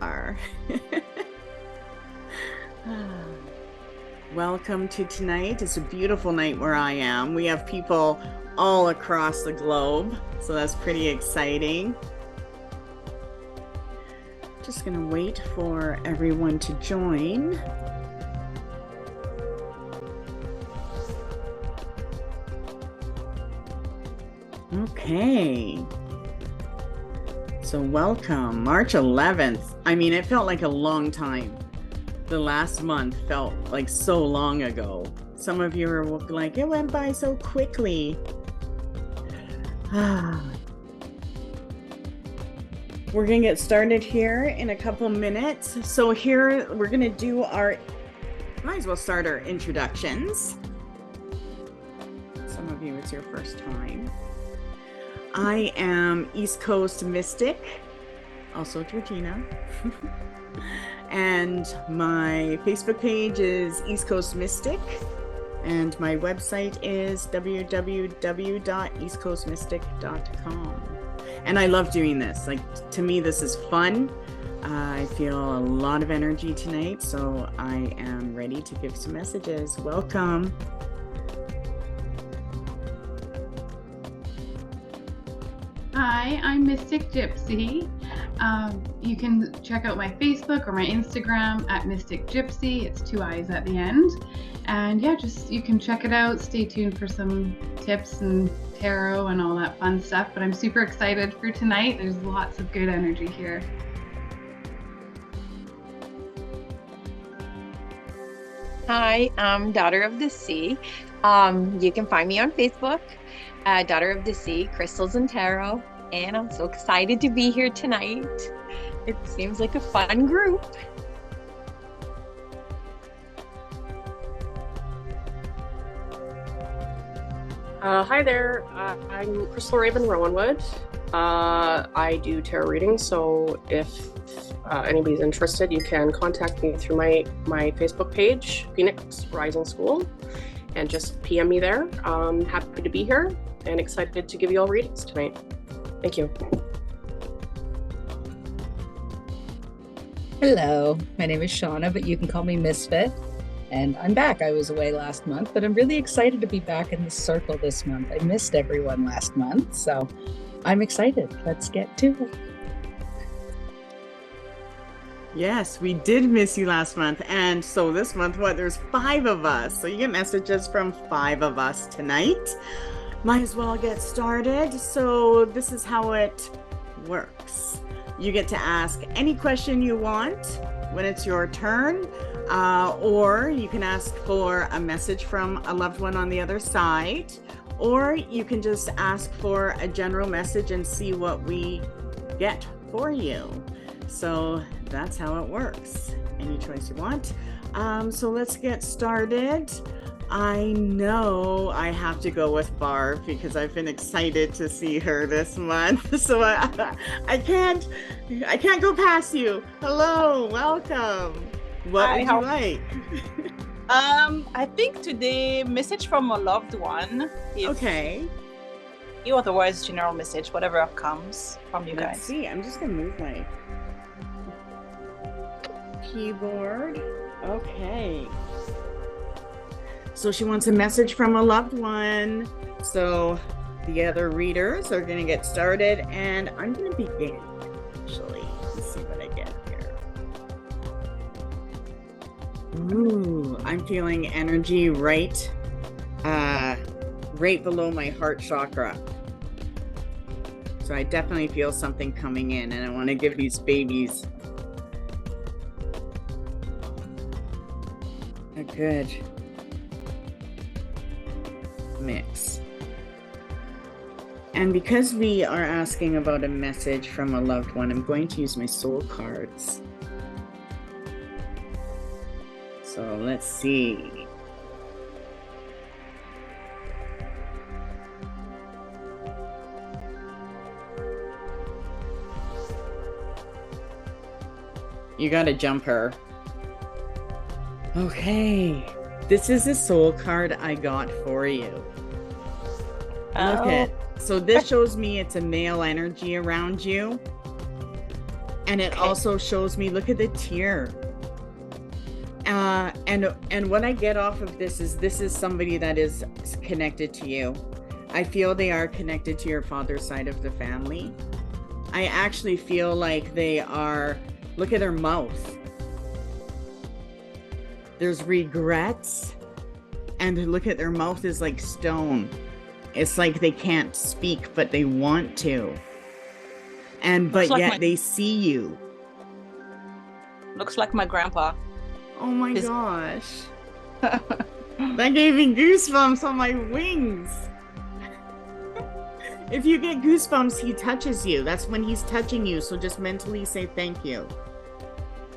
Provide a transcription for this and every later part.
are. Welcome to tonight. It's a beautiful night where I am. We have people all across the globe, so that's pretty exciting. Just gonna wait for everyone to join. Okay. So welcome, March 11th. I mean, it felt like a long time. The last month felt like so long ago. Some of you are like, it went by so quickly. We're gonna get started here in a couple minutes. So here we're gonna do might as well start our introductions. Some of you, it's your first time. I am East Coast Mystic, also Georgina. And my Facebook page is East Coast Mystic. And my website is www.eastcoastmystic.com. And I love doing this. Like, to me, this is fun. I feel a lot of energy tonight, so I am ready to give some messages. Welcome. Hi, I'm Mystic Gypsy. You can check out my Facebook or my Instagram at Mystic Gypsy. It's 2 I's at the end. And yeah, you can check it out. Stay tuned for some tips and tarot and all that fun stuff. But I'm super excited for tonight. There's lots of good energy here. Hi, I'm Daughter of the Sea. You can find me on Facebook, Daughter of the Sea, Crystals and Tarot. And I'm so excited to be here tonight. It seems like a fun group. Hi there, I'm Crystal Raven Rowanwood. I do tarot readings, so if anybody's interested, you can contact me through my Facebook page, Phoenix Rising School, and just PM me there. I'm happy to be here and excited to give you all readings tonight. Thank you. Hello, my name is Shauna, but you can call me Misfit. And I'm back. I was away last month, but I'm really excited to be back in the circle this month. I missed everyone last month, so I'm excited. Let's get to it. Yes, we did miss you last month. And so this month, there's 5 of us. So you get messages from 5 of us tonight. Might as well get started. So this is how it works. You get to ask any question you want when it's your turn, or you can ask for a message from a loved one on the other side, or you can just ask for a general message and see what we get for you. So that's how it works. Any choice you want. So let's get started. I know I have to go with Barb because I've been excited to see her this month. So I can't go past you. Hello, welcome. What would you like? I think today, message from a loved one. Okay. You otherwise general message, whatever comes from you guys. Let's see. I'm just gonna move my keyboard. Okay. So she wants a message from a loved one. So the other readers are going to get started, and I'm going to begin. Actually, let's see what I get here. Ooh, I'm feeling energy right below my heart chakra. So I definitely feel something coming in, and I want to give these babies a good mix. And because we are asking about a message from a loved one, I'm going to use my soul cards. So let's see. You gotta jump her. Okay. This is the soul card I got for you. Look at. So this shows me it's a male energy around you. And it also shows me, look at the tear. And what I get off of this is somebody that is connected to you. I feel they are connected to your father's side of the family. I actually feel like they are, look at their mouth. There's regrets, and look at their mouth is like stone. It's like they can't speak, but they want to. But like yet they see you. Looks like my grandpa. Oh my gosh. That gave me goosebumps on my wings. If you get goosebumps, he touches you. That's when he's touching you. So just mentally say thank you.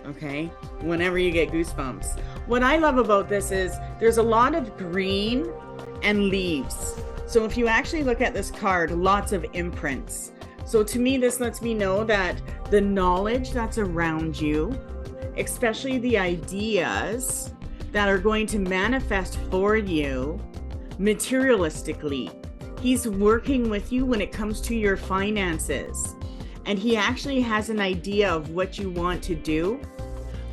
Okay? Whenever you get goosebumps. What I love about this is there's a lot of green and leaves. So if you actually look at this card, lots of imprints. So to me, this lets me know that the knowledge that's around you, especially the ideas that are going to manifest for you materialistically, he's working with you when it comes to your finances. And he actually has an idea of what you want to do,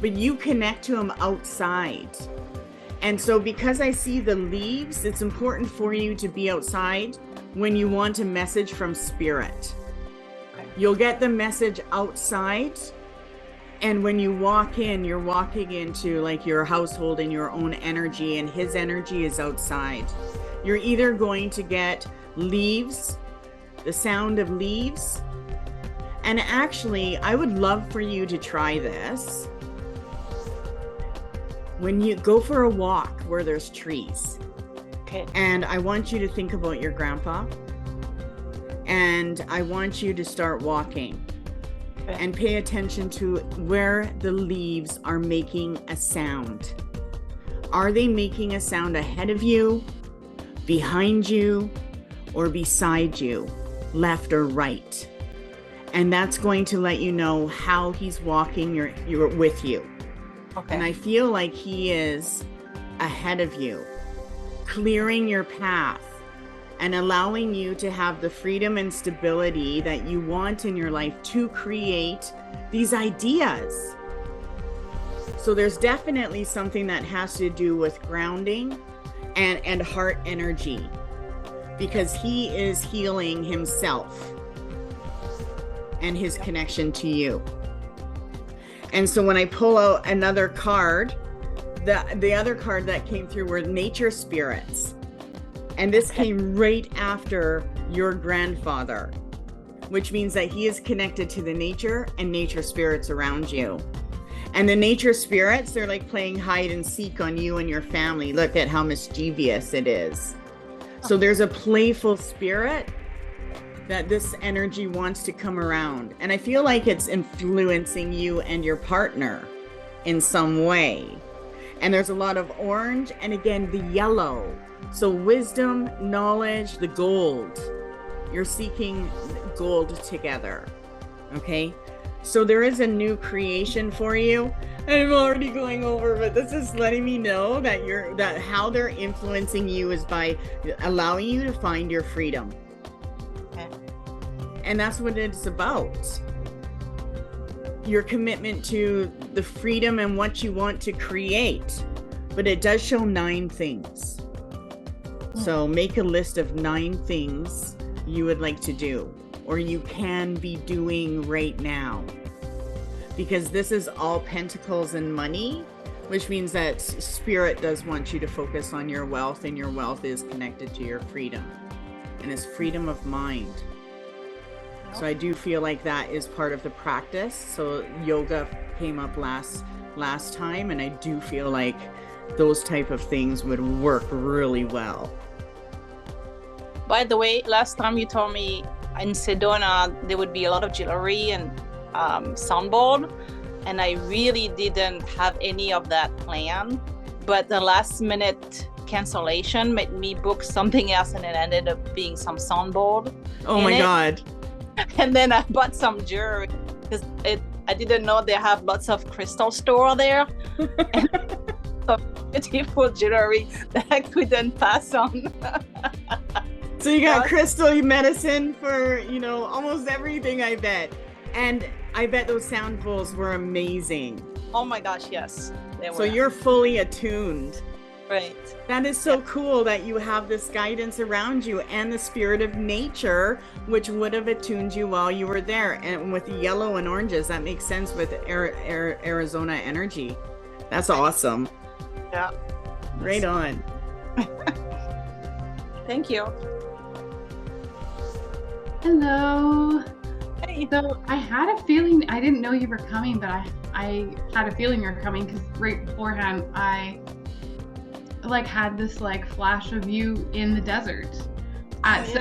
but you connect to him outside. And so because I see the leaves, it's important for you to be outside when you want a message from spirit. You'll get the message outside. And when you walk in, you're walking into like your household and your own energy, and his energy is outside. You're either going to get leaves, the sound of leaves. And actually, I would love for you to try this. When you go for a walk where there's trees. Okay. And I want you to think about your grandpa. And I want you to start walking. Okay. And pay attention to where the leaves are making a sound. Are they making a sound ahead of you, behind you, or beside you, left or right? And that's going to let you know how he's walking you're with you. Okay. And I feel like he is ahead of you, clearing your path and allowing you to have the freedom and stability that you want in your life to create these ideas. So there's definitely something that has to do with grounding and heart energy, because he is healing himself and his connection to you. And so when I pull out another card, the other card that came through were nature spirits. And this came right after your grandfather, which means that he is connected to the nature and nature spirits around you. And the nature spirits, they're like playing hide and seek on you and your family. Look at how mischievous it is. So there's a playful spirit that this energy wants to come around. And I feel like it's influencing you and your partner in some way. And there's a lot of orange and again, the yellow. So wisdom, knowledge, the gold. You're seeking gold together. Okay? So there is a new creation for you. I'm already going over, but this is letting me know that how they're influencing you is by allowing you to find your freedom. Okay. And that's what it's about. Your commitment to the freedom and what you want to create. But it does show 9 things. So make a list of 9 things you would like to do, or you can be doing right now. Because this is all pentacles and money, which means that spirit does want you to focus on your wealth, and your wealth is connected to your freedom. And it's freedom of mind. So I do feel like that is part of the practice. So yoga came up last time, and I do feel like those type of things would work really well. By the way, last time you told me in Sedona there would be a lot of jewelry and soundboard, and I really didn't have any of that planned. But the last minute cancellation made me book something else, and it ended up being some soundboard. Oh my God. And then I bought some jewelry because I didn't know they have lots of crystal store there. And some beautiful jewelry that I couldn't pass on. So you got crystal medicine for, almost everything, I bet. And I bet those sound bowls were amazing. Oh my gosh, yes. They were. So you're fully attuned. Right. That is so cool that you have this guidance around you and the spirit of nature, which would have attuned you while you were there. And with the yellow and oranges, that makes sense with Arizona energy. That's awesome. Yeah. Right on. Thank you. Hello. Hey. So I had a feeling, I didn't know you were coming, but I had a feeling you were coming because right beforehand I like had this like flash of you in the desert. I was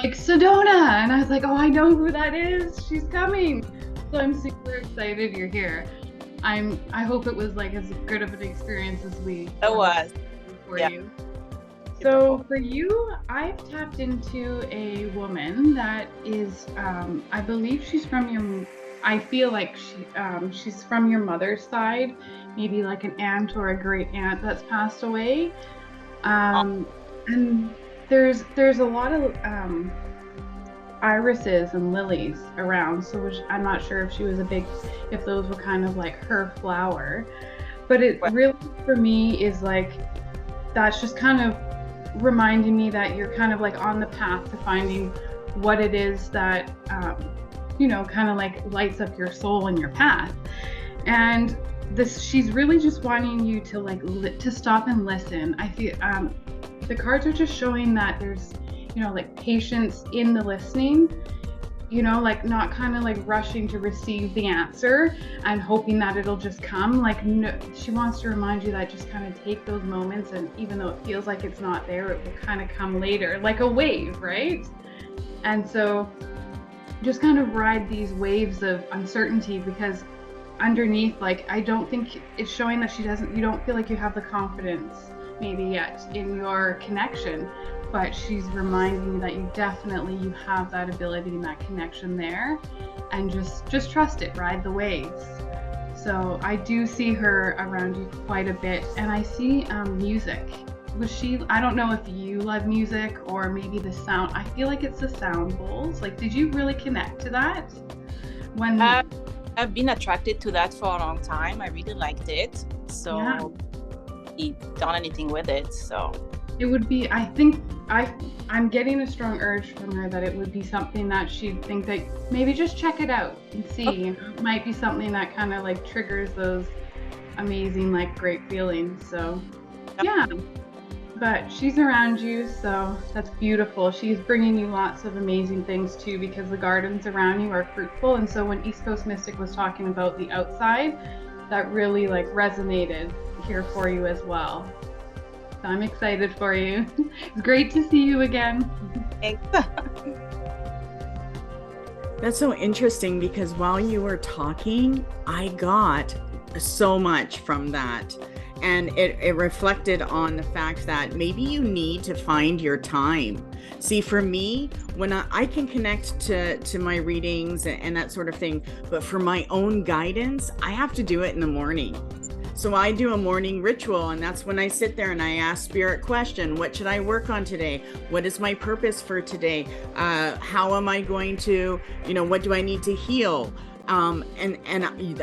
like, Sedona, and I was like, oh, I know who that is. She's coming. So I'm super excited you're here. I hope it was like as good of an experience as we It was. for Yeah. you. So for you, I've tapped into a woman that is, I believe she's from your, I feel like she's from your mother's side, maybe like an aunt or a great aunt that's passed away. And there's a lot of irises and lilies around, so I'm not sure if she was if those were kind of like her flower. But it really, for me, is like, that's just kind of reminding me that you're kind of like on the path to finding what it is that kind of like lights up your soul and your path. And she's really just wanting you to like to stop and listen. I feel the cards are just showing that there's like patience in the listening, like not kind of like rushing to receive the answer and hoping that it'll just come. Like, no, she wants to remind you that just kind of take those moments, and even though it feels like it's not there, it will kind of come later, like a wave, right? And so just kind of ride these waves of uncertainty, because underneath, like, I don't think it's showing that you don't feel like you have the confidence maybe yet in your connection. But she's reminding you that you have that ability and that connection there, and just trust it, ride the waves. So I do see her around you quite a bit, and I see music. I don't know if you love music or maybe the sound. I feel like it's the sound bowls. Like, did you really connect to that? I've been attracted to that for a long time. I really liked it. So yeah. I've done anything with it, so. It would be, I think, I'm getting a strong urge from her that it would be something that she'd think that maybe just check it out and see. Okay. It might be something that kind of like triggers those amazing, like, great feelings. So, yeah. But she's around you, so that's beautiful. She's bringing you lots of amazing things too, because the gardens around you are fruitful. And so when East Coast Mystic was talking about the outside, that really like resonated here for you as well. So I'm excited for you. It's great to see you again. Thanks. That's so interesting, because while you were talking, I got so much from that. And it reflected on the fact that maybe you need to find your time. See, for me, when I can connect to my readings and that sort of thing, but for my own guidance, I have to do it in the morning. So I do a morning ritual, and that's when I sit there and I ask Spirit question, what should I work on today? What is my purpose for today? How am I going to, what do I need to heal? And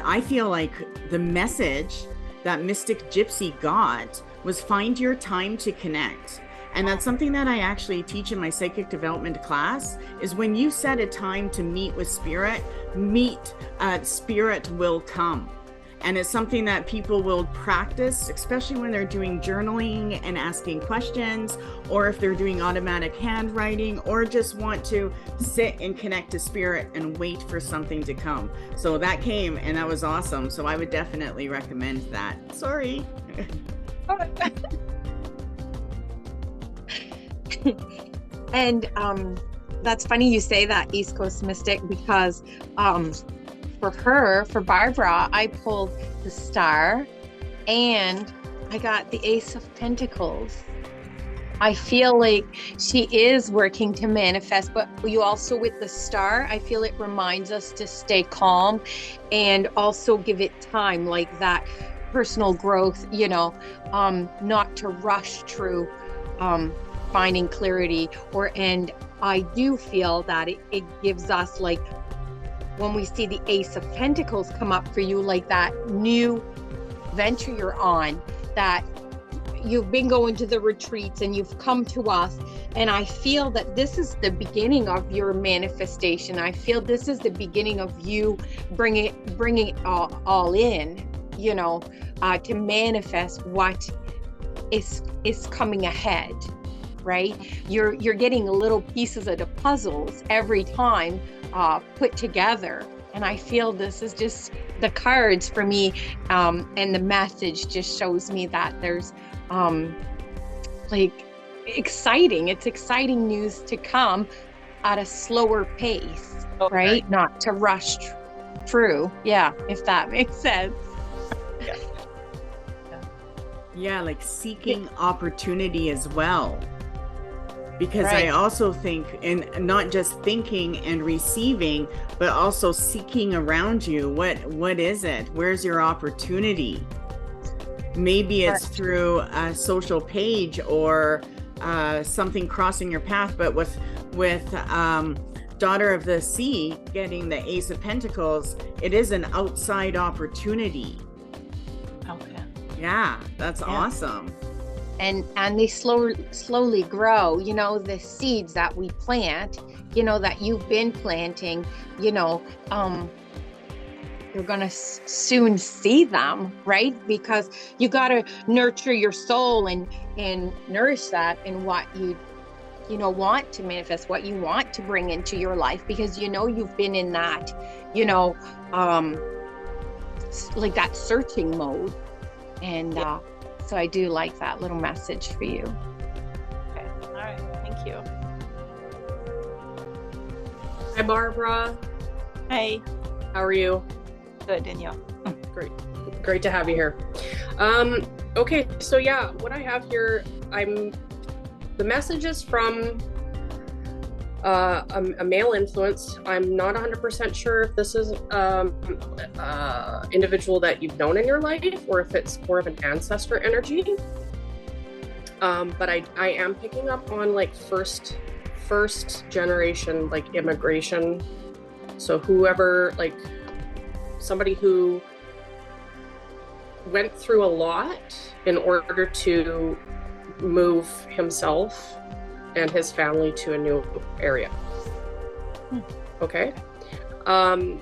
I feel like the message that Mystic Gypsy got was find your time to connect. And that's something that I actually teach in my psychic development class, is when you set a time to meet with Spirit, Spirit will come. And it's something that people will practice, especially when they're doing journaling and asking questions, or if they're doing automatic handwriting, or just want to sit and connect to Spirit and wait for something to come. So that came, and that was awesome. So I would definitely recommend that. Sorry. And that's funny you say that, East Coast Mystic, because for Barbara, I pulled the Star and I got the Ace of Pentacles. I feel like she is working to manifest, but you also, with the Star, I feel it reminds us to stay calm and also give it time, like that personal growth, not to rush through finding clarity, and I do feel that it gives us like when we see the Ace of Pentacles come up for you, like that new venture you're on, that you've been going to the retreats and you've come to us, and I feel that this is the beginning of your manifestation. I feel this is the beginning of you bringing it all in, you know, to manifest what is coming ahead, right? You're getting little pieces of the puzzles every time put together. And I feel this is just the cards for me, and the message just shows me that there's like exciting news to come at a slower pace, Okay. right? Not to rush through. Yeah, if that makes sense. Yeah, like seeking opportunity as well. Because I Right. also think, and not just thinking and receiving, but also seeking around you. What is it? Where's your opportunity? Maybe it's through a social page or something crossing your path, but with Daughter of the Sea getting the Ace of Pentacles, it is an outside opportunity. Okay. Yeah, that's awesome. And they slowly grow, you know, the seeds that we plant, you know, that you've been planting, you know, you're gonna soon see them, right? Because you got to nurture your soul and nourish that in what you know want to manifest, what you want to bring into your life, because you know you've been in that, you know, like that searching mode. And so I do like that little message for you. Okay. All right. Thank you. Hi, Barbara. Hey. How are you? Good, and you? Great to have you here. Okay, so yeah, what I have here, the message is from a male influence. I'm not 100% sure if this is individual that you've known in your life or if it's more of an ancestor energy. But I am picking up on like first generation, like immigration. So whoever, like somebody who went through a lot in order to move himself and his family to a new area. Okay. The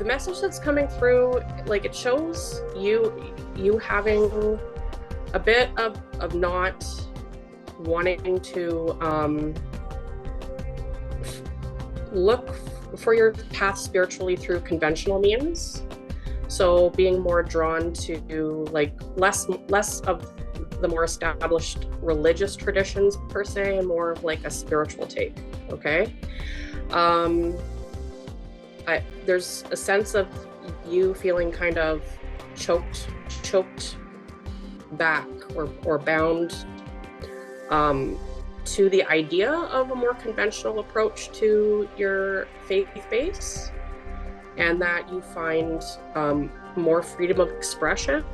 message that's coming through, like it shows you having a bit of not wanting to look for your path spiritually through conventional means. So being more drawn to like less of the more established religious traditions per se, and more of like a spiritual take. Okay. There's a sense of you feeling kind of choked back or bound to the idea of a more conventional approach to your faith base, and that you find more freedom of expression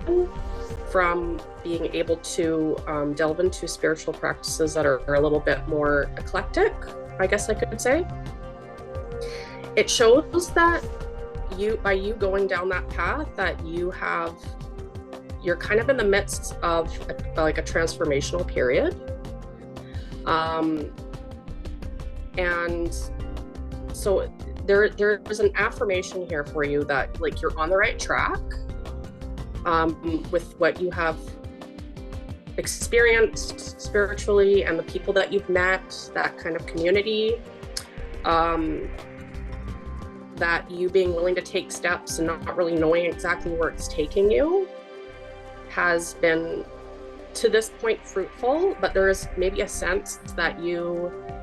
from being able to delve into spiritual practices that are a little bit more eclectic, I guess I could say. It shows that by you going down that path, that you're kind of in the midst of a transformational period. And so there's an affirmation here for you that like you're on the right track with what you have experienced spiritually and the people that you've met, that kind of community, that you being willing to take steps and not really knowing exactly where it's taking you has been to this point fruitful, but there is maybe a sense that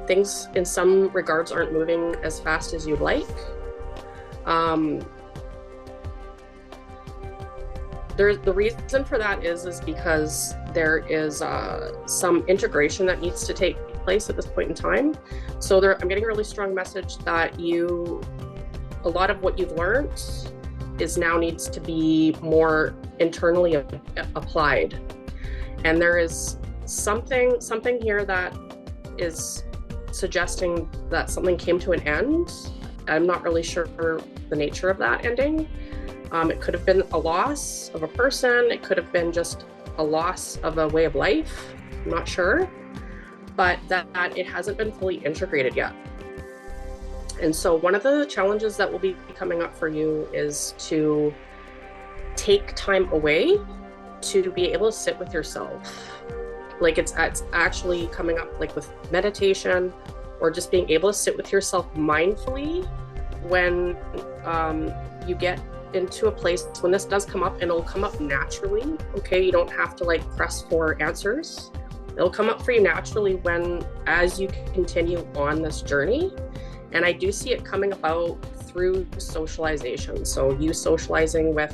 things in some regards aren't moving as fast as you'd like. The reason for that is because there is some integration that needs to take place at this point in time. So I'm getting a really strong message that a lot of what you've learned now needs to be more internally applied. And there is something here that is suggesting that something came to an end. I'm not really sure the nature of that ending. It could have been a loss of a person. It could have been just a loss of a way of life. I'm not sure, but that it hasn't been fully integrated yet. And so one of the challenges that will be coming up for you is to take time away to be able to sit with yourself. Like it's actually coming up like with meditation, or just being able to sit with yourself mindfully when you get into a place when this does come up, and it'll come up naturally. Okay, you don't have to like press for answers. It'll come up for you naturally as you continue on this journey. And I do see it coming about through socialization. So you socializing with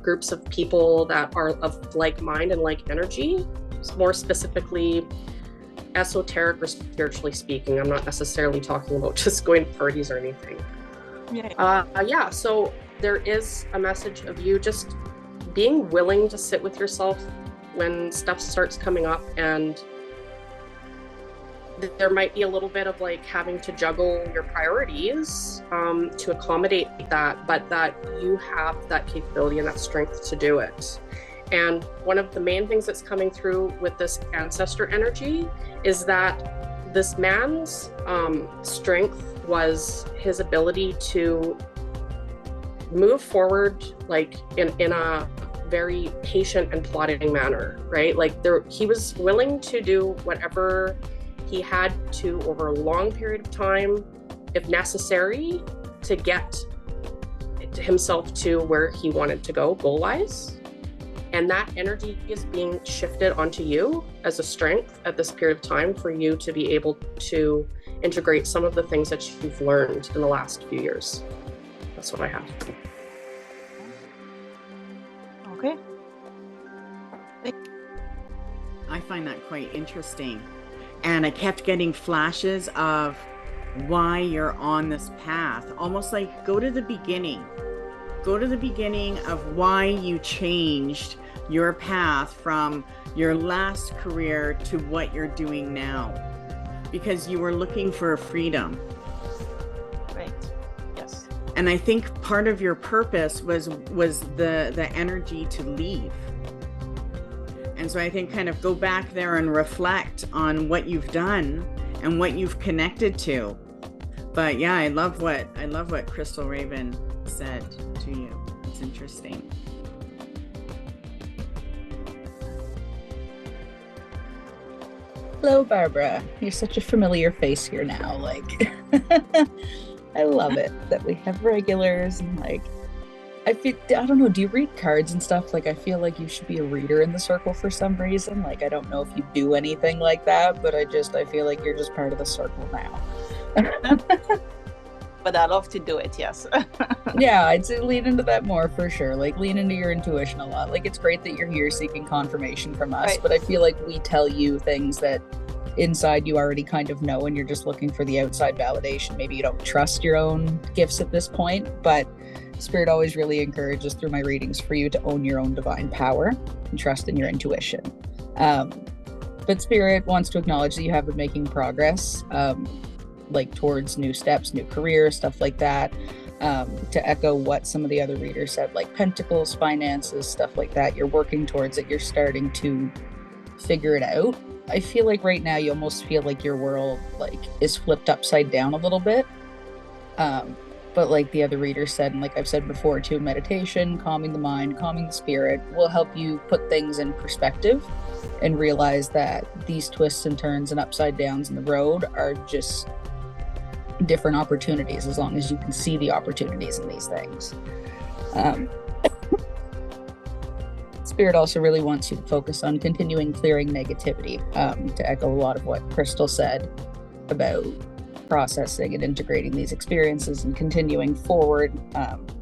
groups of people that are of like mind and like energy, more specifically esoteric or spiritually speaking. I'm not necessarily talking about just going to parties or anything. Yeah, so there is a message of you just being willing to sit with yourself when stuff starts coming up, and there might be a little bit of like having to juggle your priorities to accommodate that, but that you have that capability and that strength to do it. And one of the main things that's coming through with this ancestor energy is that this man's strength was his ability to move forward like in a very patient and plodding manner, right? Like he was willing to do whatever he had to over a long period of time, if necessary, to get himself to where he wanted to go goal-wise. And that energy is being shifted onto you as a strength at this period of time for you to be able to integrate some of the things that you've learned in the last few years. That's what I have. Okay. I find that quite interesting. And I kept getting flashes of why you're on this path. Almost like go to the beginning. Go to the beginning of why you changed your path from your last career to what you're doing now. Because you were looking for freedom. Right. Yes. And I think part of your purpose was the energy to leave. And so I think kind of go back there and reflect on what you've done and what you've connected to. But yeah, I love what Crystal Raven said to you. It's interesting. Hello, Barbara. You're such a familiar face here now. Like, I love it that we have regulars and like, I don't know, do you read cards and stuff? Like, I feel like you should be a reader in the circle for some reason. Like, I don't know if you do anything like that, but I feel like you're just part of the circle now. But I love to do it, yes. Yeah, I'd say lean into that more for sure. Like, lean into your intuition a lot. Like, it's great that you're here seeking confirmation from us, right. But I feel like we tell you things that inside you already kind of know, and you're just looking for the outside validation. Maybe you don't trust your own gifts at this point, but Spirit always really encourages through my readings for you to own your own divine power and trust in your intuition. But Spirit wants to acknowledge that you have been making progress, like towards new steps, new career, stuff like that. To echo what some of the other readers said, like pentacles, finances, stuff like that. You're working towards it. You're starting to figure it out. I feel like right now you almost feel like your world like is flipped upside down a little bit. But like the other reader said, and like I've said before too, meditation, calming the mind, calming the spirit will help you put things in perspective and realize that these twists and turns and upside downs in the road are just different opportunities, as long as you can see the opportunities in these things. Spirit also really wants you to focus on continuing clearing negativity, to echo a lot of what Crystal said about processing and integrating these experiences and continuing forward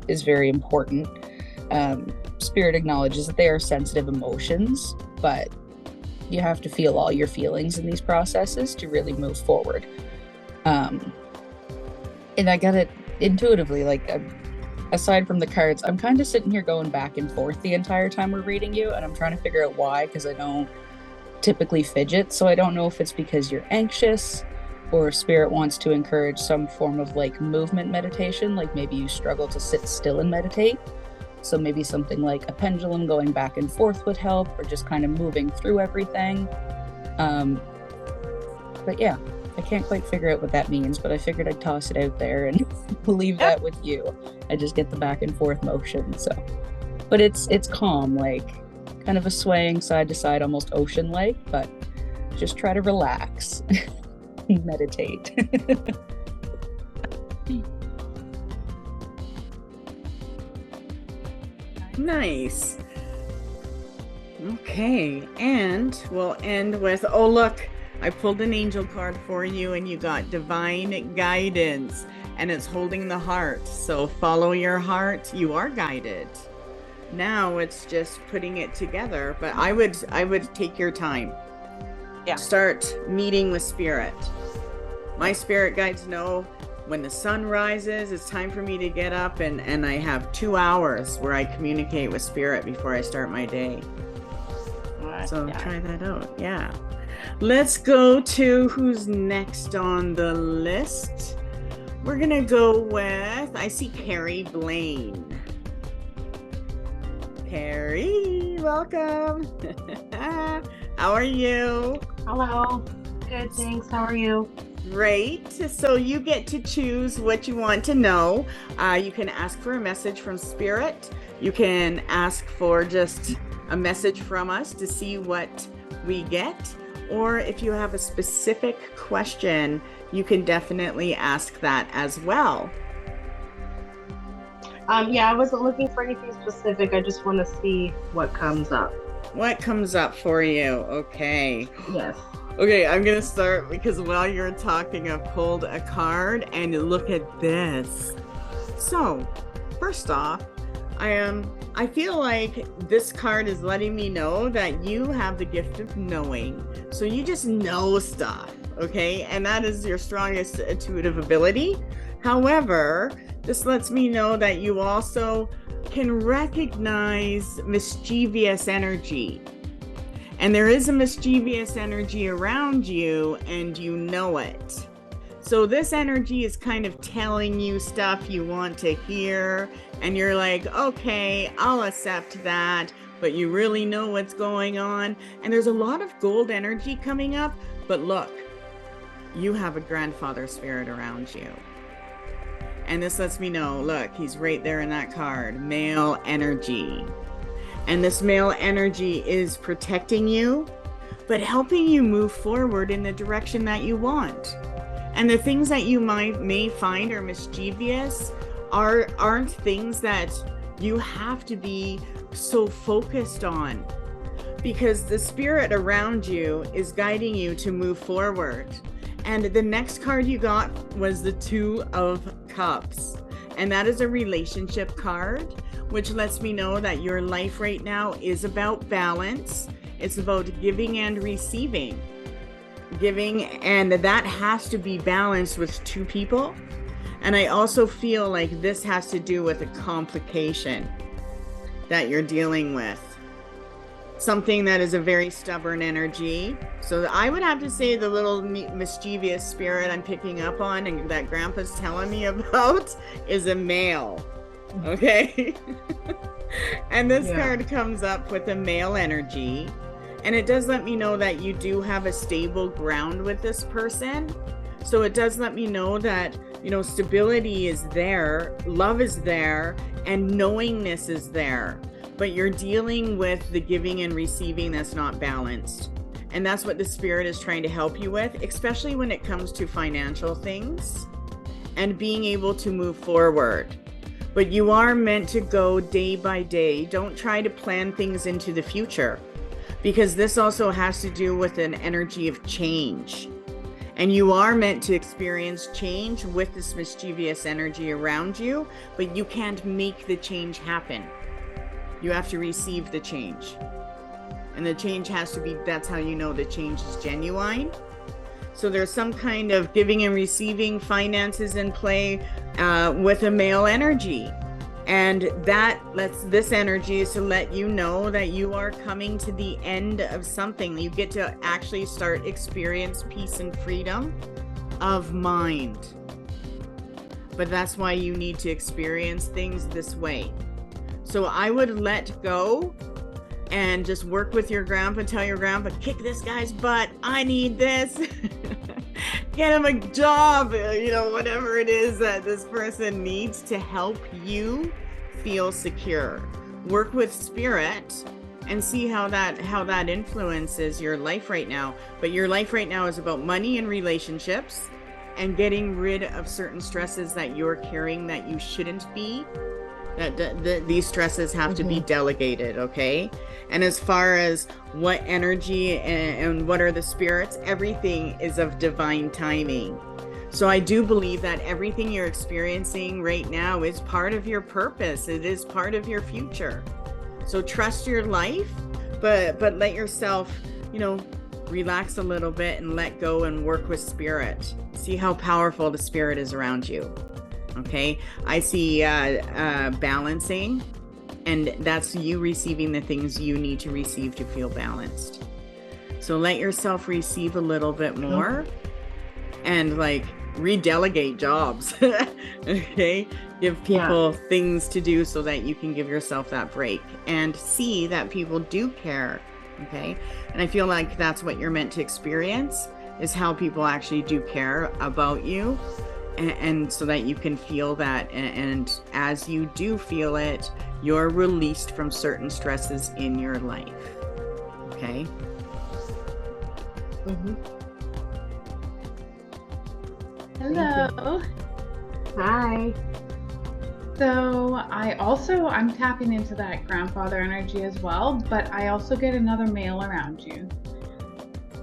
is very important. Spirit acknowledges that they are sensitive emotions, but you have to feel all your feelings in these processes to really move forward. And I got it intuitively, like aside from the cards, I'm kind of sitting here going back and forth the entire time we're reading you, and I'm trying to figure out why, because I don't typically fidget, so I don't know if it's because you're anxious or Spirit wants to encourage some form of like movement meditation, like maybe you struggle to sit still and meditate. So maybe something like a pendulum going back and forth would help, or just kind of moving through everything. But yeah, I can't quite figure out what that means, but I figured I'd toss it out there and leave that with you. I just get the back and forth motion. So, but it's calm, like kind of a swaying side to side, almost ocean-like, but just try to relax. Meditate. Nice. Okay, and we'll end with, oh look, I pulled an angel card for you and you got divine guidance, and it's holding the heart. So follow your heart, you are guided. Now it's just putting it together, but I would take your time. Yeah. Start meeting with Spirit. My spirit guides know when the sun rises, it's time for me to get up, and I have 2 hours where I communicate with Spirit before I start my day. So try that out. Yeah. Let's go to who's next on the list. We're going to go with, I see Carrie Blaine. Carrie, welcome. How are you? Hello. Good, thanks. How are you? Great. So you get to choose what you want to know. You can ask for a message from Spirit. You can ask for just a message from us to see what we get. Or if you have a specific question, you can definitely ask that as well. Yeah, I wasn't looking for anything specific. I just want to see what comes up. What comes up for you? Okay. Yes. Okay, I'm going to start because while you're talking, I've pulled a card and look at this. So, first off, I feel like this card is letting me know that you have the gift of knowing. So you just know stuff, okay? And that is your strongest intuitive ability. However, this lets me know that you also can recognize mischievous energy. And there is a mischievous energy around you, and you know it. So this energy is kind of telling you stuff you want to hear, and you're like, okay, I'll accept that, but you really know what's going on. And there's a lot of gold energy coming up, but look, you have a grandfather spirit around you. And this lets me know, look, he's right there in that card, male energy. And this male energy is protecting you, but helping you move forward in the direction that you want. And the things that you may find are mischievous aren't things that you have to be so focused on, because the spirit around you is guiding you to move forward. And the next card you got was the Two of Cups. And that is a relationship card, which lets me know that your life right now is about balance. It's about giving and receiving. Giving, and that has to be balanced with two people. And I also feel like this has to do with a complication that you're dealing with. Something that is a very stubborn energy. So I would have to say the little mischievous spirit I'm picking up on and that Grandpa's telling me about is a male. Okay? And this card comes up with a male energy. And it does let me know that you do have a stable ground with this person. So it does let me know that, you know, stability is there, love is there, and knowingness is there. But you're dealing with the giving and receiving that's not balanced. And that's what the spirit is trying to help you with, especially when it comes to financial things and being able to move forward. But you are meant to go day by day. Don't try to plan things into the future, because this also has to do with an energy of change. And you are meant to experience change with this mischievous energy around you, but you can't make the change happen. You have to receive the change. And the change has to be, that's how you know the change is genuine. So there's some kind of giving and receiving finances in play with a male energy. And that lets, this energy is to let you know that you are coming to the end of something. You get to actually start experience peace and freedom of mind. But that's why you need to experience things this way. So I would let go and just work with your grandpa, tell your grandpa, kick this guy's butt, I need this. Get him a job, whatever it is that this person needs to help you feel secure. Work with spirit and see how that influences your life right now. But your life right now is about money and relationships and getting rid of certain stresses that you're carrying that you shouldn't be. These stresses have to be delegated, okay? And as far as what energy and what are the spirits, everything is of divine timing. So I do believe that everything you're experiencing right now is part of your purpose. It is part of your future. So trust your life, but let yourself, relax a little bit and let go and work with spirit. See how powerful the spirit is around you. Okay, I see balancing, and that's you receiving the things you need to receive to feel balanced. So let yourself receive a little bit more and redelegate jobs. Okay, give people things to do so that you can give yourself that break and see that people do care. Okay, and I feel like that's what you're meant to experience, is how people actually do care about you. And so that you can feel that, and as you do feel it, you're released from certain stresses in your life. Okay? Hello. Hi. So I'm tapping into that grandfather energy as well, but I also get another male around you.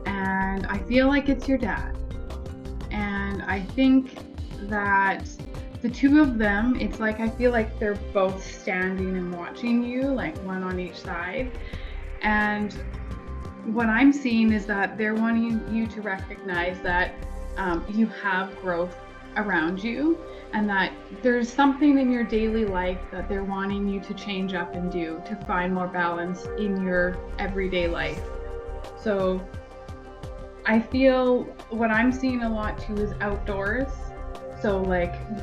And I feel like it's your dad. And I think that the two of them, it's like I feel like they're both standing and watching you, like one on each side. And what I'm seeing is that they're wanting you to recognize that you have growth around you, and that there's something in your daily life that they're wanting you to change up and do to find more balance in your everyday life. So I feel what I'm seeing a lot too is outdoors. So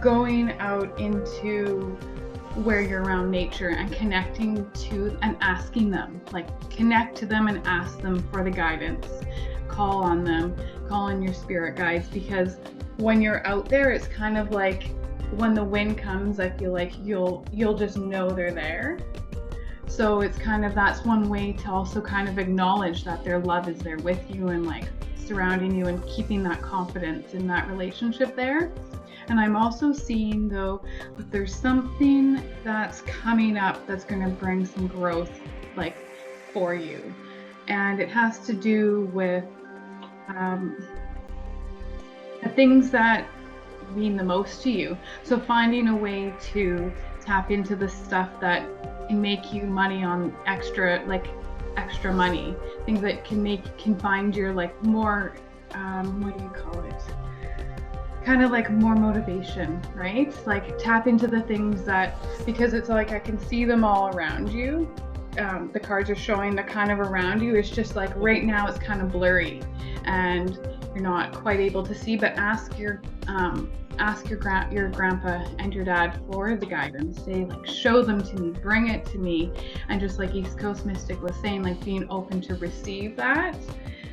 going out into where you're around nature and connecting to and asking them, connect to them and ask them for the guidance. Call on them, call on your spirit guides, because when you're out there, it's kind of like when the wind comes, I feel like you'll just know they're there. So it's kind of, that's one way to also kind of acknowledge that their love is there with you and surrounding you and keeping that confidence in that relationship there. And I'm also seeing though that there's something that's coming up that's going to bring some growth for you, and it has to do with the things that mean the most to you. So finding a way to tap into the stuff that can make you money on extra money, things that can find your more what do you call it, kind of more motivation, right? Tap into the things that, because it's I can see them all around you. The cards are showing the kind of around you. It's just right now it's kind of blurry and you're not quite able to see, but ask your grandpa and your dad for the guidance. Say show them to me, bring it to me. And just like East Coast Mystic was saying, being open to receive that,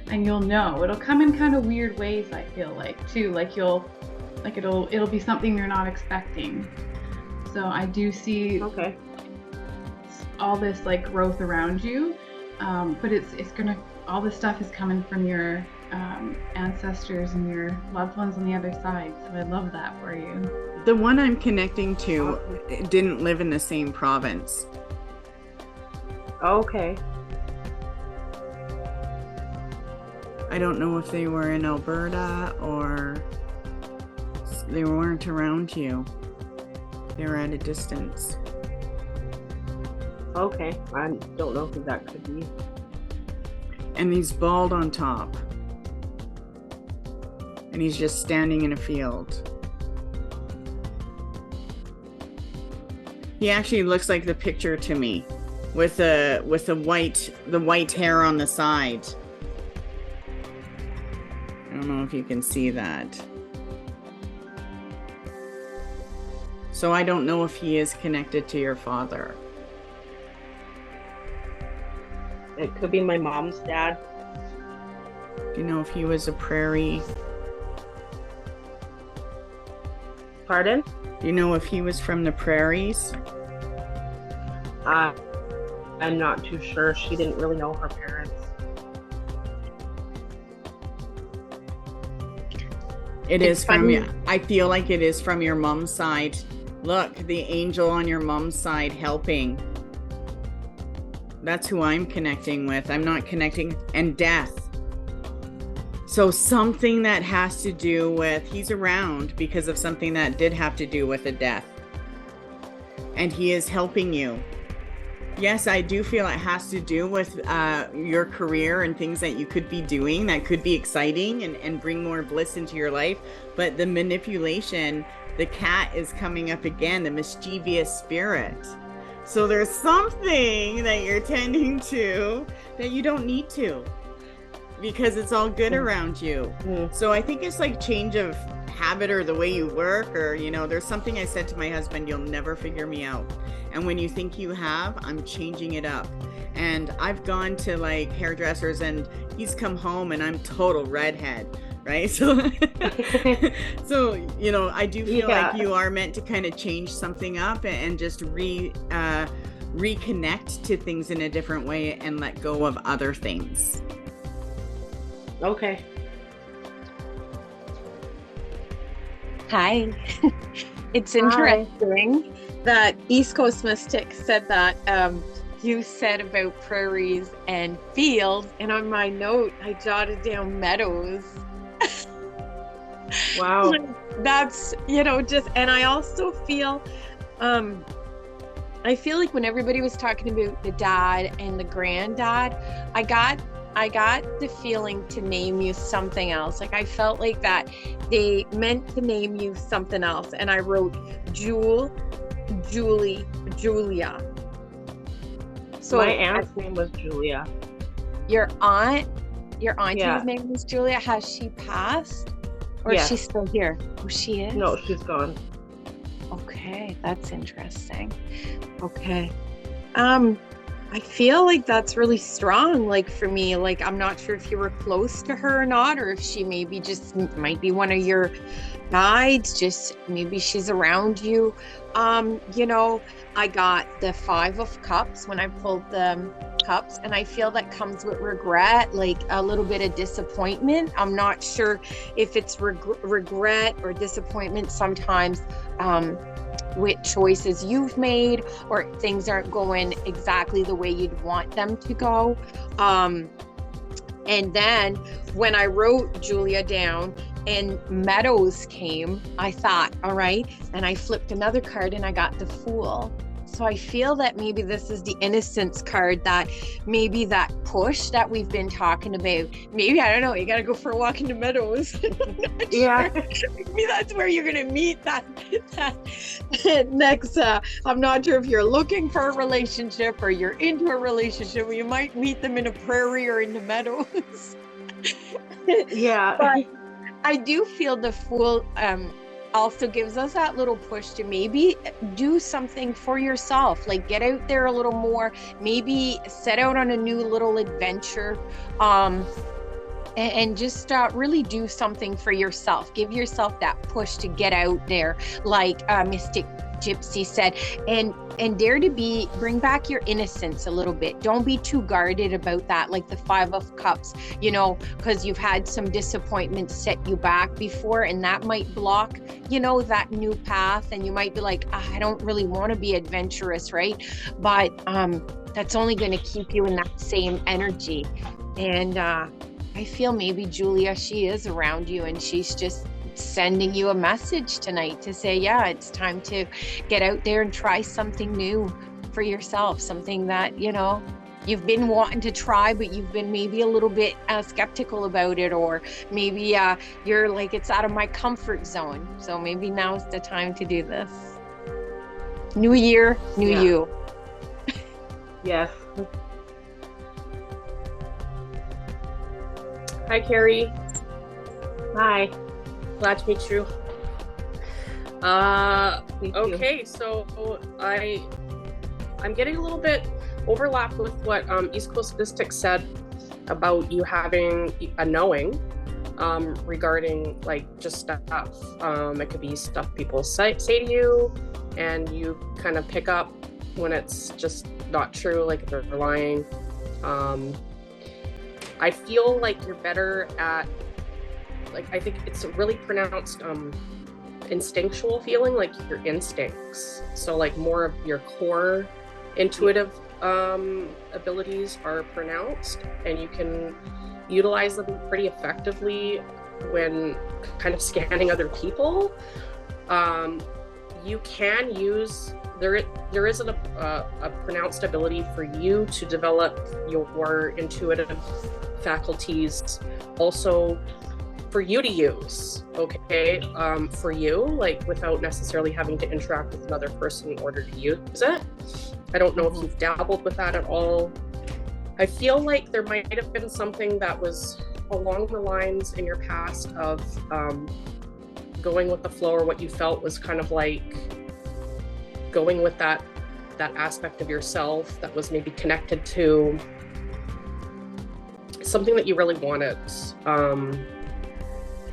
and you'll know it'll come in kind of weird ways. I feel too, it'll be something you're not expecting. So I do see all this growth around you, but it's gonna, all this stuff is coming from your ancestors and your loved ones on the other side. So I love that for you. The one I'm connecting to didn't live in the same province. Okay. I don't know if they were in Alberta or they weren't around you. They were at a distance. Okay. I don't know who that could be. And he's bald on top. And he's just standing in a field. He actually looks like the picture to me, with the white hair on the side. I don't know if you can see that. So I don't know if he is connected to your father. It could be my mom's dad. Do you know if he was a prairie? Pardon? Do you know if he was from the prairies? I'm not too sure. She didn't really know her parents. It It's is from funny. you. I feel like it is from your mom's side. Look, the angel on your mom's side helping. That's who I'm connecting with. I'm not connecting. And death. So something that has to do with, he's around because of something that did have to do with a death. And he is helping you. Yes, I do feel it has to do with your career and things that you could be doing that could be exciting and bring more bliss into your life. But the manipulation, the cat is coming up again, the mischievous spirit. So there's something that you're tending to that you don't need to because it's all good around you. So I think it's like change of habit or the way you work, or, you know, there's something I said to my husband, you'll never figure me out. And when you think you have, I'm changing it up. And I've gone to like hairdressers and he's come home and I'm total redhead, right? So, so, you know, I do feel like you are meant to kind of change something up and just reconnect to things in a different way and let go of other things. Okay. Hi. It's interesting that East Coast Mystic said that you said about prairies and fields, and on my note I jotted down meadows. Wow. That's, you know, just, and I also feel I feel like when everybody was talking about the dad and the granddad, I got the feeling to name you something else. Like I felt like that they meant to name you something else. And I wrote Julia. So my aunt's name was Julia. Your auntie's Yeah. name was Julia. Has she passed? Or is Yes. she still here? Oh, she is? No, she's gone. Okay, that's interesting. Okay. I feel like that's really strong, like for me. Like I'm not sure if you were close to her or not, or if she maybe just might be one of your guides, just maybe she's around you. You know, I got the 5 of Cups when I pulled the cups, and I feel that comes with regret, like a little bit of disappointment. I'm not sure if it's regret or disappointment sometimes with choices you've made, or things aren't going exactly the way you'd want them to go. And then when I wrote Julia down and Meadows came, I thought, all right, and I flipped another card and I got the Fool. So I feel that maybe this is the Innocence card, that maybe that push that we've been talking about, maybe, I don't know, you got to go for a walk in the meadows. Yeah. Maybe that's where you're going to meet that next. I'm not sure if you're looking for a relationship or you're into a relationship. You might meet them in a prairie or in the meadows. Yeah. But I do feel the Fool also gives us that little push to maybe do something for yourself, like get out there a little more, maybe set out on a new little adventure, and just really do something for yourself. Give yourself that push to get out there, like Mystic Gypsy said, and dare to bring back your innocence a little bit. Don't be too guarded about that, like the 5 of Cups, you know, because you've had some disappointments set you back before, and that might block, you know, that new path. And you might be like, I don't really want to be adventurous, right? But that's only going to keep you in that same energy. And I feel maybe Julia, she is around you, and she's just sending you a message tonight to say, yeah, it's time to get out there and try something new for yourself, something that, you know, you've been wanting to try, but you've been maybe a little bit skeptical about it, or maybe you're like, it's out of my comfort zone. So maybe now's the time to do this. New year, new you. Yes. Hi, Carrie. Hi. Glad to meet you. Me too. Okay, so I'm getting a little bit overlap with what East Coast Mystic said about you having a knowing regarding like just stuff. It could be stuff people say to you, and you kind of pick up when it's just not true, like if they're lying. I feel like you're better at, like, I think it's a really pronounced instinctual feeling, like your instincts. So like more of your core intuitive abilities are pronounced, and you can utilize them pretty effectively when kind of scanning other people. You can use, there is a pronounced ability for you to develop your intuitive faculties also for you to use, okay? For you, like without necessarily having to interact with another person in order to use it. I don't know if you've dabbled with that at all. I feel like there might have been something that was along the lines in your past of going with the flow, or what you felt was kind of like going with that aspect of yourself that was maybe connected to something that you really wanted,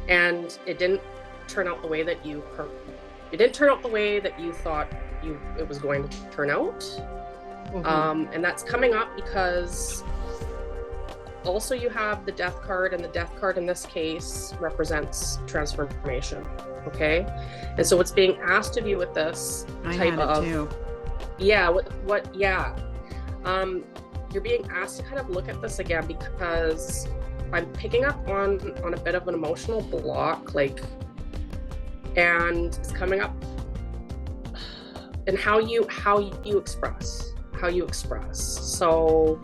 and it didn't turn out the way that you thought it was going to turn out. And that's coming up because also you have the death card, and the death card in this case represents transformation. Okay, and so what's being asked of you with this type of you're being asked to kind of look at this again, because I'm picking up on a bit of an emotional block, like, and it's coming up, and how you express. So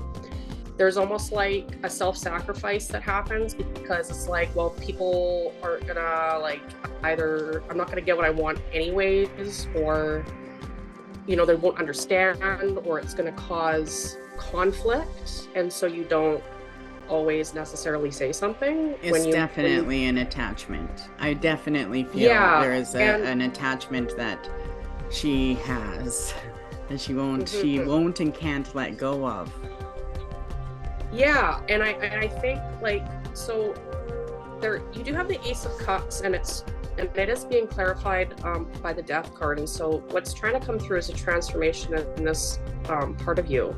there's almost like a self-sacrifice that happens, because it's like, well, people aren't gonna, like, either I'm not gonna get what I want anyways, or they won't understand, or it's gonna cause conflict, and so you don't always necessarily say something. It's definitely an attachment. I definitely feel there is an attachment that she has that she won't and can't let go of. Yeah, and I think, like, so there you do have the Ace of Cups, and it is being clarified by the Death card, and so what's trying to come through is a transformation in this part of you.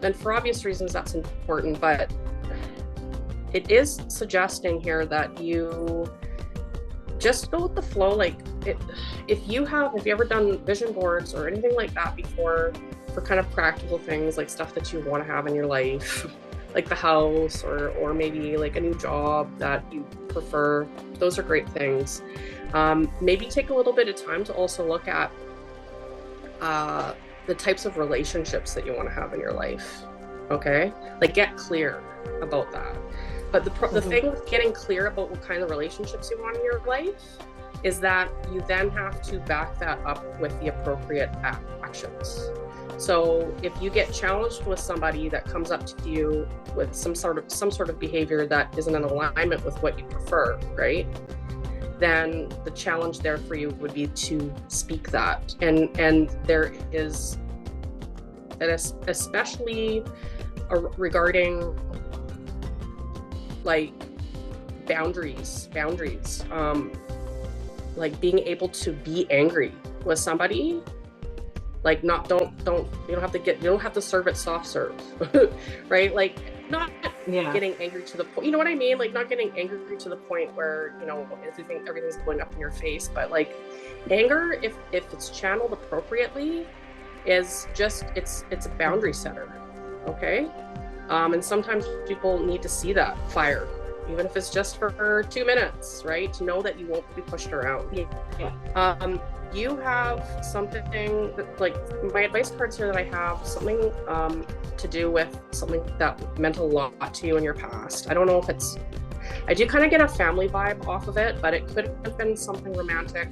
And for obvious reasons that's important, but it is suggesting here that you just go with the flow. Like, if you ever done vision boards or anything like that before, for kind of practical things, like stuff that you want to have in your life, like the house, or maybe like a new job that you prefer, those are great things. Maybe take a little bit of time to also look at the types of relationships that you want to have in your life. Okay, like get clear about that. But the thing with getting clear about what kind of relationships you want in your life is that you then have to back that up with the appropriate actions. So if you get challenged with somebody that comes up to you with some sort of behavior that isn't in alignment with what you prefer, right? Then the challenge there for you would be to speak that. And there is, and especially regarding like boundaries, like being able to be angry with somebody. Like, you don't have to serve it soft serve, right? Like, not getting angry to the point, you know what I mean? Like, not getting angry to the point where, if you think everything's blowing up in your face, but like anger, if it's channeled appropriately, is just, it's a boundary setter, okay? And sometimes people need to see that fire, even if it's just for 2 minutes, right? To know that you won't be pushed around. You have something that, like, my advice cards here that I have, something to do with something that meant a lot to you in your past. I don't know if I do kind of get a family vibe off of it, but it could have been something romantic.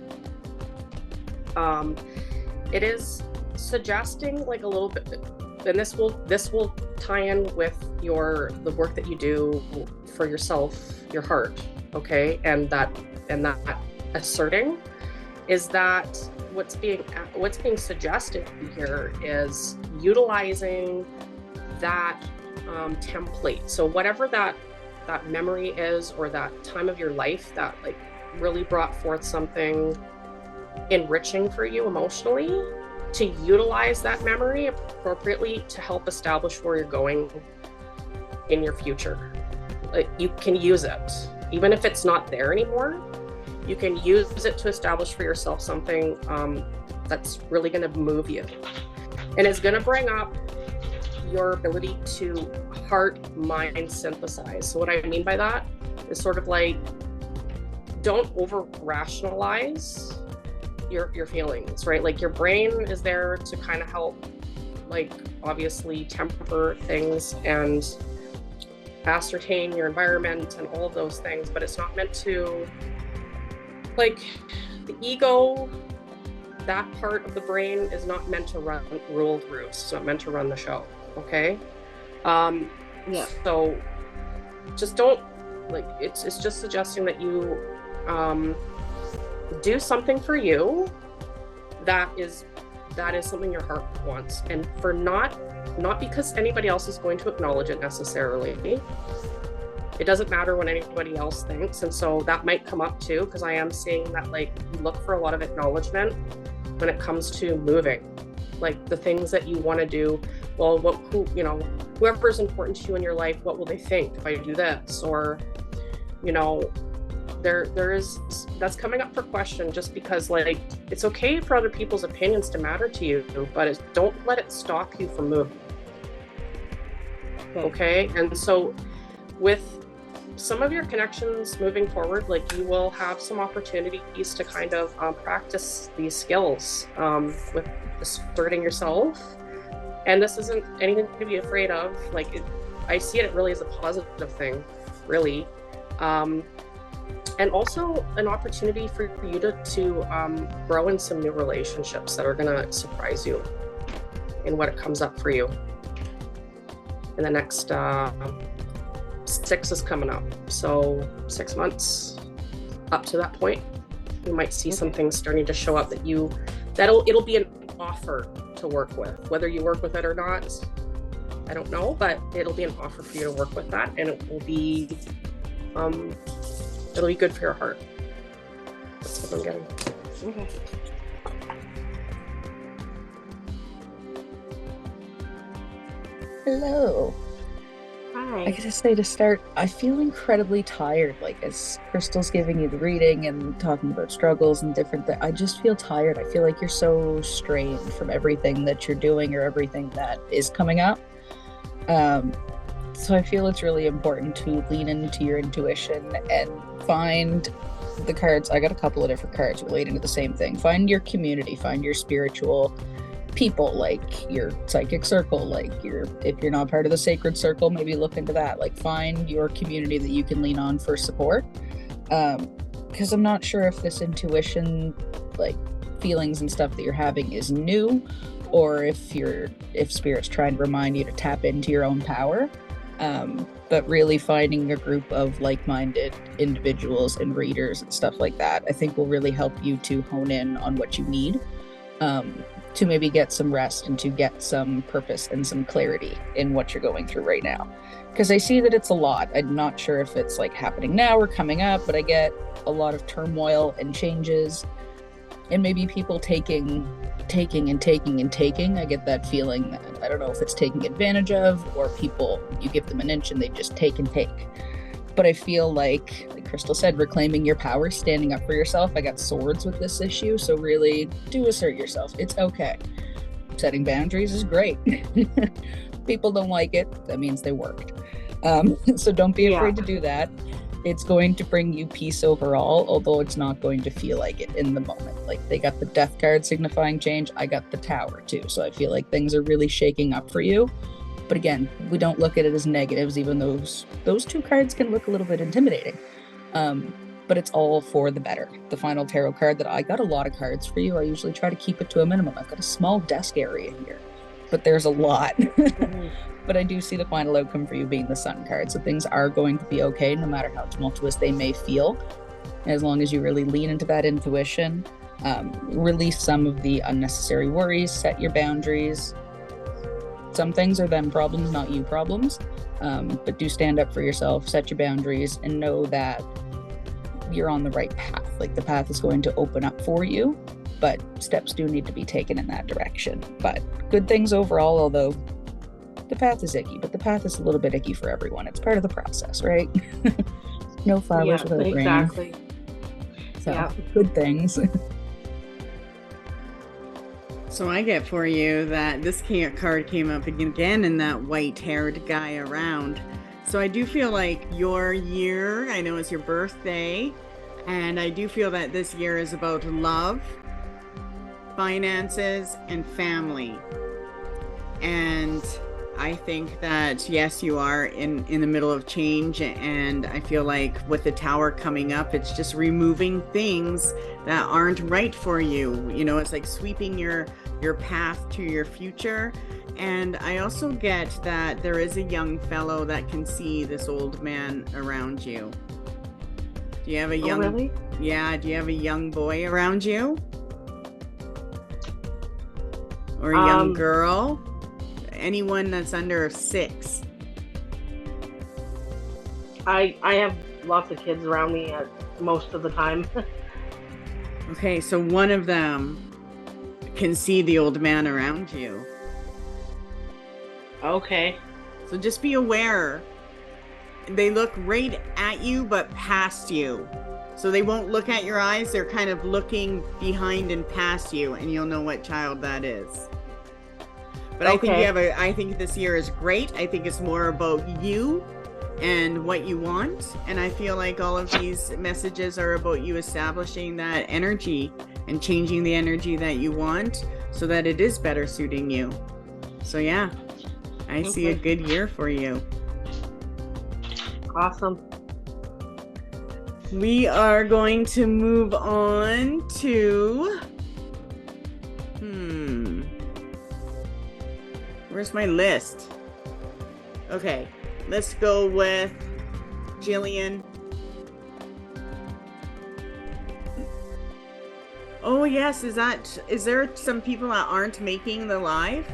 It is suggesting like a little bit, and this will tie in with the work that you do for yourself, your heart, okay, and that asserting is that what's being suggested here is utilizing that template. So whatever that memory is, or that time of your life that like really brought forth something enriching for you emotionally, to utilize that memory appropriately to help establish where you're going in your future. Like, you can use it even if it's not there anymore. You can use it to establish for yourself something that's really going to move you, and it's going to bring up your ability to heart mind synthesize. So what I mean by that is sort of like, don't over rationalize your feelings, right? Like, your brain is there to kind of help, like, obviously temper things and ascertain your environment and all of those things, but it's not meant to, like, the ego, that part of the brain is not meant to rule the roost. It's not meant to run the show. Okay. Yeah. So just don't, like, it's just suggesting that you do something for you that is something your heart wants, and for not because anybody else is going to acknowledge it necessarily. It doesn't matter what anybody else thinks. And so that might come up too, because I am seeing that, like, you look for a lot of acknowledgement when it comes to moving, like the things that you want to do. Well, whoever's important to you in your life, what will they think if I do this? Or, there is, that's coming up for question, just because, like, it's okay for other people's opinions to matter to you, but don't let it stop you from moving. Okay. And so with some of your connections moving forward, like, you will have some opportunities to kind of practice these skills with asserting yourself. And this isn't anything to be afraid of. Like, I see it really as a positive thing, really. And also an opportunity for you to grow in some new relationships that are going to surprise you in what it comes up for you in the next 6 is coming up. So 6 months up to that point, you might see some things starting to show up that it'll be an offer to work with. Whether you work with it or not, I don't know, but it'll be an offer for you to work with that, and it will be it'll be good for your heart. That's what I'm getting. Okay. Hello. Hi. I gotta say, to start, I feel incredibly tired. Like, as Crystal's giving you the reading and talking about struggles and different things, I just feel tired. I feel like you're so strained from everything that you're doing or everything that is coming up. So I feel it's really important to lean into your intuition and find the cards. I got a couple of different cards relating to the same thing. Find your community, find your spiritual people, like your psychic circle, like if you're not part of the sacred circle, maybe look into that. Like, find your community that you can lean on for support, because I'm not sure if this intuition, like, feelings and stuff that you're having is new, or if spirit's trying to remind you to tap into your own power. But really finding a group of like-minded individuals and readers and stuff like that, I think will really help you to hone in on what you need, to maybe get some rest and to get some purpose and some clarity in what you're going through right now. Because I see that it's a lot. I'm not sure if it's like happening now or coming up, but I get a lot of turmoil and changes, and maybe people taking. I get that feeling that, I don't know if it's taking advantage of, or people, you give them an inch and they just take and take. But I feel like Crystal said, reclaiming your power, standing up for yourself. I got swords with this issue, so really do assert yourself. It's okay. Setting boundaries is great. People don't like it, that means they worked. So don't be afraid to do that. It's going to bring you peace overall, although it's not going to feel like it in the moment. Like, they got the death card signifying change. I got the tower too. So I feel like things are really shaking up for you. But again, we don't look at it as negatives, even though those two cards can look a little bit intimidating. But it's all for the better. The final tarot card that I got a lot of cards for you. I usually try to keep it to a minimum. I've got a small desk area here, but there's a lot. But I do see the final outcome for you being the Sun card. So things are going to be okay, no matter how tumultuous they may feel. as long as you really lean into that intuition. Release some of the unnecessary worries, set your boundaries. Some things are them problems, not you problems. But do stand up for yourself, set your boundaries, and know that you're on the right path. Like, the path is going to open up for you, but steps do need to be taken in that direction. But good things overall, although the path is icky, but the path is a little bit icky for everyone. It's part of the process, right? No flowers without rain. Exactly. So, Yeah. good things. So I get for you that this card came up again in that white-haired guy around. So I do feel like your year, I know it's your birthday, and I do feel that this year is about love, finances, and family. And I think that, yes, you are in the middle of change, and I feel like with the Tower coming up, it's just removing things that aren't right for you. You know, it's like sweeping your path to your future. And I also get that there is a young fellow that can see this old man around you. Do you have a young... Oh, really? Yeah, do you have a young boy around you? Or a young girl? Anyone that's under 6? I have lots of kids around me most of the time. Okay, so one of them can see the old man around you. Okay. So just be aware. They look right at you, but past you. So they won't look at your eyes. They're kind of looking behind and past you, and you'll know what child that is. But Okay. I think this year is great. I think it's more about you and what you want. And I feel like all of these messages are about you establishing that energy and changing the energy that you want so that it is better suiting you. So yeah, I see a good year for you. Awesome. We are going to move on to... Where's my list? Okay, let's go with Jillian. Oh yes, is there some people that aren't making the live?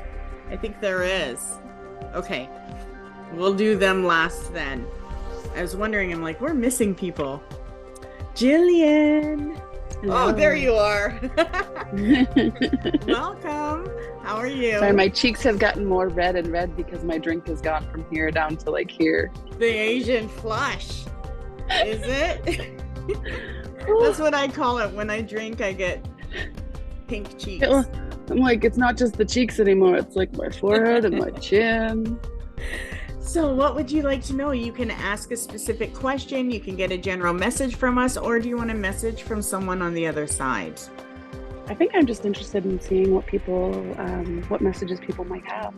I think there is. Okay, we'll do them last then. I was wondering, I'm like, we're missing people. Jillian. Hello. Oh, there you are. Welcome. How are you? Sorry, my cheeks have gotten more red and red because my drink has gone from here down to like here. The Asian flush. Is it? That's what I call it. When I drink, I get pink cheeks. I'm like, it's not just the cheeks anymore. It's like my forehead and my chin. So what would you like to know? You can ask a specific question. You can get a general message from us, or do you want a message from someone on the other side? I think I'm just interested in seeing what messages people might have.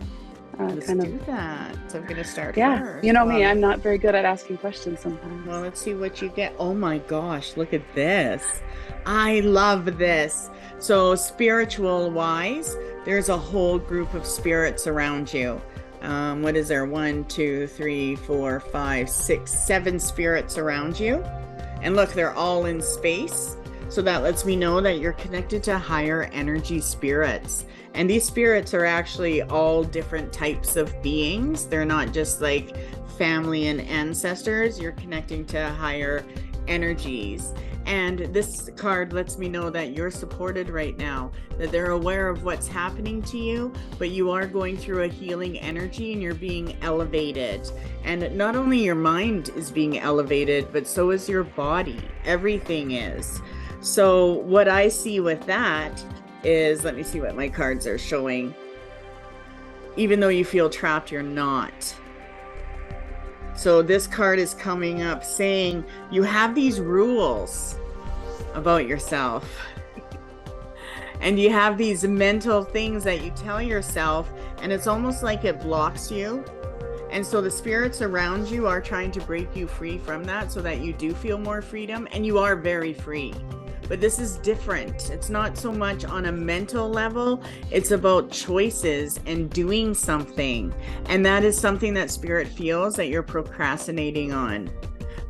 Let's do that. So I'm going to start Yeah, first. you know me, I'm not very good at asking questions sometimes. Well, let's see what you get. Oh my gosh, look at this. I love this. So spiritual wise, there's a whole group of spirits around you. What is there? 1, 2, 3, 4, 5, 6, 7 spirits around you. And look, they're all in space. So that lets me know that you're connected to higher energy spirits. And these spirits are actually all different types of beings. They're not just like family and ancestors. You're connecting to higher energies. And this card lets me know that you're supported right now, that they're aware of what's happening to you, but you are going through a healing energy and you're being elevated. And not only your mind is being elevated, but so is your body. Everything is. So what I see with that is, let me see what my cards are showing. Even though you feel trapped, you're not. So this card is coming up saying you have these rules about yourself. And you have these mental things that you tell yourself, and it's almost like it blocks you. And so the spirits around you are trying to break you free from that so that you do feel more freedom, and you are very free. But this is different. It's not so much on a mental level. It's about choices and doing something. And that is something that spirit feels that you're procrastinating on,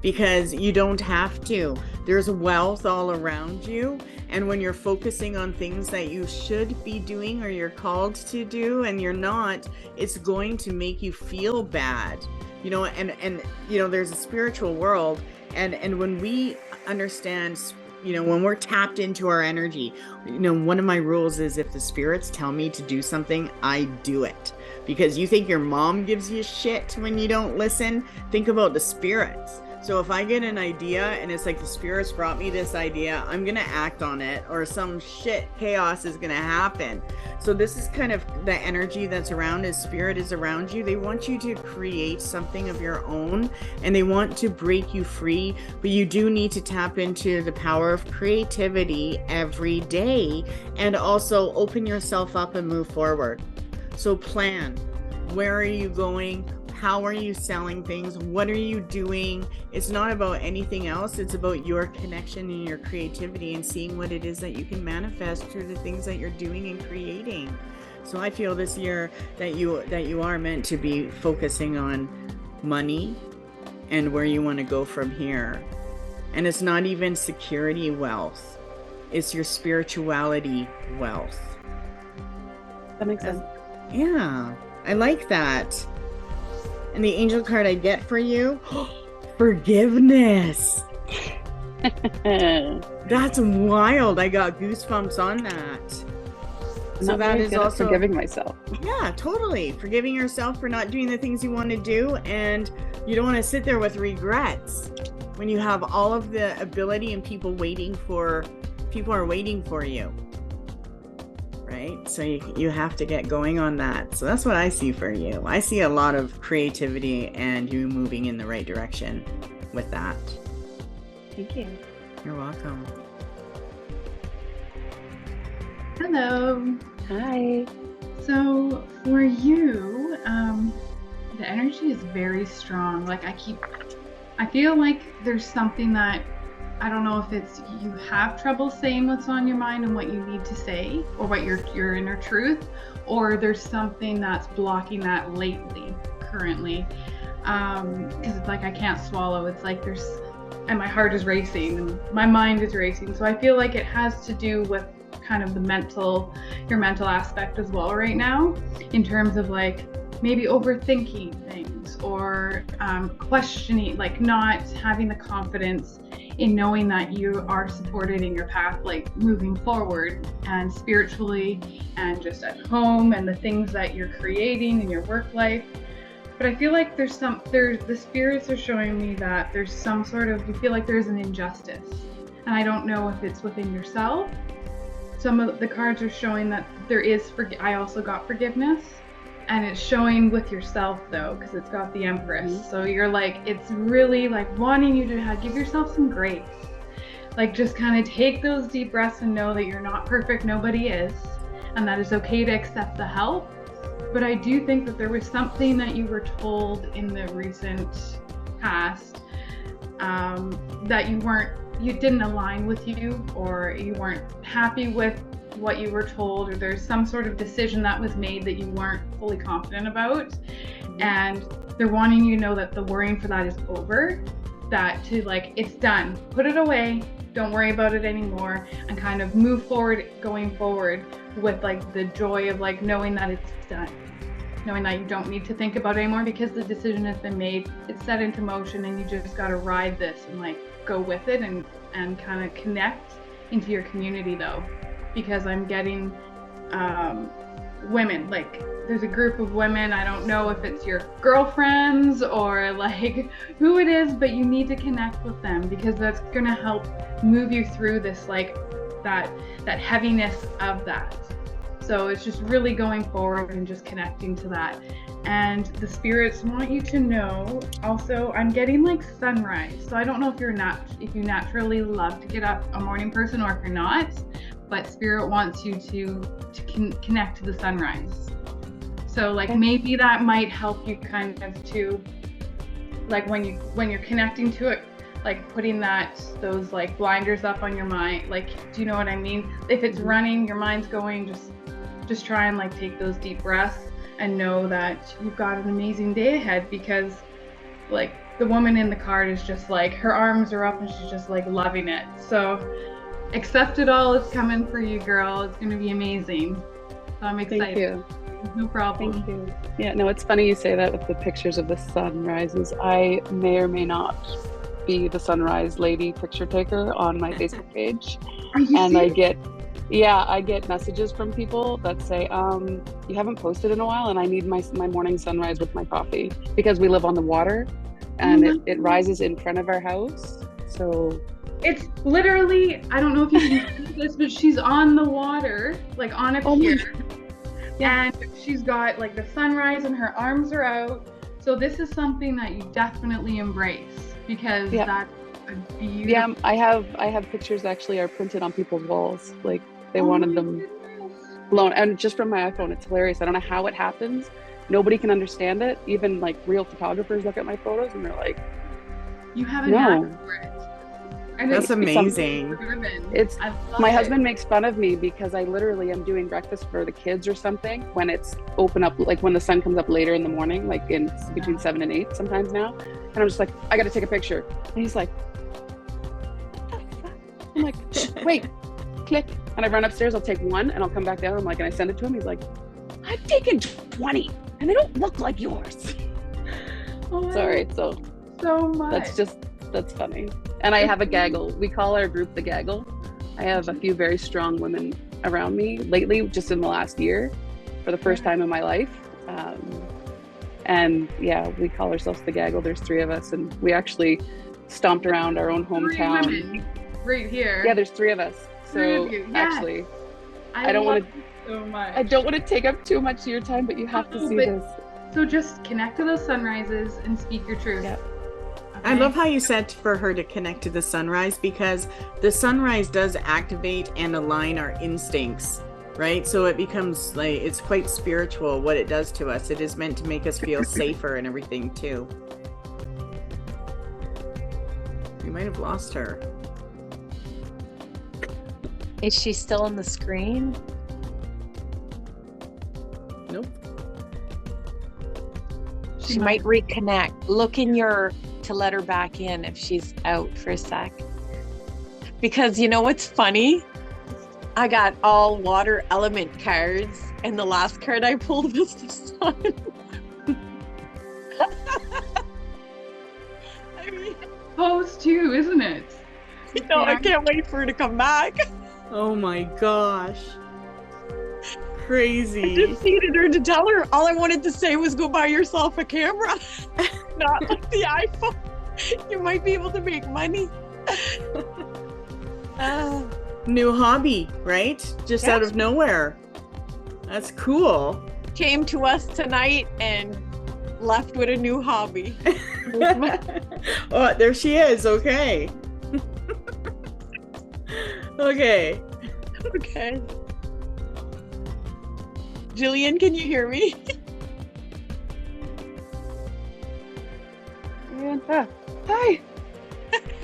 because you don't have to. There's wealth all around you. And when you're focusing on things that you should be doing or you're called to do and you're not, it's going to make you feel bad. You know, and you know, there's a spiritual world, and when we understand, you know, when we're tapped into our energy, you know, one of my rules is if the spirits tell me to do something, I do it. Because you think your mom gives you shit when you don't listen? Think about the spirits. So if I get an idea and it's like the spirits brought me this idea, I'm going to act on it, or some shit chaos is going to happen. So this is kind of the energy that's around, as spirit is around you. They want you to create something of your own, and they want to break you free, but you do need to tap into the power of creativity every day, and also open yourself up and move forward. So plan. Where are you going? How are you selling things? What are you doing? It's not about anything else. It's about your connection and your creativity and seeing what it is that you can manifest through the things that you're doing and creating. So I feel this year that you are meant to be focusing on money and where you want to go from here. And it's not even security wealth. It's your spirituality wealth. That makes sense. Yeah, I like that. And the angel card I get for you, forgiveness. That's wild. I got goosebumps on that. So that is also forgiving myself. Yeah, totally. Forgiving yourself for not doing the things you want to do, and you don't want to sit there with regrets when you have all of the ability and people are waiting for you. Right? So you have to get going on that. So that's what I see for you. I see a lot of creativity and you moving in the right direction with that. Thank you. You're welcome. Hello. Hi. So for you, the energy is very strong. Like I feel like there's something that, I don't know if it's you have trouble saying what's on your mind and what you need to say, or what your inner truth, or there's something that's blocking that lately, currently. Because it's like I can't swallow. It's like and my heart is racing and my mind is racing. So I feel like it has to do with kind of your mental aspect as well right now, in terms of like maybe overthinking things, or questioning, like not having the confidence in knowing that you are supported in your path, like moving forward and spiritually and just at home and the things that you're creating in your work life. But I feel like the spirits are showing me that there's some sort of, you feel like there's an injustice, and I don't know if it's within yourself. Some of the cards are showing that there is I also got forgiveness. And it's showing with yourself though, because it's got the Empress. Mm-hmm. So you're like, it's really like wanting you to give yourself some grace. Like just kind of take those deep breaths and know that you're not perfect, nobody is. And that it's okay to accept the help. But I do think that there was something that you were told in the recent past that you didn't align with you, or you weren't happy with what you were told, or there's some sort of decision that was made that you weren't fully confident about, and they're wanting you to know that the worrying for that is over, that to like, it's done, put it away, don't worry about it anymore, and kind of move forward, going forward with like the joy of like knowing that it's done, knowing that you don't need to think about it anymore because the decision has been made, it's set into motion, and you just got to ride this and like go with it and kind of connect into your community though. Because I'm getting women, like there's a group of women, I don't know if it's your girlfriends or like who it is, but you need to connect with them, because that's gonna help move you through this, like that heaviness of that. So it's just really going forward and just connecting to that. And the spirits want you to know also, I'm getting like sunrise. So I don't know if if you naturally love to get up a morning person or if you're not, but spirit wants you to connect to the sunrise. So like maybe that might help you kind of to, like when you're connecting to it, like putting those like blinders up on your mind, like, do you know what I mean? If it's running, your mind's going, just try and like take those deep breaths and know that you've got an amazing day ahead, because like the woman in the card is just like, her arms are up and she's just like loving it. So accept it all. It's coming for you, girl. It's going to be amazing. So I'm excited. Thank you. No problem. Thank you. Yeah, no, it's funny you say that with the pictures of the sunrises. I may or may not be the sunrise lady picture taker on my Facebook page. Are you And serious? I get messages from people that say, you haven't posted in a while and I need my morning sunrise with my coffee, because we live on the water and it rises in front of our house. So It's literally, I don't know if you can see this, but she's on the water, like on a pier. And she's got like the sunrise and her arms are out. So this is something that you definitely embrace, because that's a beautiful. yeah, I have pictures actually are printed on people's walls. Like they wanted them blown, and just from my iPhone. It's hilarious. I don't know how it happens. Nobody can understand it. Even like real photographers look at my photos and they're like, You have a No. knack for it. And That's it's amazing. driven. It's I love my it. husband makes fun of me because I literally am doing breakfast for the kids or something when it's open up, like when the sun comes up later in the morning, like in between 7 and 8 sometimes now. And I'm just like, I got to take a picture. And he's like, what the fuck? I'm like, wait, click. And I run upstairs, I'll take one and I'll come back down. I'm like, and I send it to him. He's like, I've taken 20 and they don't look like yours. Oh, Sorry. So so much. that's funny. And I have a gaggle. We call our group the gaggle. I have a few very strong women around me lately, just in the last year, for the first time in my life. And yeah, we call ourselves the gaggle. There's 3 of us, and we actually stomped around our own 3 hometown. women right here. Yeah, there's 3 of us. 3 So of you. Yes. actually, I don't love wanna- it so much. I don't want to take up too much of your time, but you have to No, see but- this. So just connect to those sunrises and speak your truth. Yep. I Okay? love how you said for her to connect to the sunrise, because the sunrise does activate and align our instincts, right? So it becomes like, it's quite spiritual what it does to us. It is meant to make us feel safer and everything too. We might have lost her. Is she still on the screen? Nope. She might reconnect. Look in your to let her back in if she's out for a sec. Because you know what's funny? I got all water element cards, and the last card I pulled was the sun. I mean, Pose too, isn't it? I can't wait for her to come back. Oh my gosh. I Crazy. just needed her to tell her. All I wanted to say was go buy yourself a camera, not like the iPhone. You might be able to make money. New hobby, right? Just out of nowhere. That's cool. Came to us tonight and left with a new hobby. Oh, there she is. Okay. Okay. Okay. Jillian, can you hear me? Samantha, hi.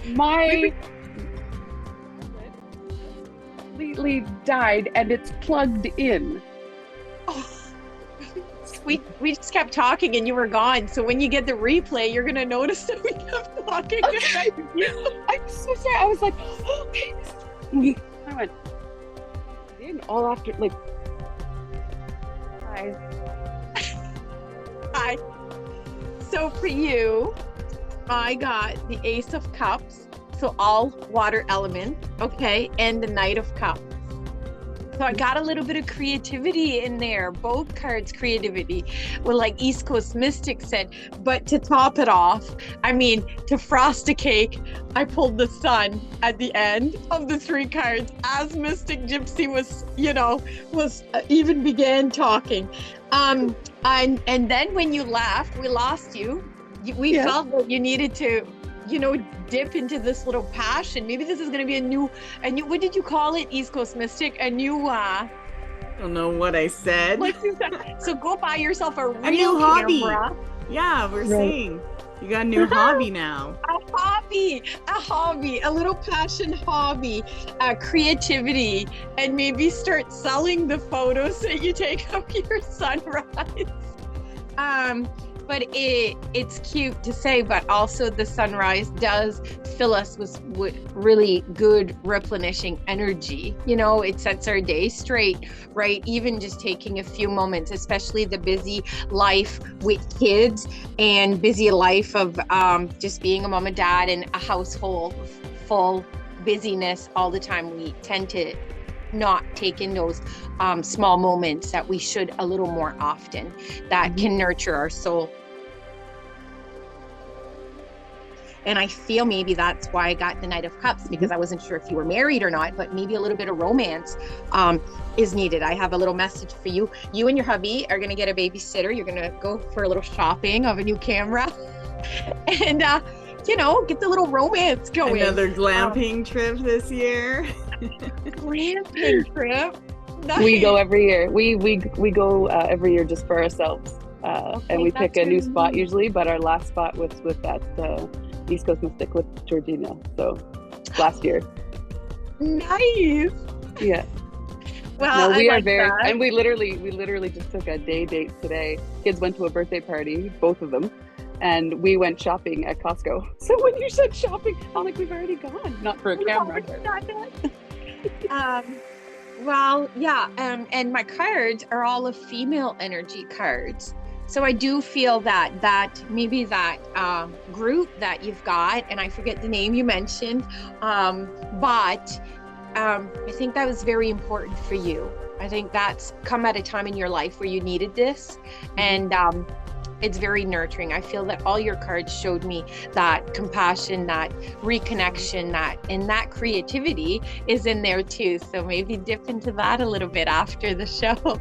My completely died and it's plugged in. We just kept talking and you were gone. So when you get the replay, you're gonna notice that we kept talking. Okay. I'm so sorry. I was like, okay. I went in all after, like, hi. Hi. So for you, I got the Ace of Cups, so all water element, okay, and the Knight of Cups. So I got a little bit of creativity in there, both cards creativity. Well, like East Coast Mystic said, but to top it off, I mean, to frost a cake, I pulled the sun at the end of the 3 cards as Mystic Gypsy was, even began talking. And then when you left, we lost you. We felt that you needed to, dip into this little passion. Maybe this is going to be a new, what did you call it, East Coast Mystic? A new, I don't know what I said. like you said. So go buy yourself a real new hobby. camera. Yeah, we're saying you got a new hobby now. A hobby, a little passion hobby, creativity, and maybe start selling the photos that you take of your sunrise. but it's cute to say, but also the sunrise does fill us with really good replenishing energy. You know, it sets our day straight, right? Even just taking a few moments, especially the busy life with kids and busy life of just being a mom and dad and a household full busyness all the time. We tend to not take in those small moments that we should a little more often, that can nurture our soul. And I feel maybe that's why I got the Knight of Cups, because I wasn't sure if you were married or not, but maybe a little bit of romance is needed. I have a little message for you. You and your hubby are going to get a babysitter. You're going to go for a little shopping of a new camera and, you know, get the little romance going. Another glamping trip this year. Glamping trip. Nice. We go every year. We go every year just for ourselves, and we pick a new spot usually. But our last spot was with that East Coast Mystic with Georgina. So last year. Nice. Yeah. Well, no, we I are like very, that. and we literally just took a day date today. Kids went to a birthday party, both of them, and we went shopping at Costco. So when you said shopping, I'm like, we've already gone. Not for a camera. Well, yeah, and my cards are all of female energy cards. So I do feel that maybe that group that you've got, and I forget the name you mentioned, but I think that was very important for you. I think that's come at a time in your life where you needed this, and it's very nurturing. I feel that all your cards showed me that compassion, that reconnection, and that creativity is in there too. So maybe dip into that a little bit after the show.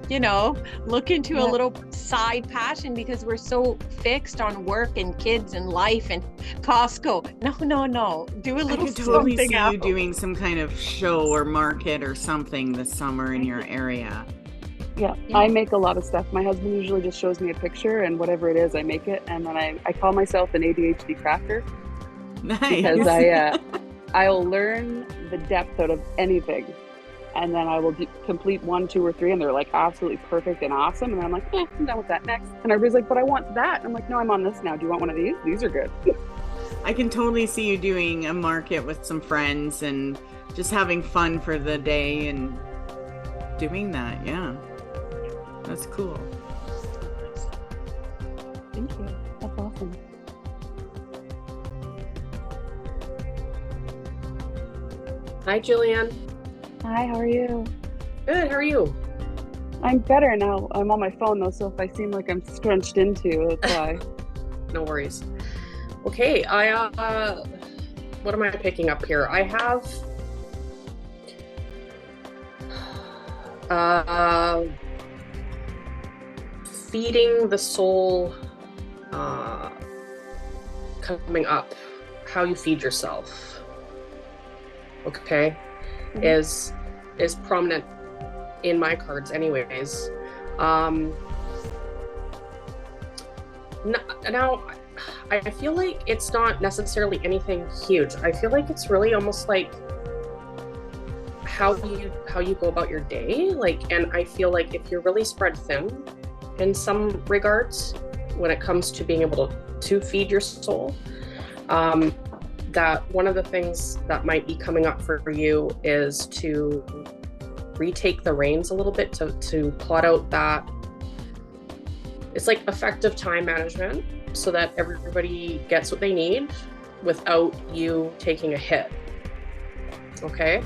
You know, look into a little side passion, because we're so fixed on work and kids and life and Costco. No. Do a little I could totally something see else. you doing some kind of show or market or something this summer in your area. Yeah, I make a lot of stuff. My husband usually just shows me a picture, and whatever it is, I make it. And then I call myself an ADHD crafter, Nice. because I'll learn the depth out of anything. And then I will complete 1, 2, or 3, and they're like absolutely perfect and awesome. And then I'm like, I'm done with that, next. And everybody's like, but I want that. And I'm like, no, I'm on this now. Do you want one of these? These are good. I can totally see you doing a market with some friends and just having fun for the day and doing that. Yeah, that's cool. Thank you. That's awesome. Hi, Jillian. Hi, how are you? Good. How are you? I'm better now. I'm on my phone though, so if I seem like I'm scrunched into, that's why. No worries. Okay, what am I picking up here? I have feeding the soul coming up. How you feed yourself, okay, is prominent in my cards anyways. Now I feel like it's not necessarily anything huge. I feel like it's really almost like how you go about your day. Like, and I feel like if you're really spread thin in some regards when it comes to being able to feed your soul, that one of the things that might be coming up for you is to retake the reins a little bit, to plot out that it's like effective time management so that everybody gets what they need without you taking a hit. Okay?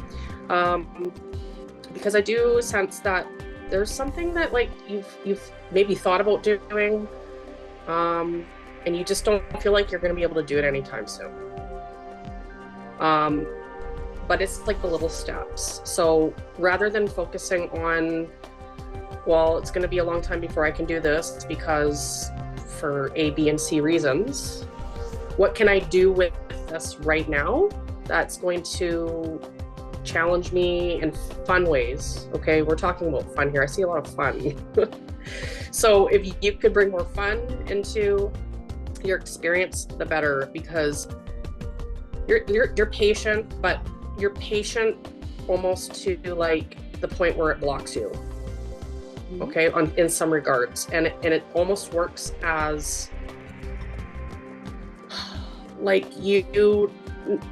Because I do sense that there's something that like you've maybe thought about doing, and you just don't feel like you're going to be able to do it anytime soon. But it's like the little steps. So rather than focusing on, well, it's going to be a long time before I can do this because for A, B, and C reasons, what can I do with this right now that's going to challenge me in fun ways? Okay, we're talking about fun here. I see a lot of fun. So if you could bring more fun into your experience, the better, because you're patient, but you're patient almost to like the point where it blocks you. okay, in some regards, and it almost works as like you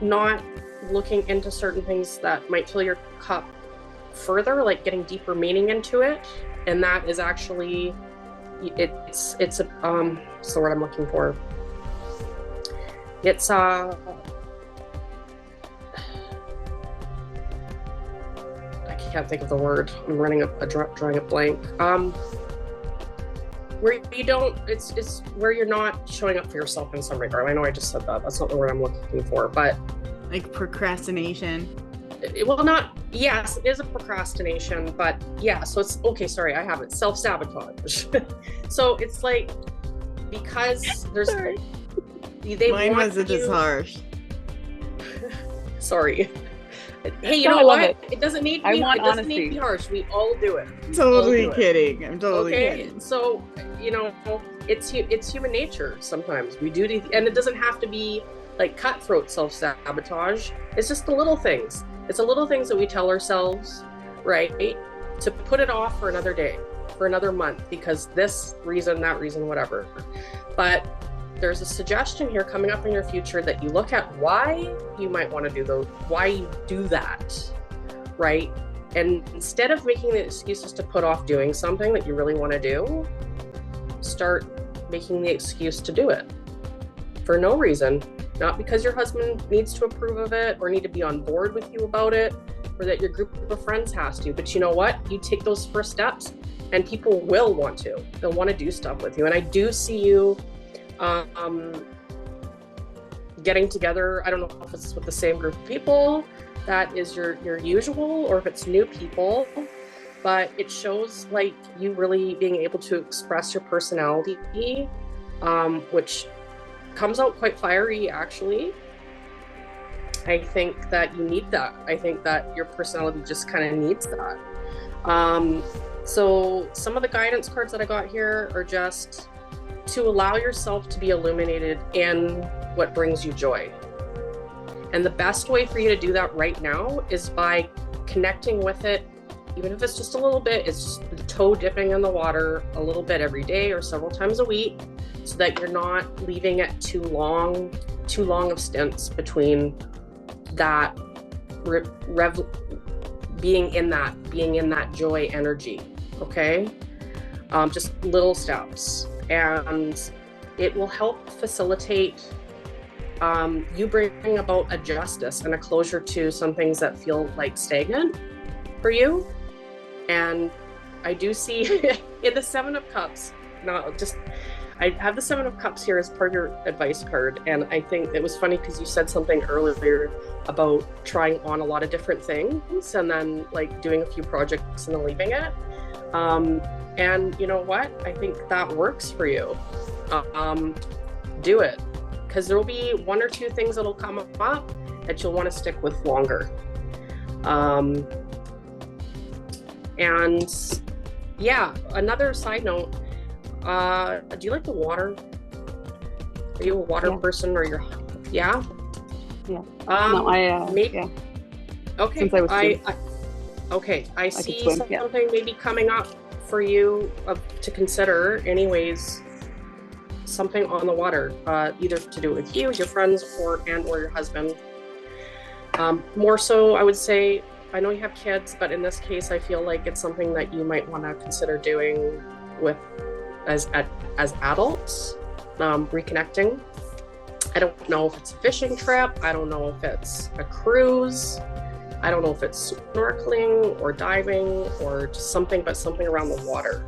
not looking into certain things that might fill your cup further, like getting deeper meaning into it, and that is actually it's a what's the word I'm looking for? It's I can't think of the word. I'm drawing a blank. Where you don't, it's where you're not showing up for yourself in some regard. I know I just said that. That's not the word I'm looking for, but like procrastination. Yes, it is a procrastination, but yeah. So it's okay. Sorry, I have it. Self-sabotage. So it's like because there's mine wasn't as harsh. Sorry. Hey, you No, know I love what? it. It doesn't need to I be. want It doesn't need to honesty. be harsh. We all do it. Totally I'll do it. kidding. I'm totally kidding. So it's human nature. Sometimes we do, and it doesn't have to be like cutthroat self-sabotage. It's just the little things. It's the little things that we tell ourselves, right, to put it off for another day, for another month, because this reason, that reason, whatever. But there's a suggestion here coming up in your future that you look at why you might want to do those, why you do that, right? And instead of making the excuses to put off doing something that you really want to do, start making the excuse to do it for no reason, not because your husband needs to approve of it or need to be on board with you about it, or that your group of friends has to. But you know what? You take those first steps and people will want to. They'll want to do stuff with you. And I do see you getting together. I don't know if it's with the same group of people that is your usual, or if it's new people, but it shows like you really being able to express your personality, which comes out quite fiery, actually. I think that you need that. I think that your personality just kind of needs that. So some of the guidance cards that I got here are just to allow yourself to be illuminated in what brings you joy. And the best way for you to do that right now is by connecting with it, even if it's just a little bit. It's just the toe dipping in the water a little bit every day or several times a week, so that you're not leaving it too long of stints between that being in that joy energy. Okay, just little steps, and it will help facilitate you bringing about a justice and a closure to some things that feel like stagnant for you. And I do see in the Seven of Cups, I have the Seven of Cups here as part of your advice card, and I think it was funny because you said something earlier about trying on a lot of different things and then like doing a few projects and then leaving it. And you know what? I think that works for you. Do it, because there will be one or two things that'll come up that you'll want to stick with longer. And yeah, another side note, do you like the water? Are you a water person, or yeah? No, maybe. Yeah. Okay. Since I was two. I see swim, something yeah. maybe coming up for you to consider. Anyways, something on the water, either to do with you, your friends, or your husband. More so, I would say. I know you have kids, but in this case, I feel like it's something that you might want to consider doing with as adults, reconnecting. I don't know if it's a fishing trip. I don't know if it's a cruise. I don't know if it's snorkeling or diving or just something around the water.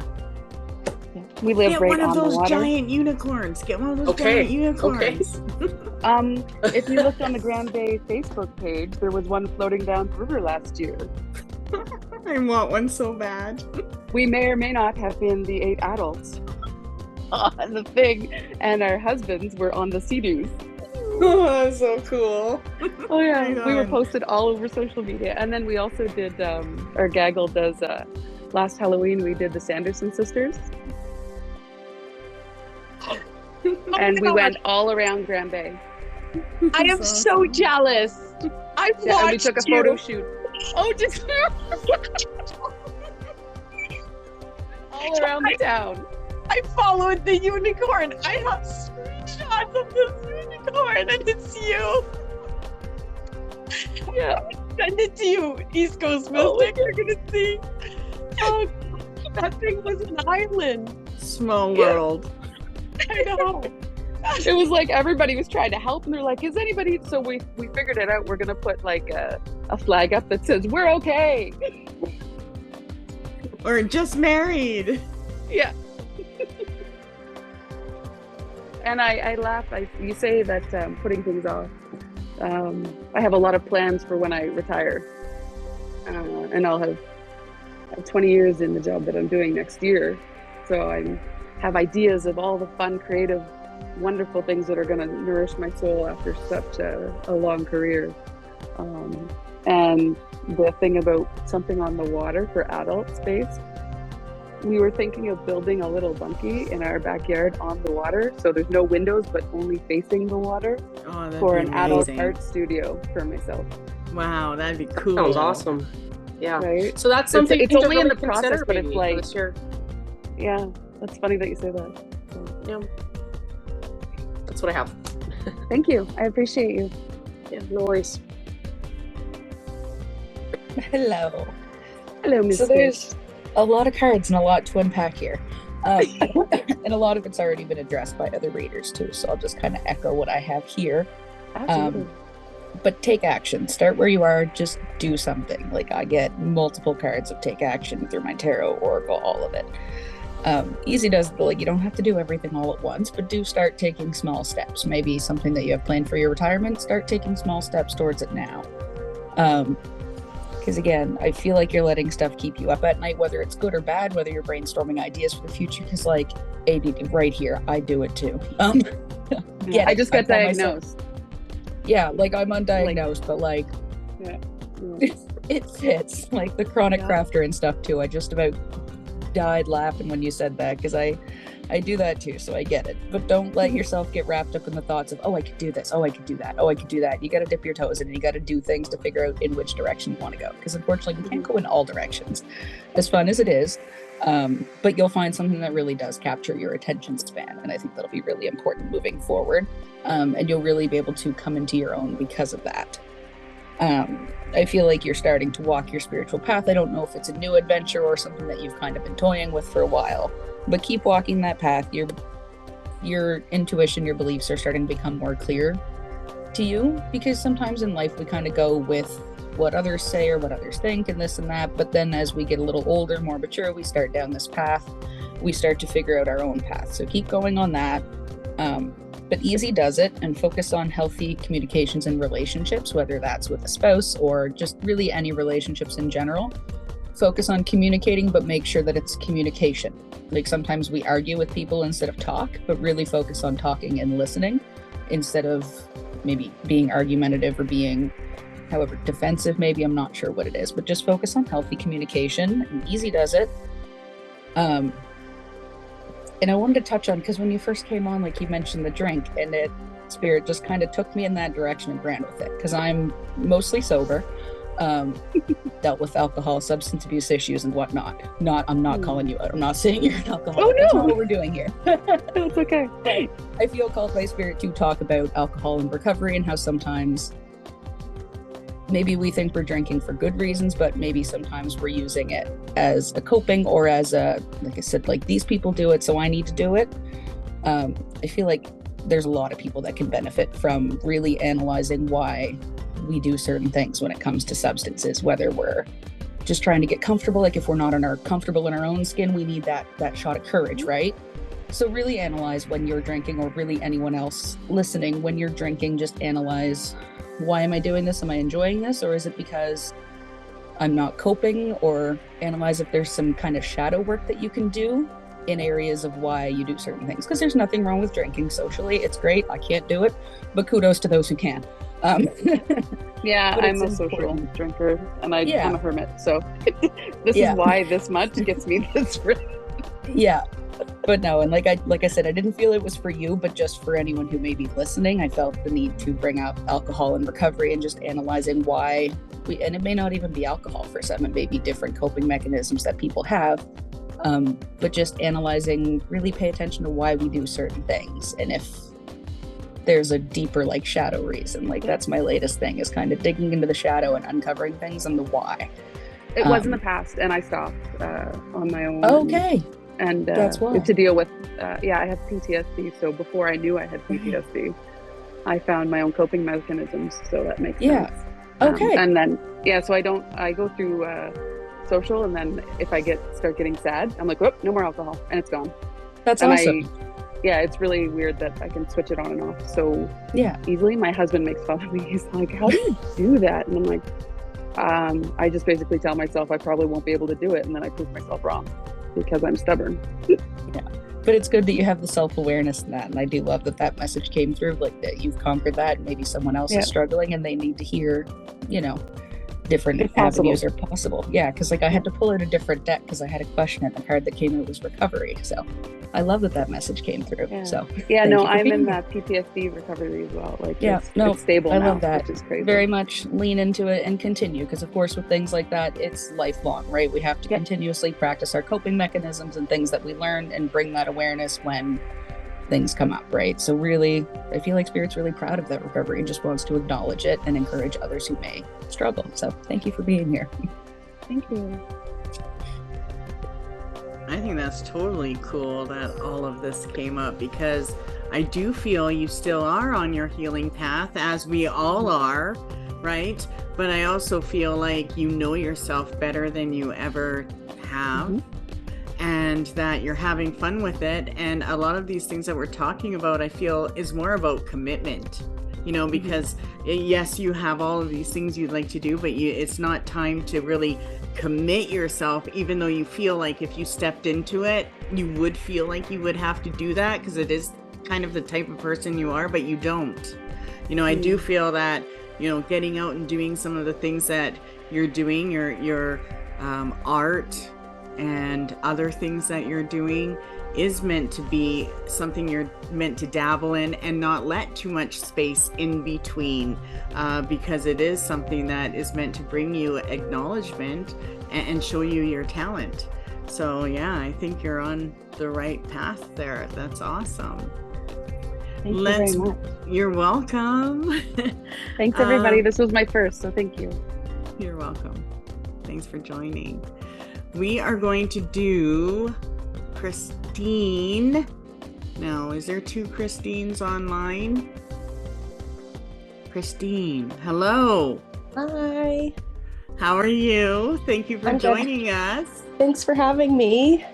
We live Get right one of on the those water. giant unicorns. Get one of those Okay, giant unicorns. If you looked on the Grand Bay Facebook page, there was one floating down the river last year. I want one so bad. We may or may not have been the 8 adults on the thing, and our husbands were on the Sea-Doos. Oh, that's so cool. Oh yeah, Right we were on. posted all over social media, and then we also did. Our gaggle does. Last Halloween, we did the Sanderson sisters, and we went all around Grand Bay. I am That's so awesome. jealous. I've Yeah, watched and we took a you. photo shoot. Oh, did you? all around the town. I followed the unicorn. I have screenshots of this unicorn, and it's you. Yeah. Send it to you, East Coast Oh Mystic. You're gonna see. Oh, that thing was an island. Small world. I know. It was like everybody was trying to help, and they're like, "Is anybody?" So we figured it out. We're gonna put like a flag up that says "We're okay." Or just married. Yeah. And I laugh. You say that putting things off. I have a lot of plans for when I retire, and I'll have 20 years in the job that I'm doing next year. So I have ideas of all the fun, creative, wonderful things that are going to nourish my soul after such a long career. And the thing about something on the water for adult space, we were thinking of building a little bunkie in our backyard on the water. So there's no windows, but only facing the water for an adult art studio for myself. Wow, that'd be cool. Sounds awesome. Yeah. Right? So that's something It's to only in really the process, consider, but it's maybe, like, for this year. yeah, that's funny that you say that. So, Yeah. That's what I have. thank you. I appreciate you. Yeah, no worries. Hello. Hello, Miss. So there's a lot of cards and a lot to unpack here. And a lot of it's already been addressed by other readers too. So I'll just kind of echo what I have here. Absolutely. But take action. Start where you are. Just do something. Like I get multiple cards of take action through my tarot, oracle, all of it. Easy does like you don't have to do everything all at once, but do start taking small steps. Maybe something that you have planned for your retirement. Start taking small steps towards it now. Because again, I feel like you're letting stuff keep you up at night, whether it's good or bad, whether you're brainstorming ideas for the future. Because like ADD, right here, I do it too. I just got diagnosed. Yeah, like I'm undiagnosed, but like Yeah. it fits. Like the chronic crafter and stuff too. I just about died laughing when you said that because I do that too, so I get it. But don't let yourself get wrapped up in the thoughts of, oh, I could do this, oh, I could do that, oh, I could do that. You got to dip your toes in and you got to do things to figure out in which direction you want to go. Because unfortunately, we can't go in all directions, as fun as it is. But you'll find something that really does capture your attention span. And I think that'll be really important moving forward. And you'll really be able to come into your own because of that. I feel like you're starting to walk your spiritual path. I don't know if it's a new adventure or something that you've kind of been toying with for a while, but keep walking that path. Your intuition, your beliefs are starting to become more clear to you, because sometimes in life we kind of go with what others say or what others think and this and that. But then as we get a little older, more mature, we start down this path. We start to figure out our own path. So keep going on that. But easy does it, and focus on healthy communications and relationships, whether that's with a spouse or just really any relationships in general. Focus on communicating, but make sure that it's communication. Like sometimes we argue with people instead of talk, but really focus on talking and listening instead of maybe being argumentative or being, however, defensive. Maybe, I'm not sure what it is, but just focus on healthy communication, and easy does it. And I wanted to touch on, because when you first came on, like you mentioned the drink, and Spirit just kind of took me in that direction and ran with it, because I'm mostly sober, dealt with alcohol, substance abuse issues and whatnot. I'm not calling you out. I'm not saying you're an alcoholic. Oh, no. That's not what we're doing here. It's okay. I feel called by Spirit to talk about alcohol and recovery, and how sometimes maybe we think we're drinking for good reasons, but maybe sometimes we're using it as a coping or as a, like I said, like these people do it, so I need to do it. I feel like there's a lot of people that can benefit from really analyzing why we do certain things when it comes to substances, whether we're just trying to get comfortable. Like if we're not comfortable in our own skin, we need that shot of courage, right? So really analyze when you're drinking, or really anyone else listening, when you're drinking, just analyze, why am I doing this? Am I enjoying this? Or is it because I'm not coping? Or analyze if there's some kind of shadow work that you can do in areas of why you do certain things. Because there's nothing wrong with drinking socially. It's great. I can't do it, but kudos to those who can. Yeah, but I'm a it's social important. drinker, and I'm a hermit. So this Yeah. is why this much gets me this really. Yeah. But no, and like I said, I didn't feel it was for you, but just for anyone who may be listening, I felt the need to bring up alcohol and recovery, and just analyzing why and it may not even be alcohol for some, it may be different coping mechanisms that people have, But just analyzing, really pay attention to why we do certain things, and if there's a deeper like shadow reason. Like that's my latest thing, is kind of digging into the shadow and uncovering things and the why. It was in the past, and I stopped on my own. Okay. And that's why. to deal with, I have PTSD. So before I knew I had PTSD, I found my own coping mechanisms. So that makes sense. Okay. And then, so I go through social, and then if I start getting sad, I'm like, whoop, no more alcohol, and it's gone. That's and awesome. It's really weird that I can switch it on and off so easily. My husband makes fun of me. He's like, how do you do that? And I'm like, I just basically tell myself I probably won't be able to do it, and then I prove myself wrong because I'm stubborn. But it's good that you have the self-awareness in that, and I do love that message came through, like that you've conquered that, and maybe someone else is struggling and they need to hear, different avenues are possible. Because like I had to pull out a different deck because I had a question, and the card that came out was recovery. So I love that message came through. So I'm in that PTSD recovery as well. Like it's stable I now, love that. which is crazy. Very much lean into it and continue, because of course with things like that, it's lifelong, right? We have to continuously practice our coping mechanisms and things that we learn, and bring that awareness when things come up, right? So really, I feel like Spirit's really proud of that recovery and just wants to acknowledge it and encourage others who may struggle. So thank you for being here. Thank you. I think that's totally cool that all of this came up, because I do feel you still are on your healing path, as we all are, right? But I also feel like you know yourself better than you ever have. And that you're having fun with it. And a lot of these things that we're talking about, I feel, is more about commitment, because yes, you have all of these things you'd like to do, but it's not time to really commit yourself, even though you feel like if you stepped into it, you would feel like you would have to do that, because it is kind of the type of person you are, but you don't. I do feel that, getting out and doing some of the things that you're doing, your art, and other things that you're doing is meant to be something you're meant to dabble in, and not let too much space in between, because it is something that is meant to bring you acknowledgement and show you your talent. So I think you're on the right path there. That's awesome. Thank you very much. You're welcome. Thanks everybody. This was my first, so thank you. You're welcome. Thanks for joining. We are going to do Christine. Now, is there two Christines online? Christine, hello. Hi. How are you? Thank you for joining us. Thanks for having me.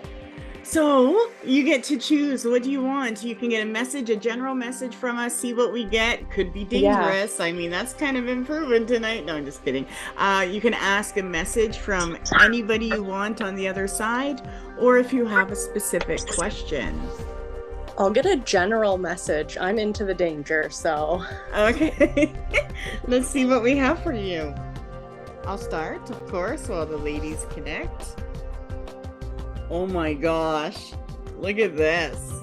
So you get to choose. What do you want? You can get a general message from us, see what we get. Could be dangerous. I mean, that's kind of improving tonight. No, I'm just kidding. You can ask a message from anybody you want on the other side, or if you have a specific question. I'll get a general message. I'm into the danger, so. Okay. Let's see what we have for you. I'll start, of course, while the ladies connect. Oh my gosh, look at this.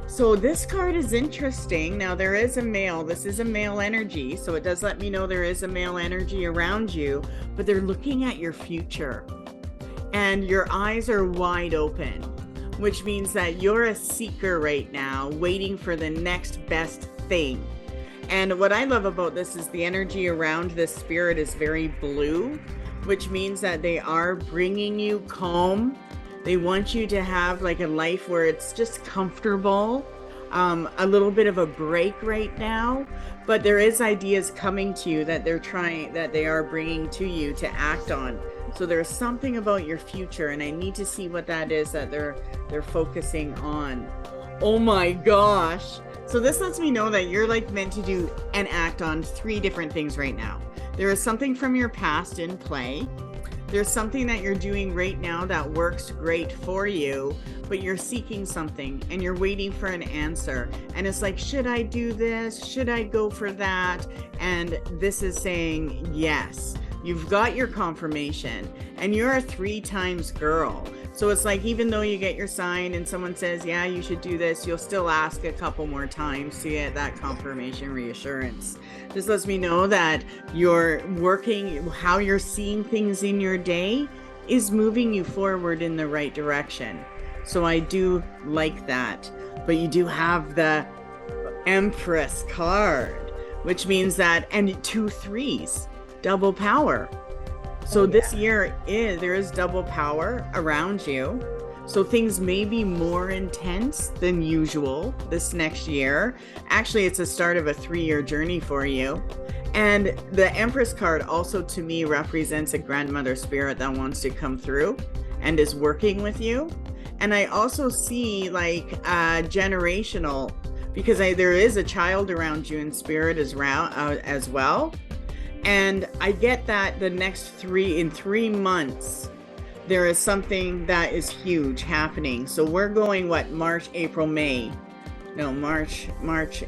So this card is interesting. Now there is a male, this is a male energy, so it does let me know there is a male energy around you, but they're looking at your future and your eyes are wide open, which means that you're a seeker right now, waiting for the next best thing. And what I love about this is the energy around this spirit is very blue, which means that they are bringing you calm. They want you to have like a life where it's just comfortable, a little bit of a break right now, but there is ideas coming to you that they are bringing to you to act on. So there's something about your future, and I need to see what that is that they're focusing on. Oh my gosh. So this lets me know that you're like meant to do and act on 3 different things right now. There is something from your past in play. There's something that you're doing right now that works great for you, but you're seeking something and you're waiting for an answer. And it's like, should I do this? Should I go for that? And this is saying yes. You've got your confirmation, and you're a 3 times girl. So it's like, even though you get your sign and someone says, yeah, you should do this, you'll still ask a couple more times to get that confirmation reassurance. This lets me know that you're working, how you're seeing things in your day is moving you forward in the right direction. So I do like that. But you do have the Empress card, which means that, and 2 3s, double power. So this year there is double power around you. So things may be more intense than usual this next year. Actually, it's the start of a 3-year journey for you. And the Empress card also to me represents a grandmother spirit that wants to come through and is working with you. And I also see like generational, because there is a child around you in spirit as well. And I get that the next 3 months, there is something that is huge happening. So we're going March, April, May. No, March,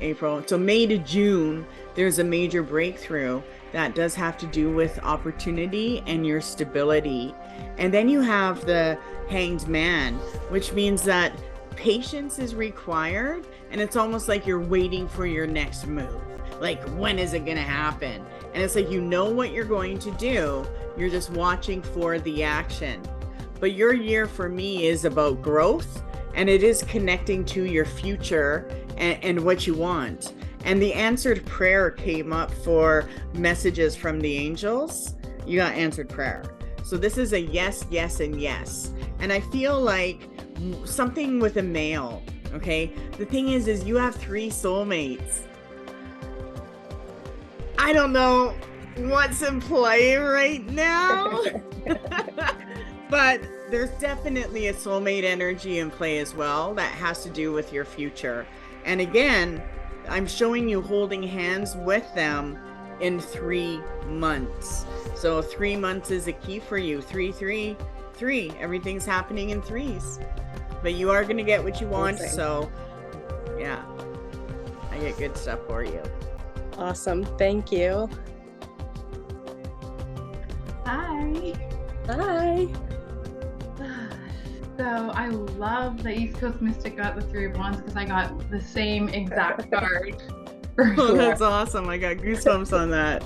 April. So May to June, there's a major breakthrough that does have to do with opportunity and your stability. And then you have the Hanged Man, which means that patience is required. And it's almost like you're waiting for your next move. Like, when is it going to happen? And it's like, you know what you're going to do. You're just watching for the action. But your year for me is about growth, and it is connecting to your future and what you want. And the answered prayer came up for messages from the angels. You got answered prayer. So this is a yes, yes, and yes. And I feel like something with a male, okay? The thing is you have 3 soulmates. I don't know what's in play right now, but there's definitely a soulmate energy in play as well that has to do with your future. And again, I'm showing you holding hands with them in 3 months. So 3 months is a key for you. 3, 3, 3. Everything's happening in 3s. But you are going to get what you want. Amazing. So yeah, I get good stuff for you. Awesome. Thank you. Hi. Hi. So I love that East Coast Mystic got the 3 of Wands because I got the same exact card. Oh, that's awesome. I got goosebumps on that.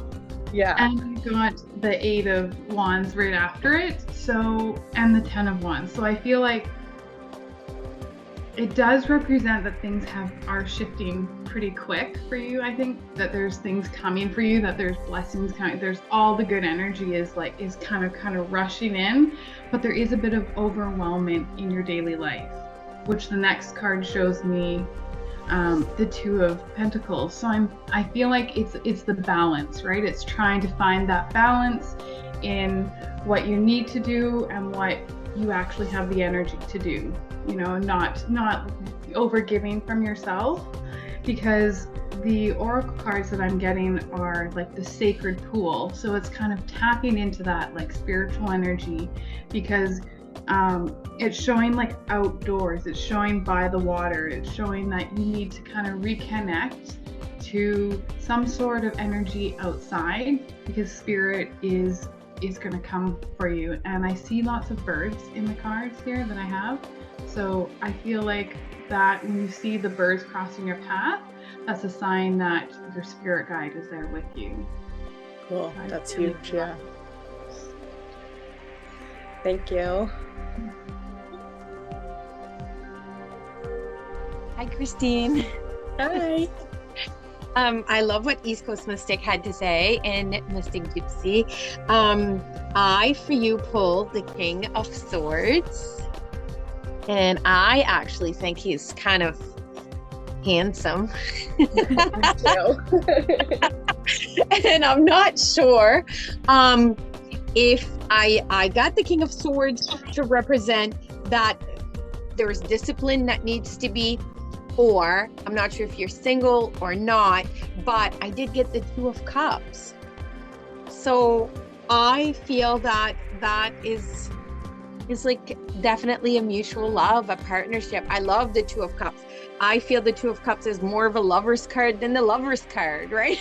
Yeah. And I got the 8 of Wands right after it. So, and the 10 of Wands. So I feel like it does represent that things are shifting pretty quick for you. I think that there's things coming for you, that there's blessings coming. There's all the good energy is kind of rushing in, but there is a bit of overwhelming in your daily life, which the next card shows me the 2 of Pentacles. So I feel like it's the balance, right? It's trying to find that balance in what you need to do and what you actually have the energy to do. You know, not over giving from yourself, because the oracle cards that I'm getting are like the sacred pool. So it's kind of tapping into that like spiritual energy, because it's showing like outdoors, it's showing by the water, it's showing that you need to kind of reconnect to some sort of energy outside, because spirit is going to come for you. And I see lots of birds in the cards here that I have. So I feel like that when you see the birds crossing your path, that's a sign that your spirit guide is there with you. Cool. That's huge. Yeah. Thank you. Hi, Christine. Hi. I love what East Coast Mystic had to say in Mystic Gypsy. I, for you, pulled the King of Swords. And I actually think he's kind of handsome. Thank you. And I'm not sure if I got the King of Swords to represent that there's discipline that needs to be, or I'm not sure if you're single or not, but I did get the 2 of Cups. So I feel that is like definitely a mutual love, a partnership. I love the 2 of Cups. I feel the 2 of Cups is more of a lover's card than the lover's card, right?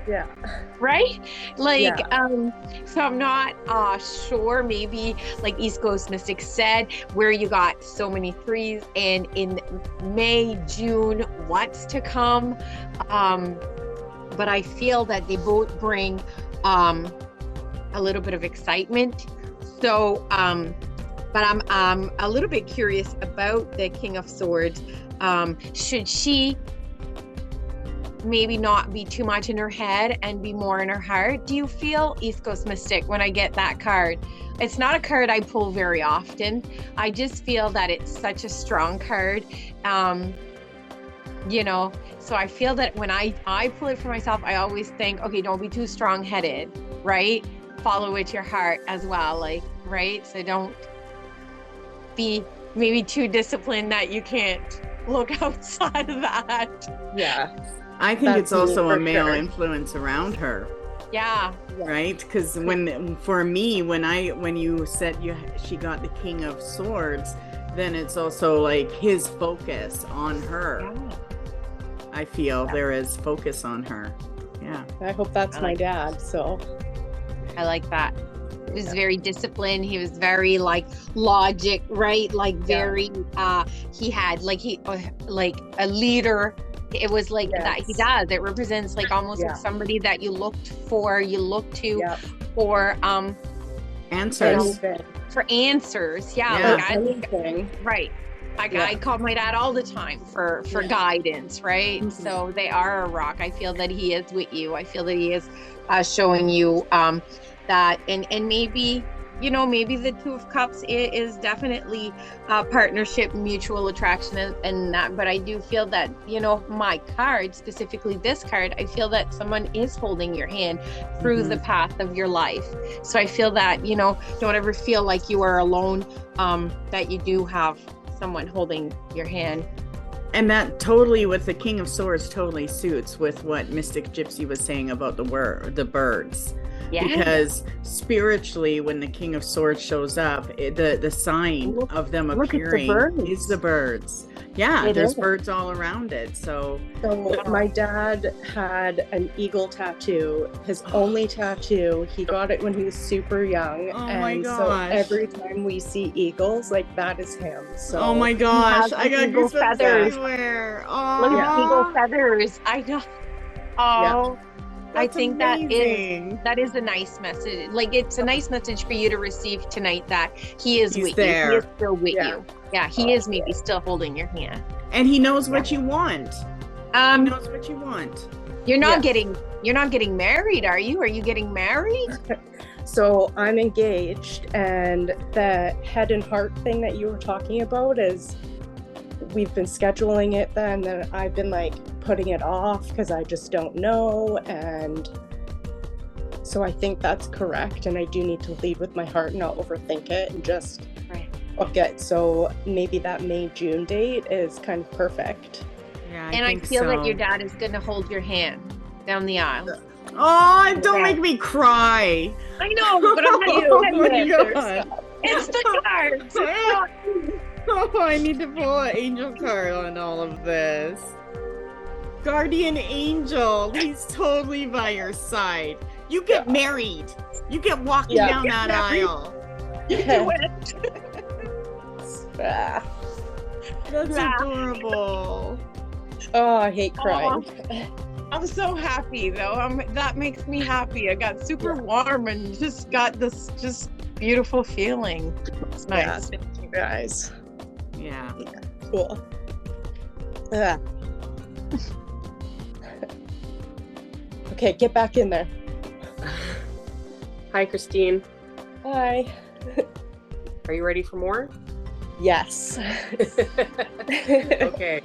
Yeah. Right? Like, yeah. So I'm not sure, maybe like East Coast Mystic said, where you got so many 3s, and in May, June, what's to come. But I feel that they both bring a little bit of excitement So, but I'm a little bit curious about the King of Swords. Should she maybe not be too much in her head and be more in her heart? Do you feel, East Coast Mystic, when I get that card? It's not a card I pull very often. I just feel that it's such a strong card. You know, so I feel that when I pull it for myself, I always think, okay, don't be too strong-headed, right? Follow with your heart as well, like, right? So don't be maybe too disciplined that you can't look outside of that. Yeah. I think That's it's also me, a for male sure. influence around her, Yeah. right? Because when you said she got the King of Swords, then it's also like his focus on her. Yeah. I feel there is focus on her. Yeah. I hope that's my dad. So I like that. He was very disciplined. He was very like logic, right? Like very, he had like a leader. It was like that he does. It represents like almost like somebody that you look to for Answers. for answers. Yeah. Yeah. Like anything. Right. Like I call my dad all the time for guidance, right? Mm-hmm. So they are a rock. I feel that he is with you. I feel that he is showing you that, and maybe, you know, maybe the Two of Cups is definitely partnership, mutual attraction, and that. But I do feel that, you know, my card, specifically this card, I feel that someone is holding your hand through the path of your life. So I feel that, you know, don't ever feel like you are alone, that you do have someone holding your hand. And that totally, with the King of Swords, totally suits with what Mystic Gypsy was saying about the birds. Yeah. Because spiritually, when the King of Swords shows up, the sign of them appearing is the birds. Yeah, there's birds all around it. So my dad had an eagle tattoo, his only tattoo. He got it when he was super young. Oh and my so gosh. every time we see eagles, like that is him. So oh my gosh, has I got eagle goosebumps feathers. everywhere. Look at the eagle feathers. I know. Oh, I think amazing. that is a nice message. Like, it's a nice message for you to receive tonight, that he is with there. you. He is still with you. Yeah, he is maybe still holding your hand. And he knows what you want. He knows what you want. You're not getting married, are you? Are you getting married? So I'm engaged, and the head and heart thing that you were talking about is we've been scheduling it then, and I've been like putting it off because I just don't know. And so I think that's correct, and I do need to lead with my heart and not overthink it and just book it. So maybe that May-June date is kind of perfect. Yeah, And I feel that your dad is going to hold your hand down the aisle. Oh, don't make me cry. I know, but I'm not Oh saying my it. God. It's the cards. Oh, I need to pull an angel card on all of this. Guardian angel, he's totally by your side. You get married. You get walking down that aisle. You do it. That's adorable. Oh, I hate crying. I'm so happy though. That makes me happy. I got super warm and just got this just beautiful feeling. It's nice. Yeah, thank you guys. Yeah. Cool. Okay, get back in there. Hi, Christine. Hi. Are you ready for more? Yes. Okay.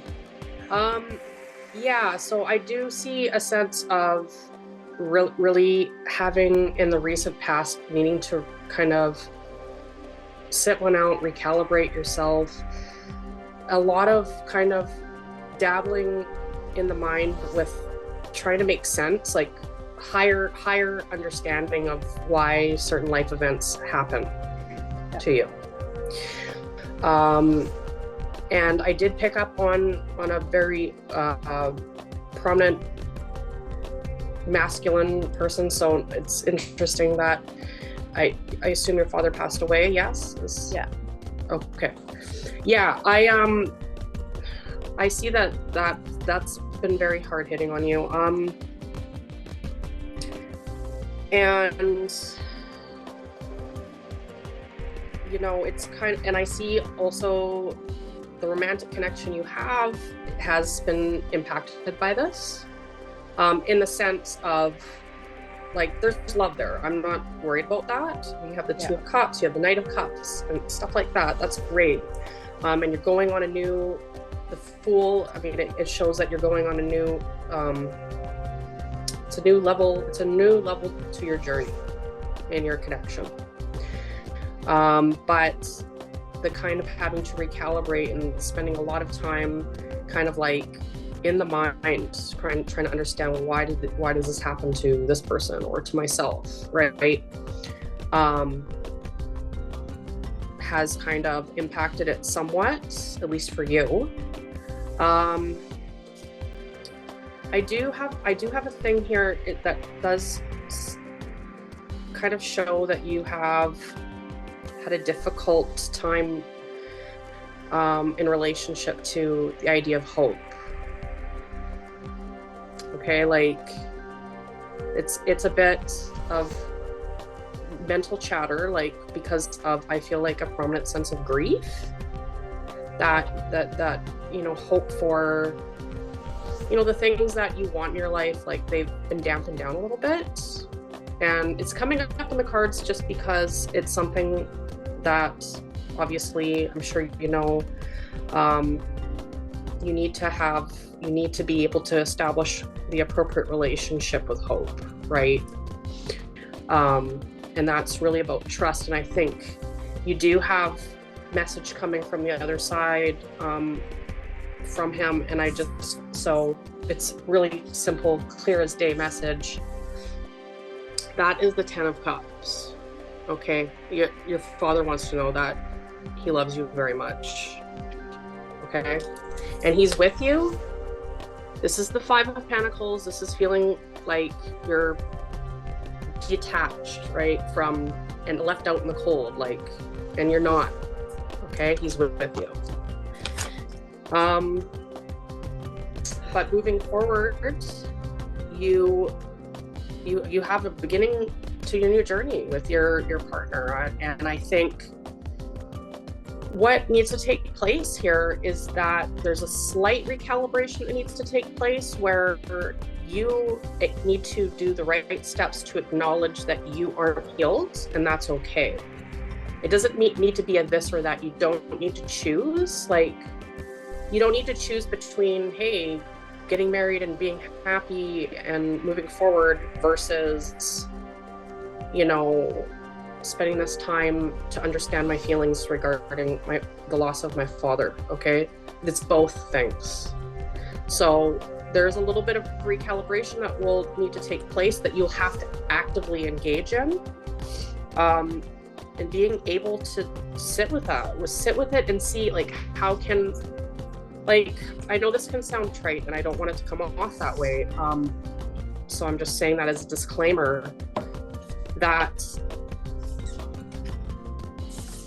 Yeah, so I do see a sense of really having in the recent past needing to kind of sit one out, recalibrate yourself. A lot of kind of dabbling in the mind with trying to make sense, like higher understanding of why certain life events happen to you. And I did pick up on a very prominent masculine person, so it's interesting that I assume your father passed away. Yes. Yeah. Okay. Yeah. I see that's been very hard hitting on you. And you know, it's kind of, and I see also the romantic connection you have has been impacted by this, in the sense of, like, there's love there. I'm not worried about that. You have the Two of Cups, you have the Knight of Cups, and stuff like that. That's great. And you're going on the Fool, I mean, it shows that you're going on a new, it's a new level to your journey in your connection. But the kind of having to recalibrate and spending a lot of time kind of like in the mind, trying to understand why does this happen to this person or to myself, right? Has kind of impacted it somewhat, at least for you. I do have a thing here that does kind of show that you have had a difficult time in relationship to the idea of hope. Okay, like it's a bit of mental chatter, like, because of, I feel like, a prominent sense of grief that you know, hope for, you know, the things that you want in your life, like, they've been dampened down a little bit. And it's coming up in the cards just because it's something that, obviously, I'm sure you know, you need to be able to establish the appropriate relationship with hope, right? And that's really about trust. And I think you do have message coming from the other side, from him. And so it's really simple, clear as day message. That is the Ten of Cups. Okay, your father wants to know that he loves you very much. Okay, and he's with you. This is the Five of Pentacles. This is feeling like you're detached, right, from, and left out in the cold, like, and you're not. Okay, he's with you. But moving forward, you have a beginning to your new journey with your partner, and I think what needs to take place here is that there's a slight recalibration that needs to take place, where you need to do the right steps to acknowledge that you aren't healed, and that's okay. It doesn't need to be a this or that. You don't need to choose. Like, you don't need to choose between, hey, getting married and being happy and moving forward versus, you know, spending this time to understand my feelings regarding the loss of my father. Okay, it's both things. So there's a little bit of recalibration that will need to take place, that you'll have to actively engage in, and being able to sit with it and see, like, how can, like, I know this can sound trite and I don't want it to come off that way, so I'm just saying that as a disclaimer, that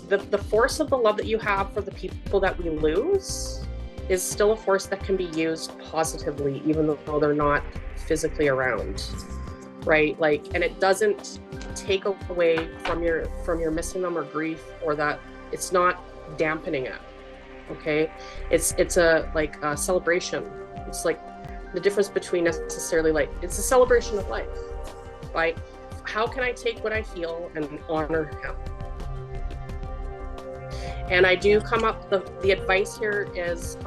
the force of the love that you have for the people that we lose is still a force that can be used positively, even though they're not physically around, right? Like, and it doesn't take away from your missing them or grief, or that it's not dampening it. Okay, it's a like a celebration. It's like the difference between necessarily, like, it's a celebration of life. Like, how can I take what I feel and honor him? And I do come up, the advice here is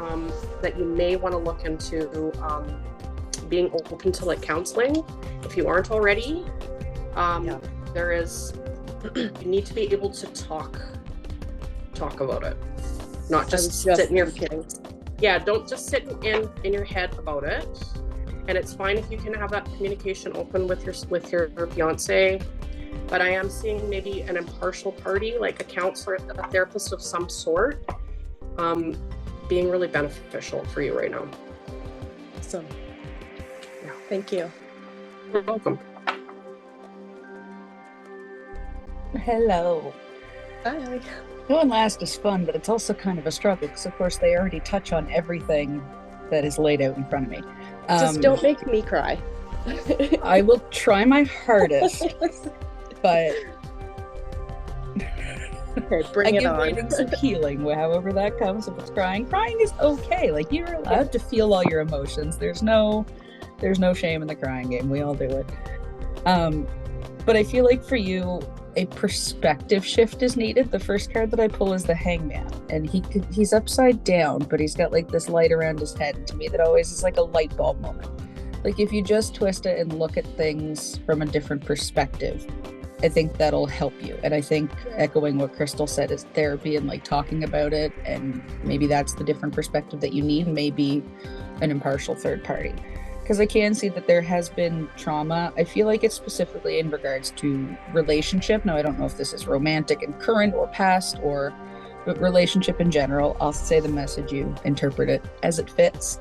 that you may want to look into being open to, like, counseling if you aren't already. There is, you need to be able to talk about it, not just sit in your don't just sit in your head about it. And it's fine if you can have that communication open with your fiance. But I am seeing maybe an impartial party, like a counselor, a therapist of some sort, being really beneficial for you right now. Awesome. Yeah. Thank you. You're welcome. Hello. Hi. Going last is fun, but it's also kind of a struggle because, of course, they already touch on everything that is laid out in front of me. Just don't make me cry. I will try my hardest, but Okay, I bring it give on. readings of healing, however that comes. If it's crying is okay. Like, you're allowed to feel all your emotions. There's no shame in the crying game. We all do it. But I feel like for you, a perspective shift is needed. The first card that I pull is the Hangman, and he's upside down, but he's got like this light around his head. And to me, that always is like a light bulb moment. Like, if you just twist it and look at things from a different perspective, I think that'll help you. And I think, echoing what Crystal said, is therapy and like talking about it, and maybe that's the different perspective that you need, maybe an impartial third party. Because I can see that there has been trauma. I feel like it's specifically in regards to relationship. Now, I don't know if this is romantic and current or past, or but relationship in general. I'll say the message, you interpret it as it fits.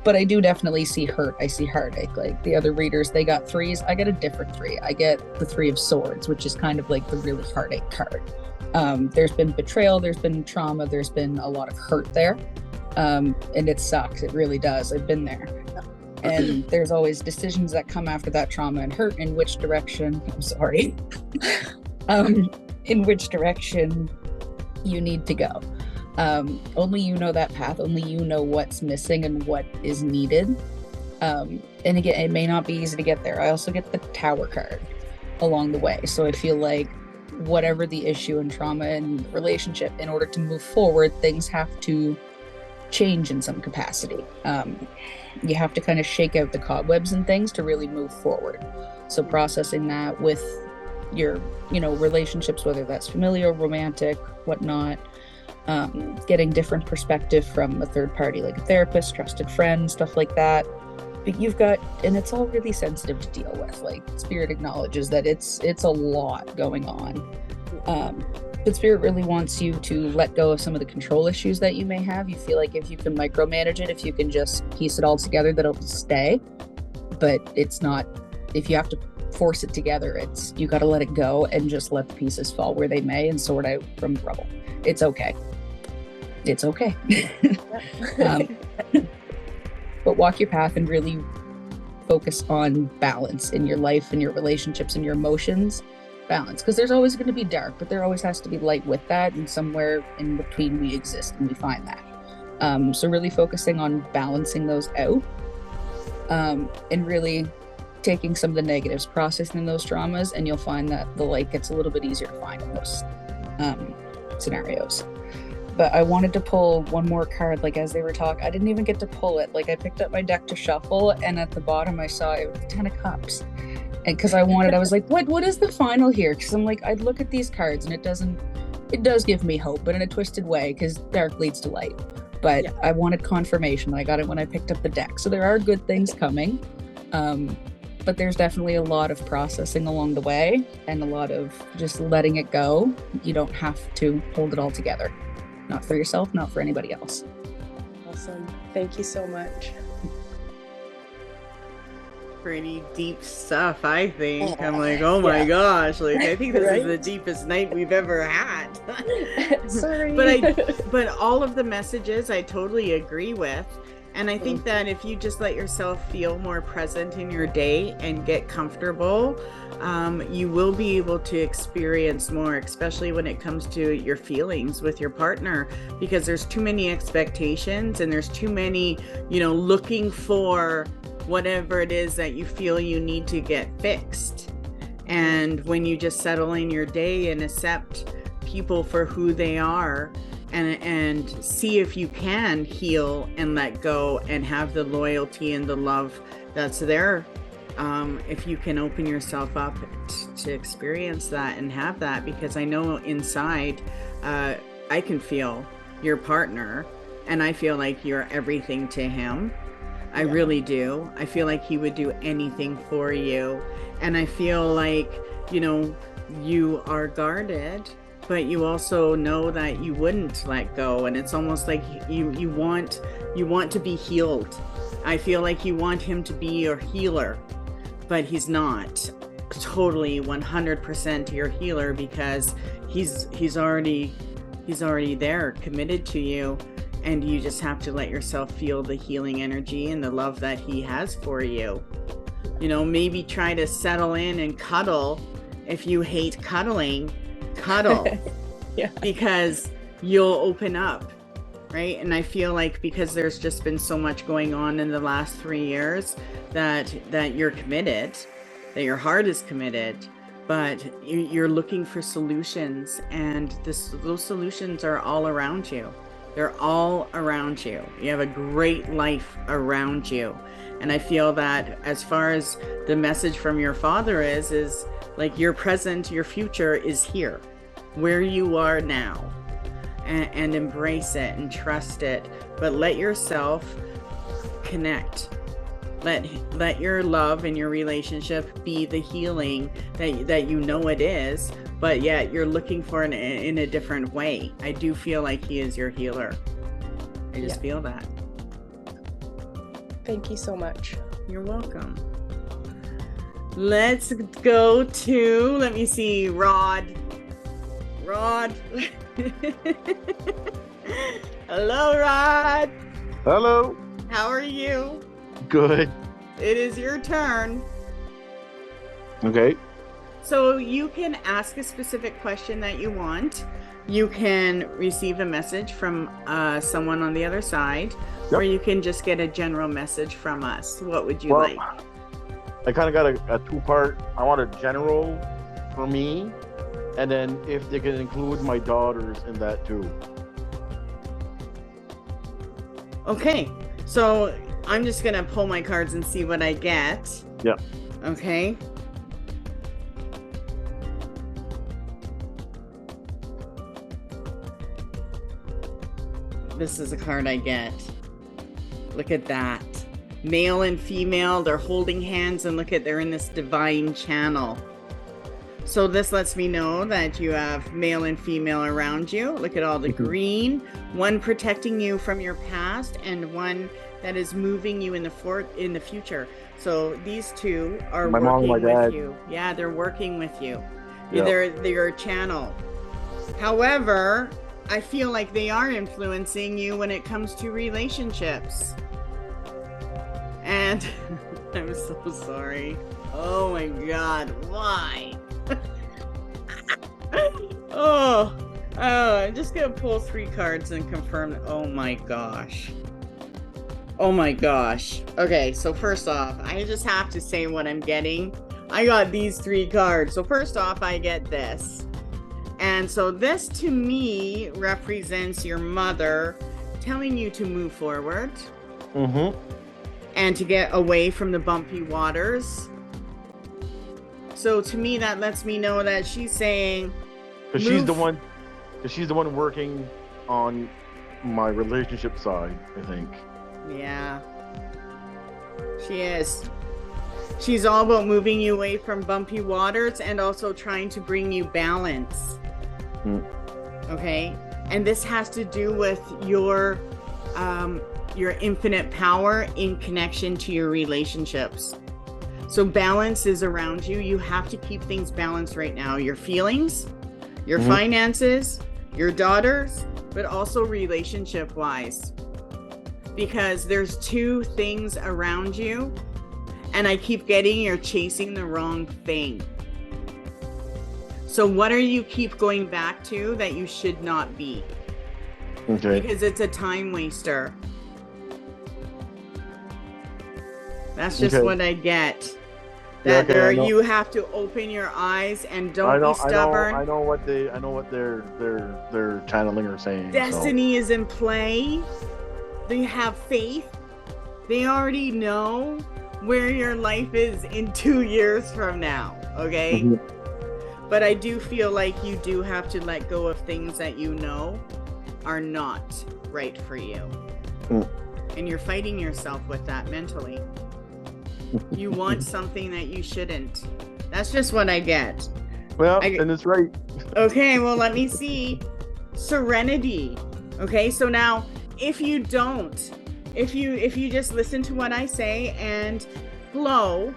But I do definitely see hurt. I see heartache. Like the other readers, they got threes. I get a different three. I get the Three of Swords, which is kind of like the really heartache card. There's been betrayal. There's been trauma. There's been a lot of hurt there. And it sucks. It really does. I've been there. And there's always decisions that come after that trauma and hurt, in which direction, in which direction you need to go. Only you know that path. Only you know what's missing and what is needed. And again, it may not be easy to get there. I also get the Tower card along the way. So I feel like whatever the issue and trauma and relationship, in order to move forward, things have to change in some capacity. You have to kind of shake out the cobwebs and things to really move forward. So processing that with your, relationships, whether that's familial, romantic, whatnot, getting different perspective from a third party, like a therapist, trusted friend, stuff like that. But you've got, and it's all really sensitive to deal with. Like, Spirit acknowledges that it's a lot going on. But Spirit really wants you to let go of some of the control issues that you may have. You feel like if you can micromanage it, if you can just piece it all together, that it'll stay. But it's not, if you have to force it together, you got to let it go and just let the pieces fall where they may and sort out from the rubble. It's okay. It's okay. But walk your path and really focus on balance in your life and your relationships and your emotions. Balance, because there's always going to be dark, but there always has to be light with that, and somewhere in between we exist and we find that. So really focusing on balancing those out, and really taking some of the negatives, processing those traumas, and you'll find that the light gets a little bit easier to find in those scenarios. But I wanted to pull one more card, like as they were talking. I didn't even get to pull it. Like, I picked up my deck to shuffle, and at the bottom I saw it was the Ten of Cups. And because I was like, what is the final here? Because I'm like, I'd look at these cards and it does give me hope, but in a twisted way, because dark leads to light. But yeah. I wanted confirmation. I got it when I picked up the deck. So there are good things coming. But there's definitely a lot of processing along the way and a lot of just letting it go. You don't have to hold it all together. Not for yourself, not for anybody else. Awesome. Thank you so much. Pretty deep stuff, I think. I'm like, oh my gosh, like I think this is the deepest night we've ever had. Sorry. But all of the messages I totally agree with. And I think that if you just let yourself feel more present in your day and get comfortable, you will be able to experience more, especially when it comes to your feelings with your partner, because there's too many expectations and there's too many, looking for whatever it is that you feel you need to get fixed. And when you just settle in your day and accept people for who they are, and see if you can heal and let go and have the loyalty and the love that's there, if you can open yourself up to experience that and have that, because I know inside I can feel your partner and I feel like you're everything to him. I really do. I feel like he would do anything for you, and I feel like you are guarded, but you also know that you wouldn't let go, and it's almost like you want to be healed. I feel like you want him to be your healer, but he's not totally 100% your healer, because he's already there, committed to you, and you just have to let yourself feel the healing energy and the love that he has for you. Maybe try to settle in and cuddle. If you hate cuddling, cuddle. Yeah. because you'll open up, right? And I feel like because there's just been so much going on in the last 3 years that you're committed, that your heart is committed, but you're looking for solutions, and those solutions are all around you. They're all around you. You have a great life around you. And I feel that as far as the message from your father is like your present, your future is here, where you are now, and embrace it and trust it. But let yourself connect. Let your love and your relationship be the healing that you know it is, but yet you're looking for it in a different way. I do feel like he is your healer. I just feel that. Thank you so much. You're welcome. Let's go to, let me see, Rod. Hello, Rod. Hello. How are you? Good. It is your turn. Okay. So you can ask a specific question that you want. You can receive a message from someone on the other side, or you can just get a general message from us. What would you like? I kind of got a two-part. I want a general for me, and then if they can include my daughters in that too. Okay, so I'm just gonna pull my cards and see what I get. Yeah. Okay. This is a card I get. Look at that. Male and female, they're holding hands, and look at, they're in this divine channel. So this lets me know that you have male and female around you. Look at all the green, one protecting you from your past and one that is moving you in the future. So these two are My mom and working my dad. with you. Yeah, they're working with you. Yeah. They're a channel. However, I feel like they are influencing you when it comes to relationships. And I'm so sorry. Oh my God, why? I'm just gonna pull 3 cards and confirm. Oh my gosh. Oh my gosh. Okay, so first off, I just have to say what I'm getting. I got these 3 cards. So first off, I get this. And so this to me represents your mother telling you to move forward. Mm-hmm. And to get away from the bumpy waters. So to me, that lets me know that she's saying, Because she's the one working on my relationship side, I think. Yeah, she is. She's all about moving you away from bumpy waters and also trying to bring you balance. Okay, and this has to do with your infinite power in connection to your relationships. So balance is around you. You have to keep things balanced right now. Your feelings, your finances, your daughters, but also relationship wise. Because there's 2 things around you, and I keep getting you're chasing the wrong thing. So what are you keep going back to that you should not be? Okay. Because it's a time waster. That's just what I get. That you have to open your eyes and don't be stubborn. I know what they're channeling or saying. Destiny is in play. They have faith. They already know where your life is in 2 years from now. Okay. But I do feel like you do have to let go of things that you know are not right for you. And you're fighting yourself with that mentally. You want something that you shouldn't. That's just what I get. Well, and it's right. Okay, well, let me see. Serenity. Okay, so now if you just listen to what I say and flow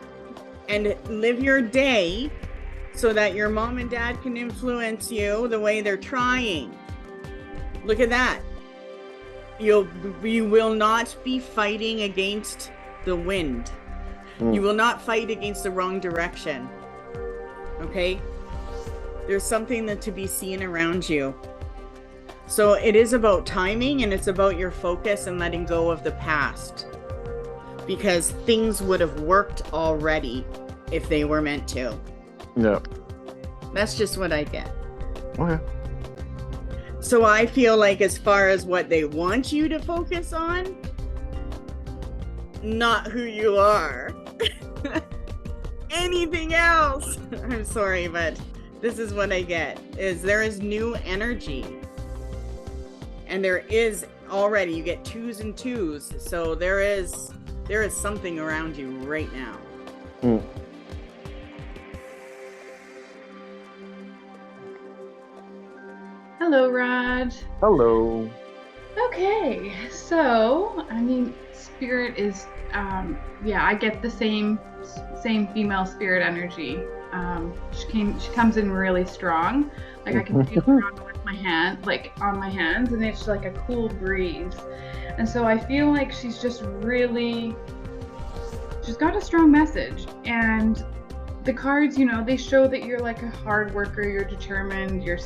and live your day so that your mom and dad can influence you the way they're trying. Look at that. You will not be fighting against the wind. You will not fight against the wrong direction. Okay? There's something that to be seen around you. So it is about timing, and it's about your focus and letting go of the past. Because things would have worked already if they were meant to. Yeah. That's just what I get. Okay. So I feel like as far as what they want you to focus on, not who you are. Anything else. I'm sorry, but this is what I get. Is there is new energy. And there is already, you get 2s and 2s. So there is something around you right now. Mm. Hello, Rod. Hello. Okay, so I mean, spirit is, I get the same female spirit energy. She comes in really strong. Like I can feel her on my hand, like on my hands, and it's like a cool breeze. And so I feel like she's just really, she's got a strong message. And the cards, you know, they show that you're like a hard worker, you're determined, you're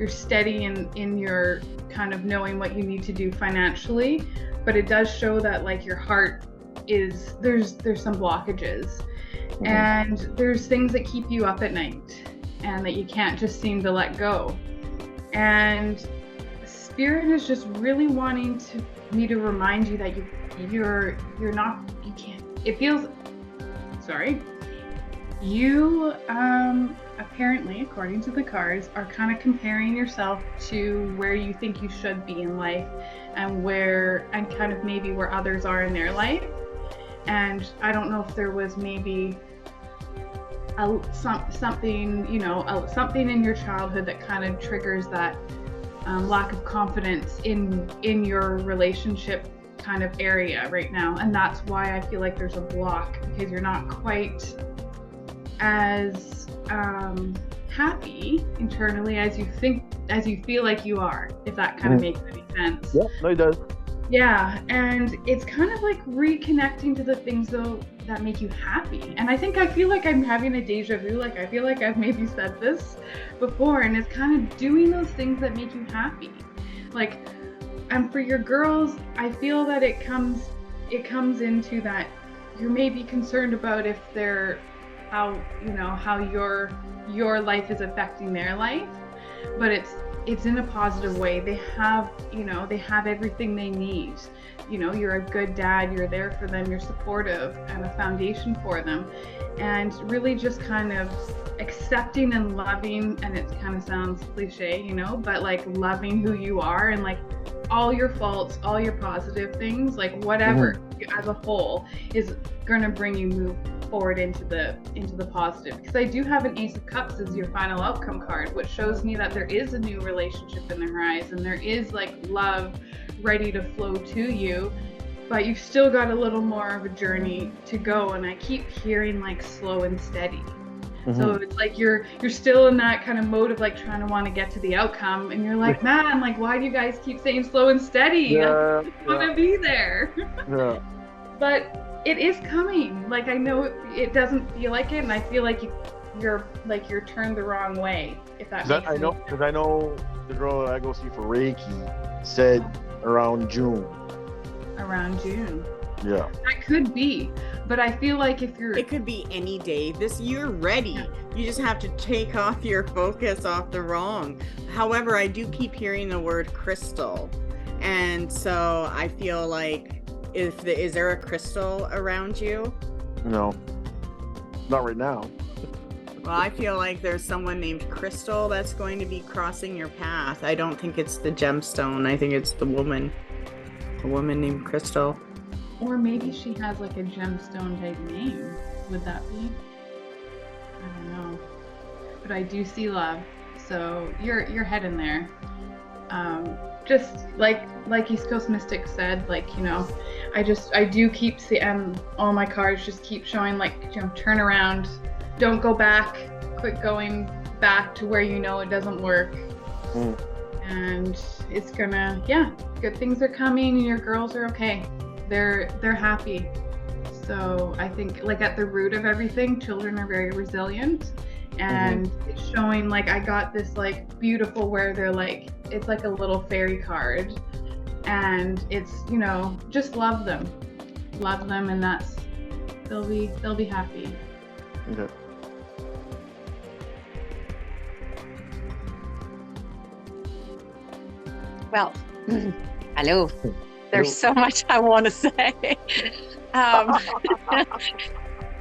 steady in your kind of knowing what you need to do financially, but it does show that like your heart is, there's some blockages. Mm-hmm. And there's things that keep you up at night and that you can't just seem to let go. And Spirit is just really wanting me to remind you that you're not, you can't, it feels, sorry, you apparently, according to the cards, are kind of comparing yourself to where you think you should be in life and kind of maybe where others are in their life. And I don't know if there was maybe something, you know, something in your childhood that kind of triggers that lack of confidence in your relationship kind of area right now. And that's why I feel like there's a block, because you're not quite as happy internally as you feel like you are, if that kind of makes any sense. Yeah, no, it does. Yeah, and it's kind of like reconnecting to the things though that make you happy. And I feel like I'm having a deja vu, like I feel like I've maybe said this before, and it's kind of doing those things that make you happy. Like, and for your girls, I feel that it comes into that you're maybe concerned about if they're how your life is affecting their life, but it's in a positive way. They have everything they need. You know, you're a good dad, you're there for them, you're supportive and a foundation for them. And really just kind of accepting and loving, and it kind of sounds cliche, you know, but like loving who you are and like all your faults, all your positive things, like whatever as a whole is gonna bring you move forward into the positive. Because I do have an Ace of Cups as your final outcome card, which shows me that there is a new relationship in the horizon. There is like love ready to flow to you, but you've still got a little more of a journey to go. And I keep hearing like slow and steady. So it's like you're still in that kind of mode of like trying to want to get to the outcome, and you're like, man, like why do you guys keep saying slow and steady? I just want to be there. But it is coming. Like I know it doesn't feel like it, and I feel like you're turned the wrong way. If that makes sense. Because I know the girl that I go see for Reiki said around June. Around June. Yeah. That could be, but I feel like it could be any day. You're ready. Yeah. You just have to take off your focus off the wrong. However, I do keep hearing the word crystal, and so I feel like is there a crystal around you? No, not right now. Well, I feel like there's someone named Crystal that's going to be crossing your path. I don't think it's the gemstone. I think it's a woman named Crystal. Or maybe she has like a gemstone type name. Would that be? I don't know. But I do see love. So you're heading there. Just like East Coast Mystic said, like, you know, I do keep seeing, all my cards just keep showing like, you know, turn around, don't go back, quit going back to where you know it doesn't work. And it's gonna, good things are coming and your girls are okay. They're happy. So I think like at the root of everything, children are very resilient, and it's showing like I got this like beautiful where they're like it's like a little fairy card, and it's, you know, just love them, and that's they'll be happy. Okay. Well, hello. There's so much I want to say.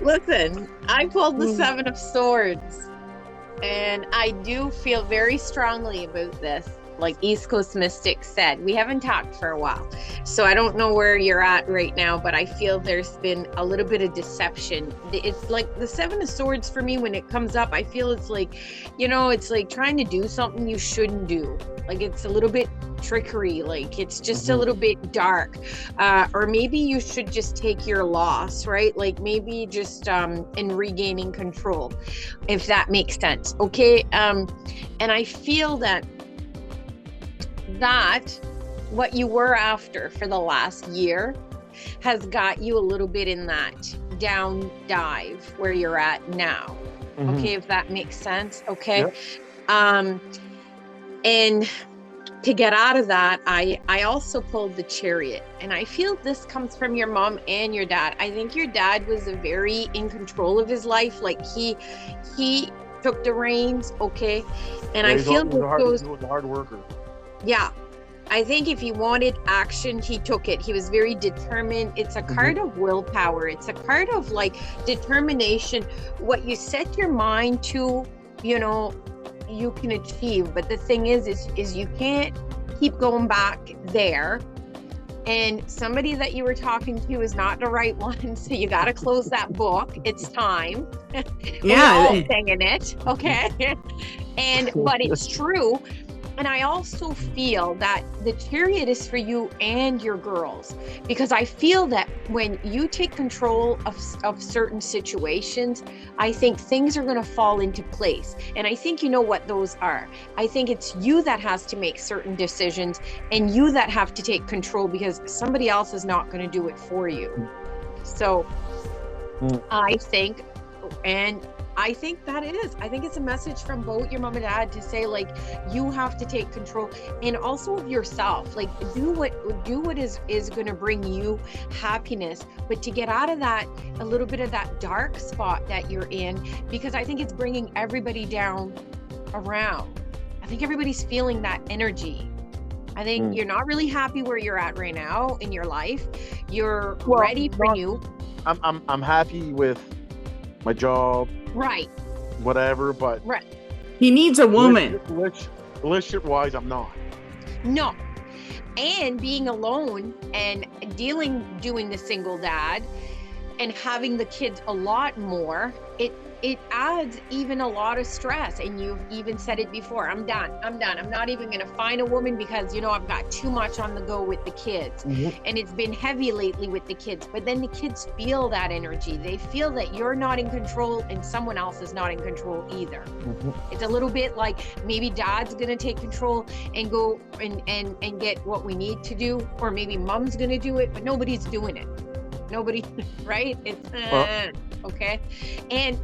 Listen, I pulled the Seven of Swords, and I do feel very strongly about this. Like East Coast Mystic said, we haven't talked for a while, so I don't know where you're at right now, but I feel there's been a little bit of deception. It's like the Seven of Swords for me, when it comes up, I feel it's like, you know, it's like trying to do something you shouldn't do. Like it's a little bit trickery, like it's just a little bit dark, or maybe you should just take your loss, right? Like maybe just in regaining control, if that makes sense. Okay. And I feel that what you were after for the last year has got you a little bit in that down dive where you're at now. Okay, if that makes sense. Okay. Yep. And to get out of that, I also pulled the Chariot, and I feel this comes from your mom and your dad. I think your dad was very in control of his life. Like he took the reins. Okay. And I feel he was a hard worker. Yeah, I think if he wanted action, he took it. He was very determined. It's a card of willpower. It's a card of like determination. What you set your mind to, you know, you can achieve. But the thing is you can't keep going back there. And somebody that you were talking to is not the right one. So you got to close that book. It's time. Yeah. We're all saying it. Okay. But it's true. And I also feel that the Chariot is for you and your girls, because I feel that when you take control of certain situations, I think things are going to fall into place. And I think you know what those are. I think it's you that has to make certain decisions, and you that have to take control, because somebody else is not going to do it for you. So I think that I think it's a message from both your mom and dad to say, like, you have to take control, and also of yourself. Like, do what is going to bring you happiness, but to get out of that, a little bit of that dark spot that you're in, because I think it's bringing everybody down around. I think everybody's feeling that energy. I think you're not really happy where you're at right now in your life. You're ready for new. I'm happy with my job, right, whatever, but right, he needs a woman. Relationship wise, I'm not. No. And being alone and doing the single dad and having the kids a lot more, it adds even a lot of stress. And you've even said it before, I'm done. I'm not even going to find a woman because, you know, I've got too much on the go with the kids. And it's been heavy lately with the kids. But then the kids feel that energy. They feel that you're not in control and someone else is not in control either. It's a little bit like maybe dad's going to take control and go and get what we need to do, or maybe mom's going to do it, but nobody's doing it. Nobody, right? It's okay. And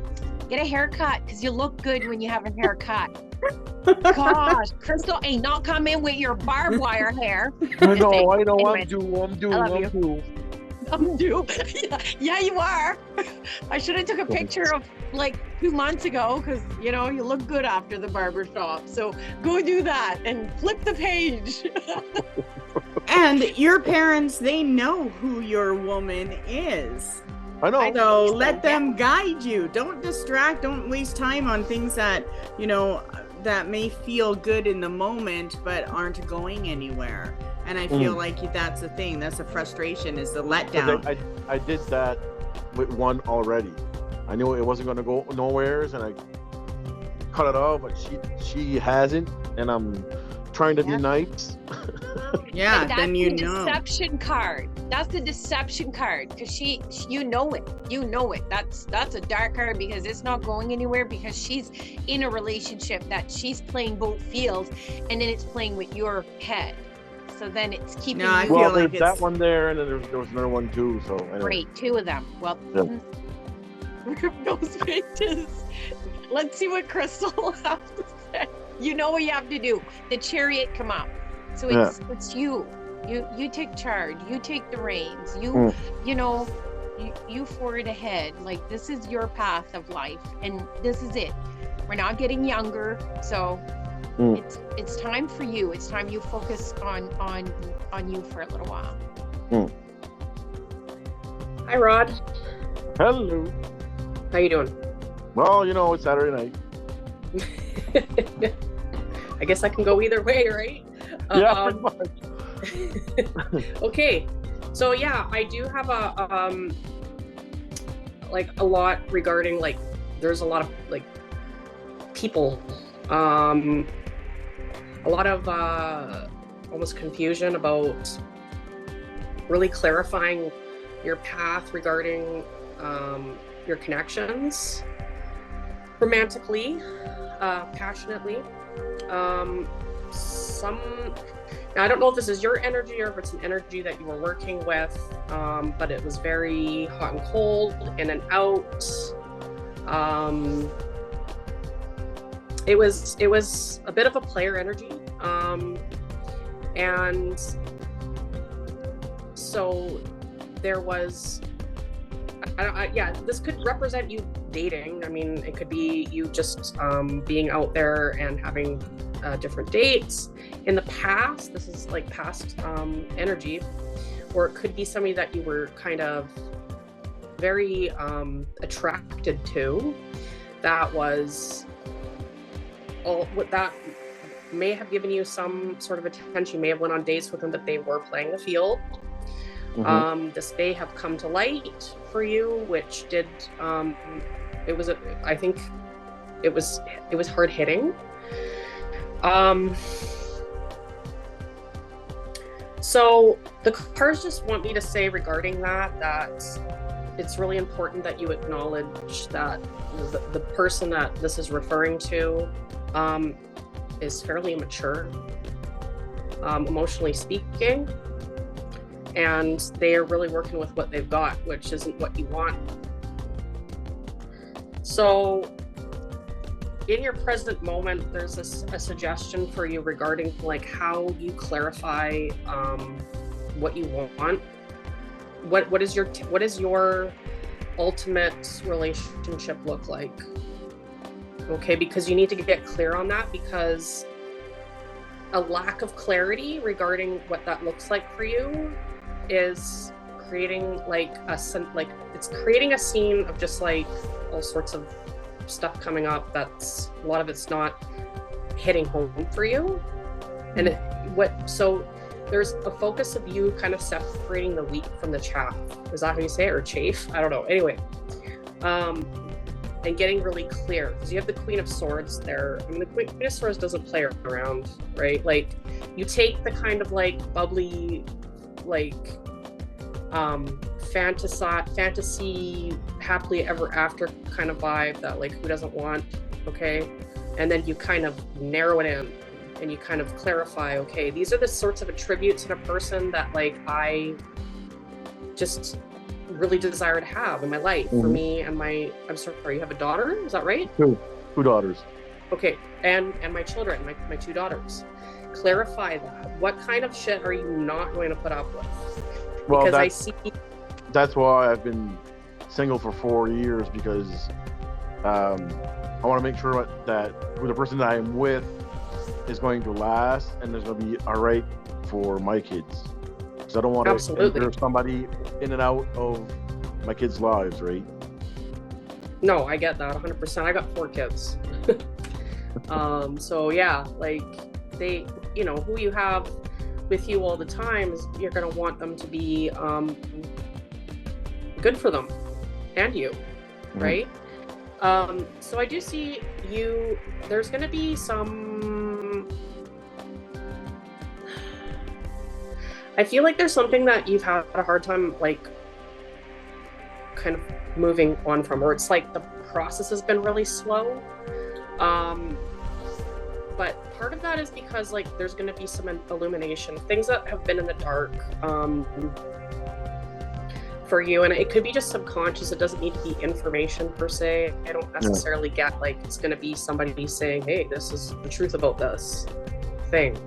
get a haircut, because you look good when you have a haircut. Gosh, Crystal ain't not coming with your barbed wire hair. I know. Anyway, I'm due. Yeah, you are. I should have took a picture of like 2 months ago, because, you know, you look good after the barber shop. So go do that and flip the page. And your parents, they know who your woman is. I know. So let them guide you. Don't distract. Don't waste time on things that, you know, that may feel good in the moment, but aren't going anywhere. And I feel like that's the thing. That's a frustration, is the letdown. I did that with one already. I knew it wasn't going to go nowheres, and I cut it off, but she hasn't, and I'm trying to be nice. Yeah, then you know. Deception card. That's the deception card, because you know it. That's a dark card, because it's not going anywhere, because she's in a relationship that she's playing both fields, and then it's playing with your head. So then it's keeping. No, I feel like there's that one there, and then there was another one too. So anyway. Great, 2 of them. Well, look at those pages. Let's see what Crystal will have to say. You know what you have to do. The chariot come up. So it's you. You take charge. You take the reins. You know, you forward ahead. Like, this is your path of life, and this is it. We're not getting younger, so it's time for you. It's time you focus on you for a little while. Hi, Rod. Hello. How you doing? Well, you know, it's Saturday night. I guess I can go either way, right? Yeah, pretty much. Okay, so yeah, I do have a lot regarding, like, there's a lot of like people, a lot of almost confusion about really clarifying your path regarding your connections, romantically, passionately. Now, I don't know if this is your energy or if it's an energy that you were working with, but it was very hot and cold, in and out. It was a bit of a player energy, and so there was, this could represent you dating. I mean, it could be you just being out there and having different dates. In the past, this is like past energy, or it could be somebody that you were kind of very attracted to, that was that may have given you some sort of attention. You may have went on dates with them, that they were playing the field. This may have come to light for you, which did I think it was hard hitting. So the cards just want me to say regarding that it's really important that you acknowledge that the person that this is referring to is fairly immature, emotionally speaking, and they are really working with what they've got, which isn't what you want. So in your present moment, there's a suggestion for you regarding like how you clarify what you want. What is your ultimate relationship look like? Okay, because you need to get clear on that, because a lack of clarity regarding what that looks like for you is creating it's creating a scene of just like all sorts of stuff coming up that's a lot of it's not hitting home for you. And so there's a focus of you kind of separating the wheat from the chaff. Is that how you say it? Or chafe? I don't know. Anyway, and getting really clear, because you have the Queen of Swords there. I mean, the Queen of Swords doesn't play around, right? Like, you take the kind of like bubbly, like fantasy happily ever after kind of vibe that like who doesn't want, okay? And then you kind of narrow it in and you kind of clarify, okay, these are the sorts of attributes in a person that like I just really desire to have in my life. For me and I'm sorry, you have a daughter, is that right? Two daughters. Okay, and my children, my two daughters. Clarify that. What kind of shit are you not going to put up with? Well, because that's why I've been single for 4 years, because I want to make sure that the person that I'm with is going to last and is going to be all right for my kids. Because I don't want to enter somebody in and out of my kids' lives, right? No, I get that 100%. I got 4 kids. So yeah, like they, you know, who you have with you all the time is you're going to want them to be good for them and you, right? So I do see you, there's going to be some, I feel like there's something that you've had a hard time like kind of moving on from, or it's like the process has been really slow. But part of that is because like there's going to be some illumination, things that have been in the dark, for you, and it could be just subconscious. It doesn't need to be information per se. I don't necessarily get like it's going to be somebody saying, hey, this is the truth about this thing.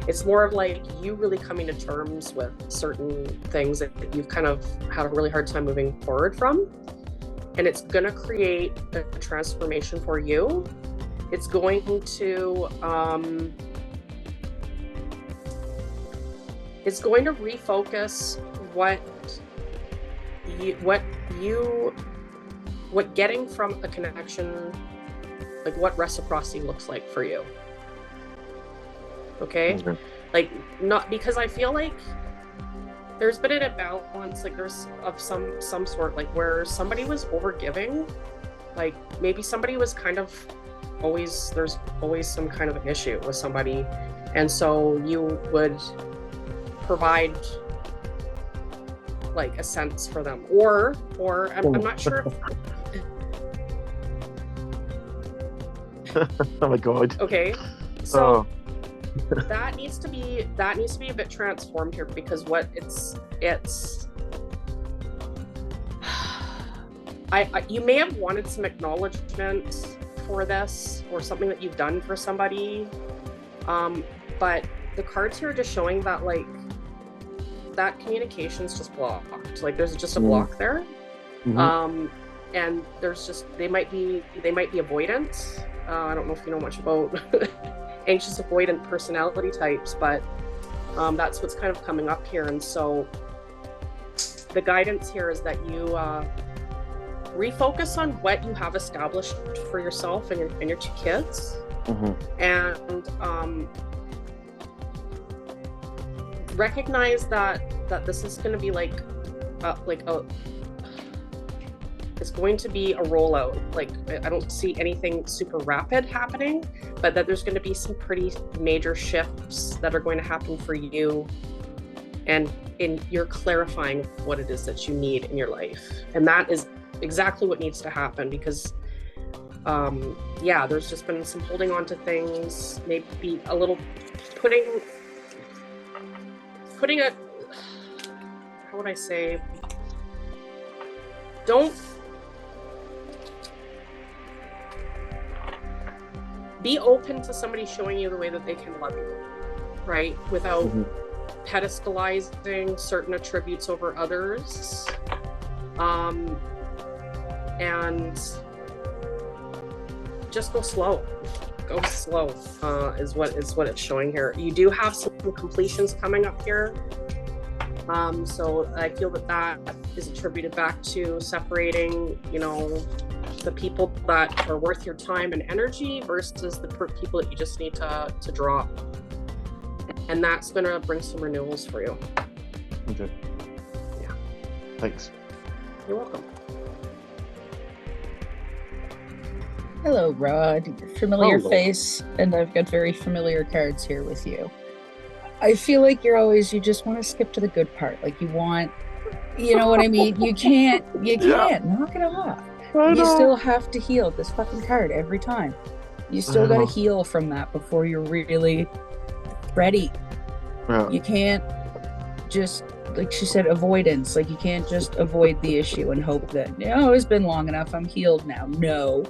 It's more of like you really coming to terms with certain things that you've kind of had a really hard time moving forward from, and it's going to create a transformation for you. It's going to refocus what getting from a connection, like what reciprocity looks like for you. Okay? Like, not because I feel like there's been an imbalance, like there's of some sort, like where somebody was overgiving, like maybe somebody was kind of there's always some kind of an issue with somebody, and so you would provide like a sense for them, or I'm not sure if oh my god. Okay, so that needs to be a bit transformed here, because what it's you may have wanted some acknowledgement for this, or something that you've done for somebody, but the cards here are just showing that like that communication's just blocked. Like there's just a block there. And there's just they might be avoidant. I don't know if you know much about anxious avoidant personality types, but that's what's kind of coming up here. And so the guidance here is that you refocus on what you have established for yourself and your two kids, and recognize that this is going to be it's going to be a rollout. Like I don't see anything super rapid happening, but that there's going to be some pretty major shifts that are going to happen for you, and you're clarifying what it is that you need in your life, and that is exactly what needs to happen, because there's just been some holding on to things, maybe a little putting a, how would I say, don't be open to somebody showing you the way that they can love you, right? Without pedestalizing certain attributes over others. And just go slow is what it's showing here. You do have some completions coming up here, so I feel that is attributed back to separating, the people that are worth your time and energy versus the people that you just need to drop, and that's going to bring some renewals for you. Okay. Yeah. Thanks. You're welcome. Hello, Rod. Familiar face, and I've got very familiar cards here with you. I feel like you just want to skip to the good part. Like you want, you know what I mean? You can't knock it off. You still have to heal this fucking card every time. You still got to heal from that before you're really ready. Yeah. You can't just, like she said, avoidance. Like you can't just avoid the issue and hope that, it's been long enough, I'm healed now. No.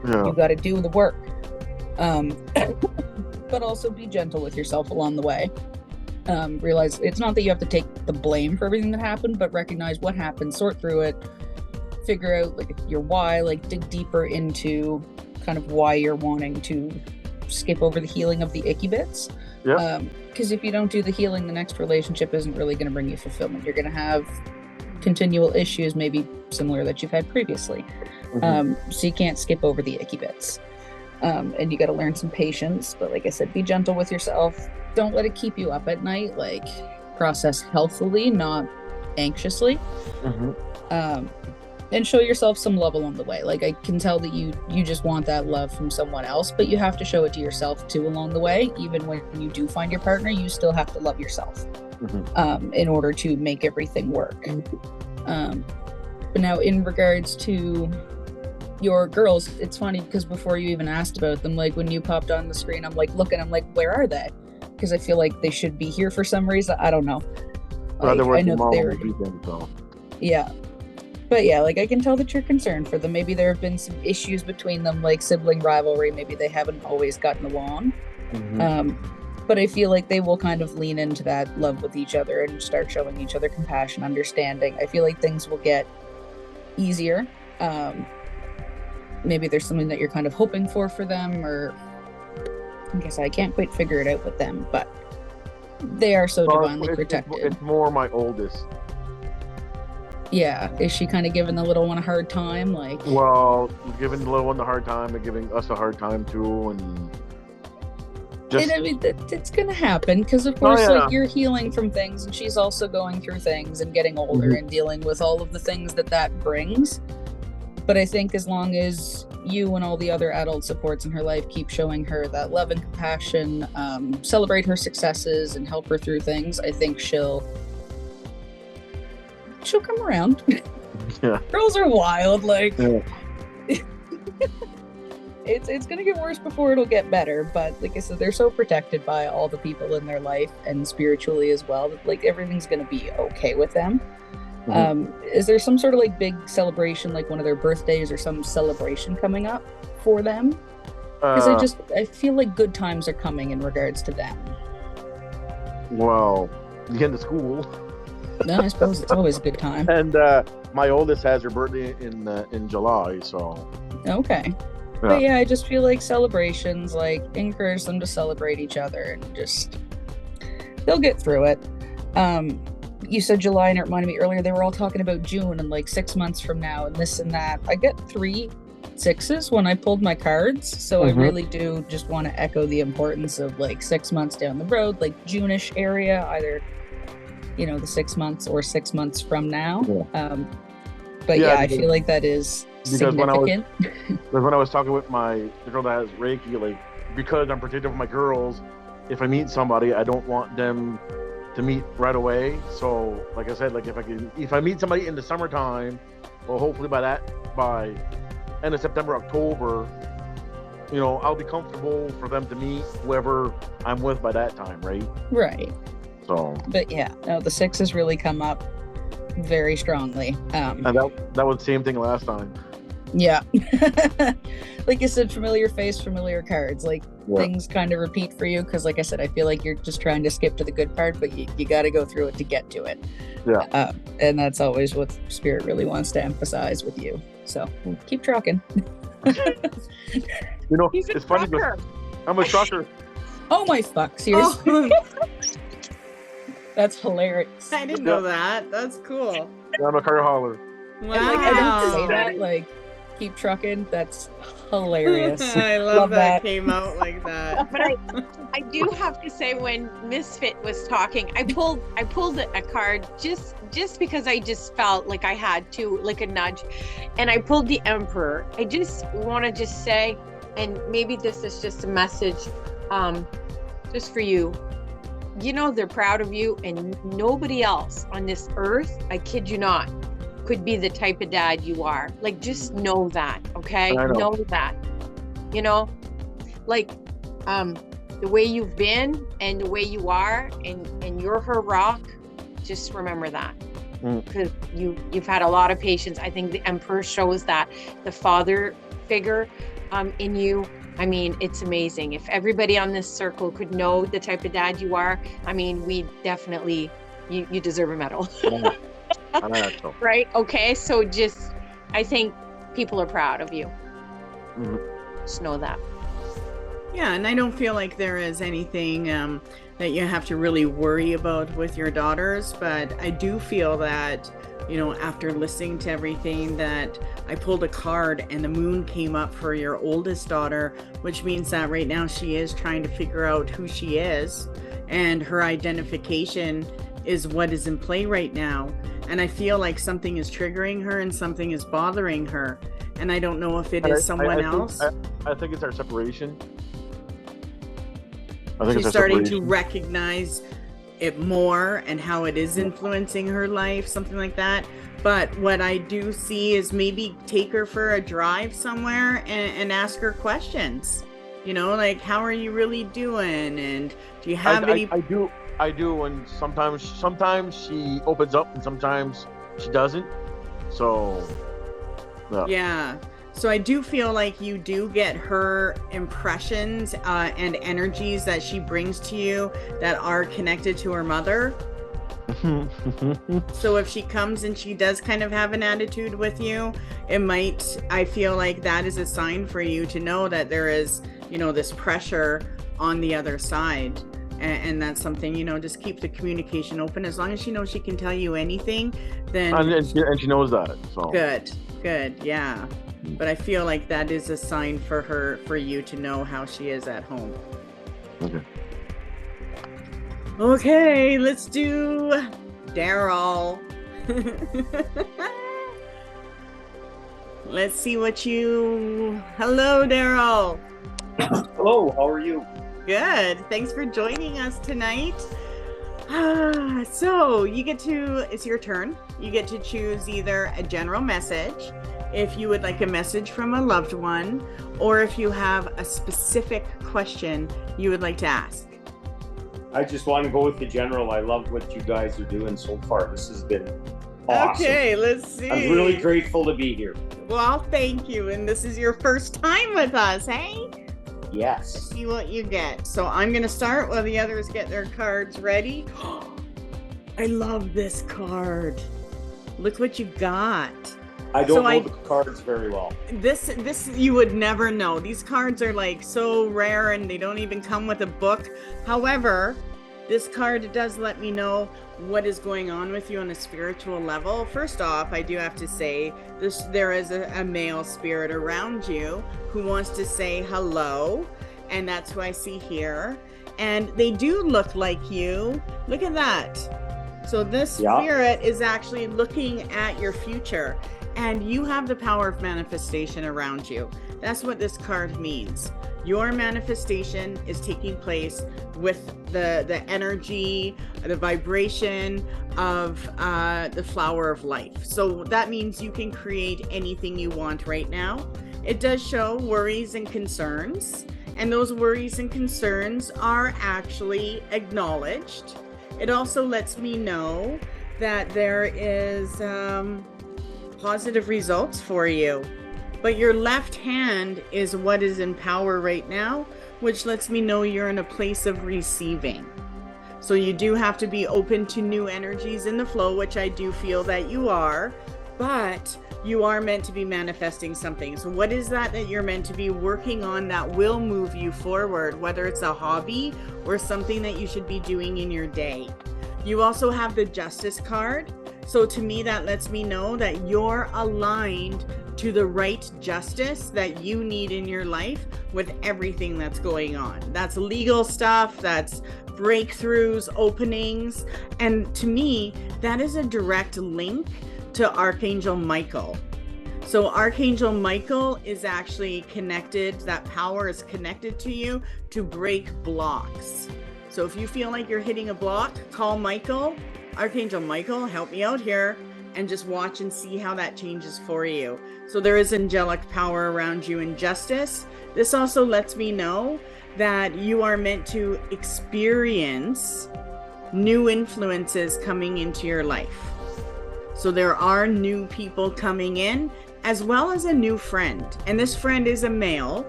Yeah. You got to do the work, but also be gentle with yourself along the way. Realize it's not that you have to take the blame for everything that happened, but recognize what happened, sort through it, figure out like your why, like dig deeper into kind of why you're wanting to skip over the healing of the icky bits. Yeah. Because if you don't do the healing, the next relationship isn't really going to bring you fulfillment. You're going to have continual issues, maybe similar that you've had previously. So you can't skip over the icky bits. And you got to learn some patience, but like I said, be gentle with yourself. Don't let it keep you up at night. Like process healthily, not anxiously. And show yourself some love along the way. Like I can tell that you just want that love from someone else, but you have to show it to yourself too along the way. Even when you do find your partner, you still have to love yourself in order to make everything work. But now in regards to your girls, it's funny because before you even asked about them, like when you popped on the screen, I'm like looking, I'm like, where are they? Because I feel like they should be here for some reason. I don't know. Like, I know that they were. Yeah. But yeah, like I can tell that you're concerned for them. Maybe there have been some issues between them, like sibling rivalry. Maybe they haven't always gotten along. But I feel like they will kind of lean into that love with each other and start showing each other compassion, understanding. I feel like things will get easier. Maybe there's something that you're kind of hoping for them, or I guess I can't quite figure it out with them, but they are so divinely protected. It's more my oldest. Yeah, is she kind of giving the little one a hard time? Like, well, giving the little one a hard time and giving us a hard time too, and just. I mean, it's gonna happen because, of course, like you're healing from things, and she's also going through things and getting older and dealing with all of the things that brings. But I think as long as you and all the other adult supports in her life keep showing her that love and compassion, celebrate her successes, and help her through things, I think she'll come around. Yeah. Girls are wild, like it's gonna get worse before it'll get better, but like I said, they're so protected by all the people in their life and spiritually as well that like everything's gonna be okay with them. Is there some sort of like big celebration, like one of their birthdays or some celebration coming up for them? Because I feel like good times are coming in regards to them. Well, you get into school. No, I suppose it's always a good time. And my oldest has her birthday in July, so. Okay. Yeah. But yeah, I just feel like celebrations, like encourage them to celebrate each other, and just they'll get through it. You said July, and it reminded me earlier they were all talking about June and like 6 months from now and this and that. I get 3 6s when I pulled my cards, so I really do just want to echo the importance of like 6 months down the road, like June-ish area, either the 6 months or 6 months from now. But I feel like that is significant. When I was talking with the girl that has Reiki, like, because I'm protective of my girls, if I meet somebody, I don't want them to meet right away. So like I said, like if I meet somebody in the summertime, well, hopefully by end of September, October, I'll be comfortable for them to meet whoever I'm with by that time, right? Right. So, but yeah, no, the 6s really come up very strongly. And that was the same thing last time. Yeah. Like I said, familiar face, familiar cards. Like things kind of repeat for you because, like I said, I feel like you're just trying to skip to the good part, but you got to go through it to get to it. Yeah. And that's always what Spirit really wants to emphasize with you. So keep trucking. It's funny because I'm a trucker. Oh my fuck! Seriously. That's hilarious. I didn't know that. That's cool. I'm a car hauler. Wow. And, like, I don't say that, like, keep trucking. That's hilarious. I love that came out like that. But I do have to say, when Misfit was talking, I pulled a card just because I just felt like I had to, like a nudge, and I pulled the Emperor. I just want to say, and maybe this is just a message, just for you. They're proud of you, and nobody else on this earth, I kid you not, could be the type of dad you are. Like, just know that, okay? Know that. Like, the way you've been and the way you are, and you're her rock, just remember that. Because you've had a lot of patience. I think the Emperor shows that. The father figure in you, I mean, it's amazing. If everybody on this circle could know the type of dad you are, I mean, we definitely, you deserve a medal. Right? Okay, so I think people are proud of you. Just know that. Yeah, and I don't feel like there is anything that you have to really worry about with your daughters, but I do feel that, after listening to everything, that I pulled a card and the moon came up for your oldest daughter, which means that right now she is trying to figure out who she is, and her identification is what is in play right now. And I feel like something is triggering her and something is bothering her. And I don't know if it is someone else. I think it's our separation. She's starting to recognize it more and how it is influencing her life, something like that. But what I do see is maybe take her for a drive somewhere and ask her questions. Like, how are you really doing? And do you have any... I do, and sometimes she opens up, and sometimes she doesn't. So Yeah. So I do feel like you do get her impressions and energies that she brings to you that are connected to her mother. So if she comes and she does kind of have an attitude with you, I feel like that is a sign for you to know that there is, this pressure on the other side. And that's something, just keep the communication open. As long as she knows she can tell you anything, then... And she knows that, so... Good, yeah. But I feel like that is a sign for you to know how she is at home. Okay. Okay, let's do Daryl. Let's see what you... Hello, Daryl. Hello, how are you? Good. Thanks for joining us tonight. So it's your turn. You get to choose either a general message, if you would like a message from a loved one, or if you have a specific question you would like to ask. I just want to go with the general. I love what you guys are doing so far. This has been awesome. Okay, let's see. I'm really grateful to be here. Well, thank you. And this is your first time with us, hey? Yes. Let's see what you get. So I'm going to start while the others get their cards ready. I love this card. Look what you got. I don't know the cards very well. This you would never know. These cards are like so rare and they don't even come with a book. However, this card does let me know what is going on with you on a spiritual level. First off, I do have to say there is a male spirit around you who wants to say hello, and that's who I see here. And they do look like you. Look at that. So this spirit is actually looking at your future. And you have the power of manifestation around you. That's what this card means. Your manifestation is taking place with the energy, the vibration of the flower of life. So that means you can create anything you want right now. It does show worries and concerns. And those worries and concerns are actually acknowledged. It also lets me know that there is... positive results for you, but your left hand is what is in power right now, which lets me know you're in a place of receiving. So you do have to be open to new energies in the flow, which I do feel that you are, but you are meant to be manifesting something. So what is that you're meant to be working on that will move you forward, whether it's a hobby or something that you should be doing in your day? You also have the Justice card. So to me, that lets me know that you're aligned to the right justice that you need in your life with everything that's going on. That's legal stuff, that's breakthroughs, openings. And to me, that is a direct link to Archangel Michael. So Archangel Michael is actually connected, that power is connected to you to break blocks. So if you feel like you're hitting a block, call Michael. Archangel Michael, help me out here, and just watch and see how that changes for you. So there is angelic power around you in justice. This also lets me know that you are meant to experience new influences coming into your life. So there are new people coming in, as well as a new friend. And this friend is a male,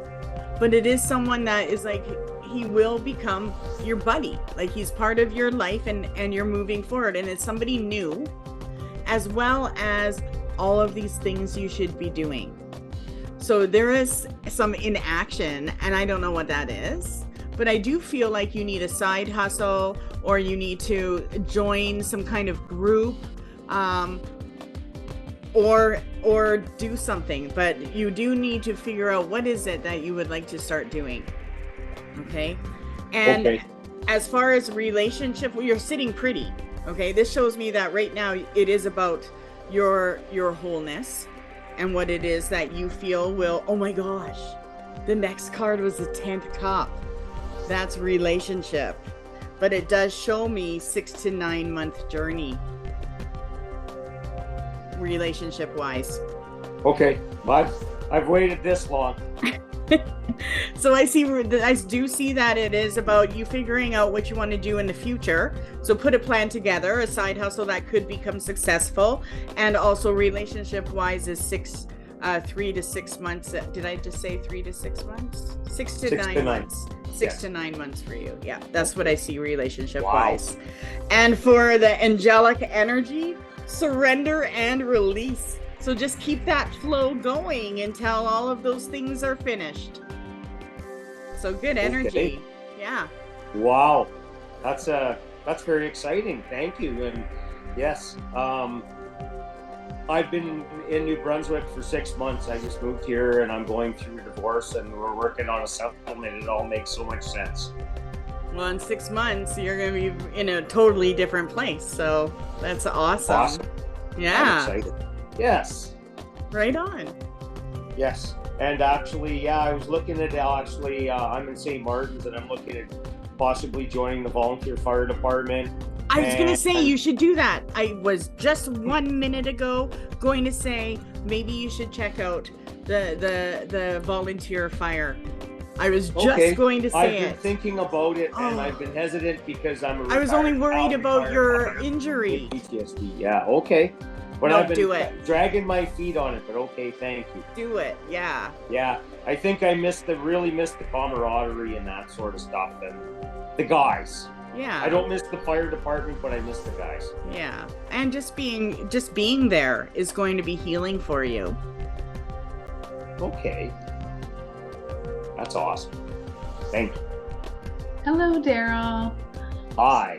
but it is someone that is like, he will become your buddy. Like he's part of your life and you're moving forward. And it's somebody new, as well as all of these things you should be doing. So there is some inaction, and I don't know what that is, but I do feel like you need a side hustle, or you need to join some kind of group, or do something, but you do need to figure out what is it that you would like to start doing. Okay. And as far as relationship, well, you're sitting pretty. Okay. This shows me that right now it is about your wholeness and what it is that you feel will, oh my gosh, the next card was the 10th cup. That's relationship. But it does show me 6 to 9 month journey relationship wise. Okay. I've waited this long. So I do see that it is about you figuring out what you want to do in the future. So put a plan together, a side hustle that could become successful, and also relationship wise is 3 to 6 months. Did I just say 3 to 6 months? 6 to 9 months. 6 to 9 months for you. Yeah, that's what I see relationship wise. And for the angelic energy, surrender and release. So just keep that flow going until all of those things are finished. So good energy. Okay. Yeah. Wow. That's very exciting. Thank you. And yes, I've been in New Brunswick for 6 months. I just moved here and I'm going through a divorce and we're working on a settlement. It all makes so much sense. Well, in 6 months, you're going to be in a totally different place. So that's awesome. Yeah. I'm excited. Yes. Right on. Yes. And actually, I was looking at I'm in St. Martin's and I'm looking at possibly joining the volunteer fire department. I was going to say you should do that. I was just 1 minute ago going to say maybe you should check out the volunteer fire. I was just going to say I've been thinking about it and I've been hesitant because I was only worried about your injury. PTSD. Yeah, okay. But I've been dragging my feet on it, but okay, thank you. Do it, yeah. Yeah, I think I really missed the camaraderie and that sort of stuff and the guys. Yeah. I don't miss the fire department, but I miss the guys. Yeah, and just being there is going to be healing for you. Okay. That's awesome. Thank you. Hello, Daryl. Hi.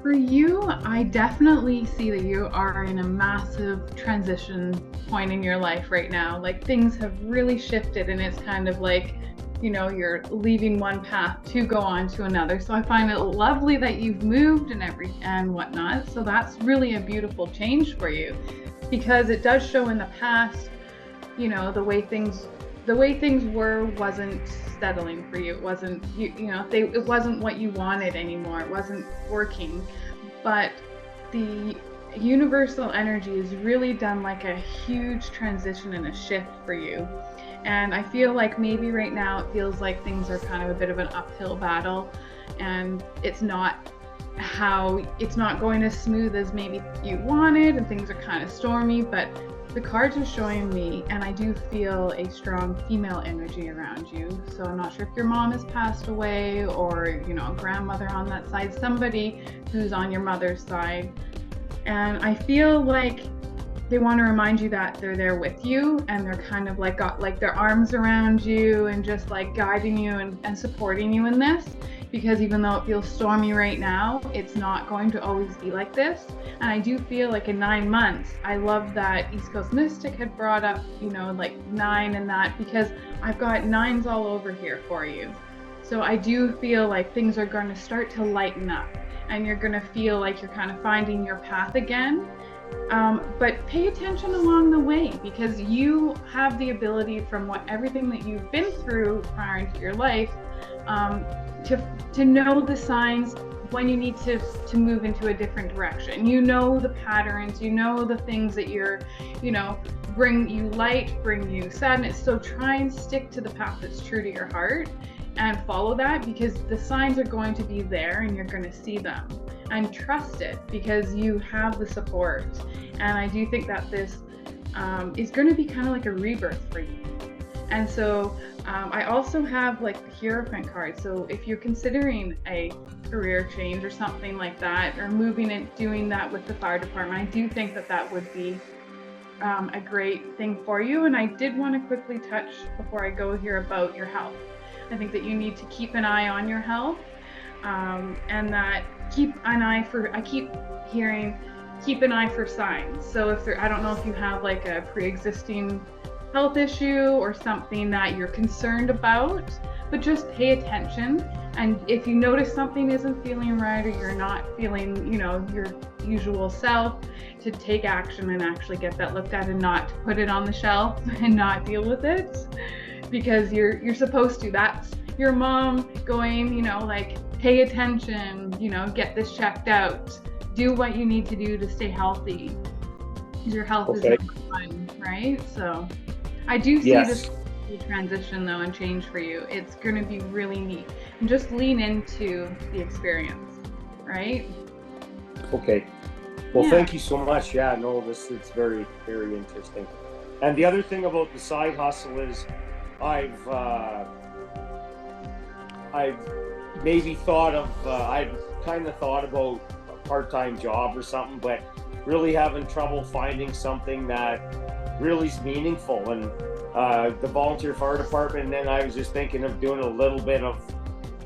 For you, I definitely see that you are in a massive transition point in your life right now. Like things have really shifted and it's kind of like, you're leaving one path to go on to another. So I find it lovely that you've moved and whatnot. So that's really a beautiful change for you because it does show in the past, the way things were wasn't settling for you. It wasn't, it wasn't what you wanted anymore. It wasn't working. But the universal energy has really done like a huge transition and a shift for you. And I feel like maybe right now it feels like things are kind of a bit of an uphill battle and it's not going as smooth as maybe you wanted and things are kind of stormy, but the cards are showing me, and I do feel a strong female energy around you. So I'm not sure if your mom has passed away or, a grandmother on that side, somebody who's on your mother's side. And I feel like they want to remind you that they're there with you and they're kind of like got like their arms around you and just like guiding you and supporting you in this. Because even though it feels stormy right now, it's not going to always be like this. And I do feel like in 9 months, I love that East Coast Mystic had brought up, like 9 and that, because I've got 9s all over here for you. So I do feel like things are going to start to lighten up and you're going to feel like you're kind of finding your path again. But pay attention along the way because you have the ability from everything that you've been through prior into your life, to know the signs when you need to move into a different direction. The patterns, the things that bring you light, bring you sadness. So try and stick to the path that's true to your heart and follow that because the signs are going to be there and you're going to see them. And trust it because you have the support. And I do think that this is going to be kind of like a rebirth for you. And so I also have like the Hierophant card. So if you're considering a career change or something like that, or moving and doing that with the fire department, I do think that would be a great thing for you. And I did want to quickly touch before I go here about your health. I think that you need to keep an eye on your health, and that keep an eye for, I keep hearing, keep an eye for signs. So I don't know if you have like a pre-existing health issue or something that you're concerned about, but just pay attention. And if you notice something isn't feeling right or you're not feeling, your usual self, to take action and actually get that looked at and not put it on the shelf and not deal with it, because you're supposed to. That's your mom going, like, pay attention, get this checked out, do what you need to do to stay healthy. Your health is number one, right? So I do see this cool transition though and change for you. It's going to be really neat. And just lean into the experience, right? Okay. Well, Yeah. thank you so much. Yeah, no, it's very, very interesting. And the other thing about the side hustle is I've maybe thought of, I've kind of thought about a part-time job or something, but really having trouble finding something that really is meaningful. And the volunteer fire department, and then I was just thinking of doing a little bit of,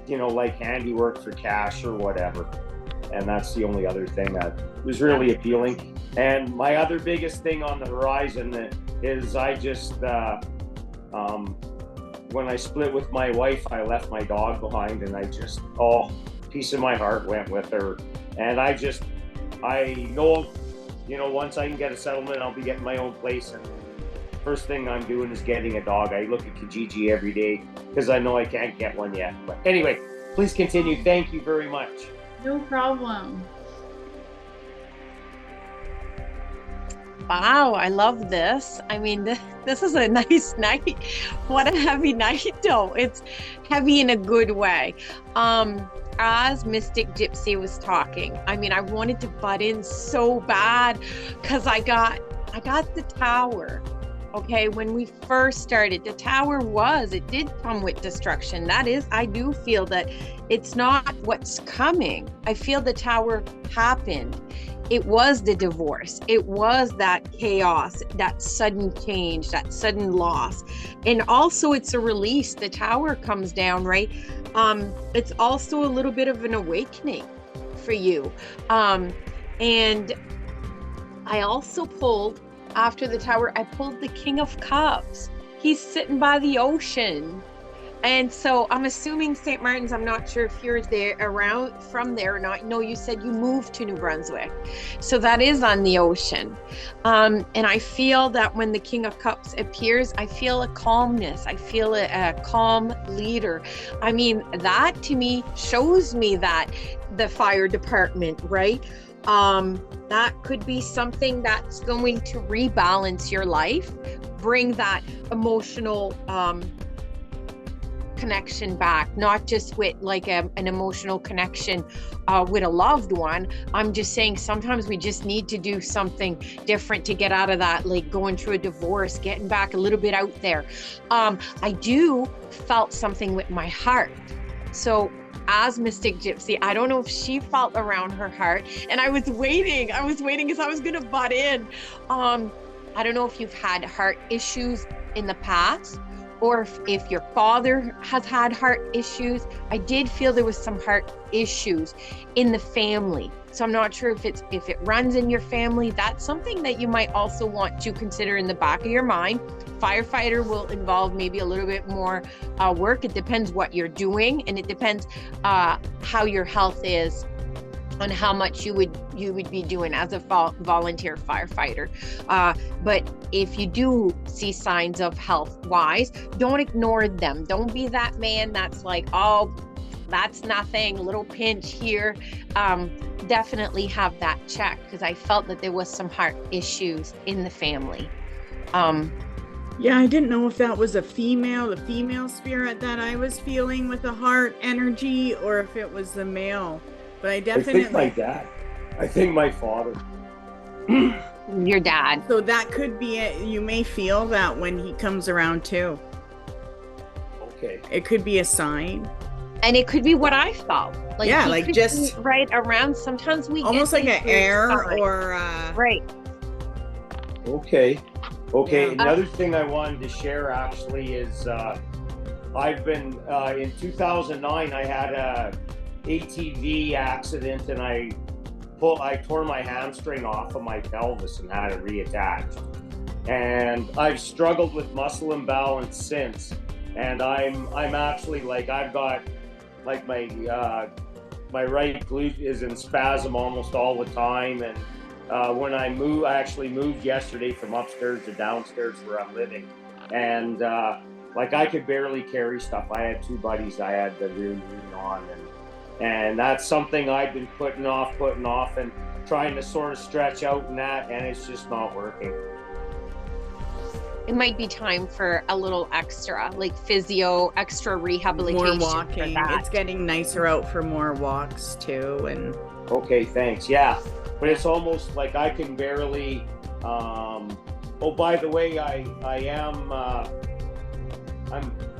like handiwork for cash or whatever. And that's the only other thing that was really appealing. And my other biggest thing on the horizon is I just, when I split with my wife, I left my dog behind, and I just, piece of my heart went with her. And I know, once I can get a settlement, I'll be getting my own place. And first thing I'm doing is getting a dog. I look at Kijiji every day because I know I can't get one yet. But anyway, please continue. Thank you very much. No problem. Wow, I love this. I mean, this is a nice night. What a heavy night, though. It's heavy in a good way. As Mystic Gypsy was talking, I mean, I wanted to butt in so bad because I got the tower. Okay, when we first started, the tower it did come with destruction. That is, I do feel that it's not what's coming. I feel the tower happened. It was the divorce. It was that chaos, that sudden change, that sudden loss. And also it's a release. The tower comes down, right? It's also a little bit of an awakening for you. And I also pulled, after the tower, I pulled the King of Cups. He's sitting by the ocean. And so I'm assuming St. Martin's, I'm not sure if you're there around from there or not. No, you said you moved to New Brunswick. So that is on the ocean. And I feel that when the King of Cups appears, I feel a calmness. I feel a calm leader. I mean, that to me shows me that the fire department, right? That could be something that's going to rebalance your life, bring that emotional, connection back, not just with like an emotional connection with a loved one. I'm just saying sometimes we just need to do something different to get out of that, like going through a divorce, getting back a little bit out there. I do felt something with my heart. So as Mystic Gypsy, I don't know if she felt around her heart, and I was waiting because I was gonna butt in. I don't know if you've had heart issues in the past, or if your father has had heart issues. I did feel there was some heart issues in the family. So I'm not sure if it runs in your family. That's something that you might also want to consider in the back of your mind. Firefighter will involve maybe a little bit more work. It depends what you're doing, and it depends how your health is, on how much you would be doing as a volunteer firefighter. But if you do see signs of health wise, don't ignore them. Don't be that man that's like, oh, that's nothing, little pinch here. Definitely have that checked, because I felt that there was some heart issues in the family. Yeah, I didn't know if that was the female spirit that I was feeling with the heart energy, or if it was the male. But I definitely... I think my dad. I think my father. Your dad. So that could be it. You may feel that when he comes around too. Okay. It could be a sign. And it could be what I felt. Like, yeah, he like could just... be right around. Sometimes we almost get like an air signs. or... Right. Okay. Yeah. Another thing I wanted to share actually is I've been, in 2009, I had a ATV accident, and I tore my hamstring off of my pelvis and had it reattached. And I've struggled with muscle imbalance since. And I'm actually like, I've got like my right glute is in spasm almost all the time. And when I actually moved yesterday from upstairs to downstairs where I'm living. And like I could barely carry stuff. I had two buddies I had the room on, and that's something I've been putting off and trying to sort of stretch out and it's just not working. it might be time for a little extra, like physio, extra rehabilitation. More walking. It's getting nicer out for more walks too, and Okay, thanks. Yeah, but it's almost like I can barely. Oh, by the way, I am.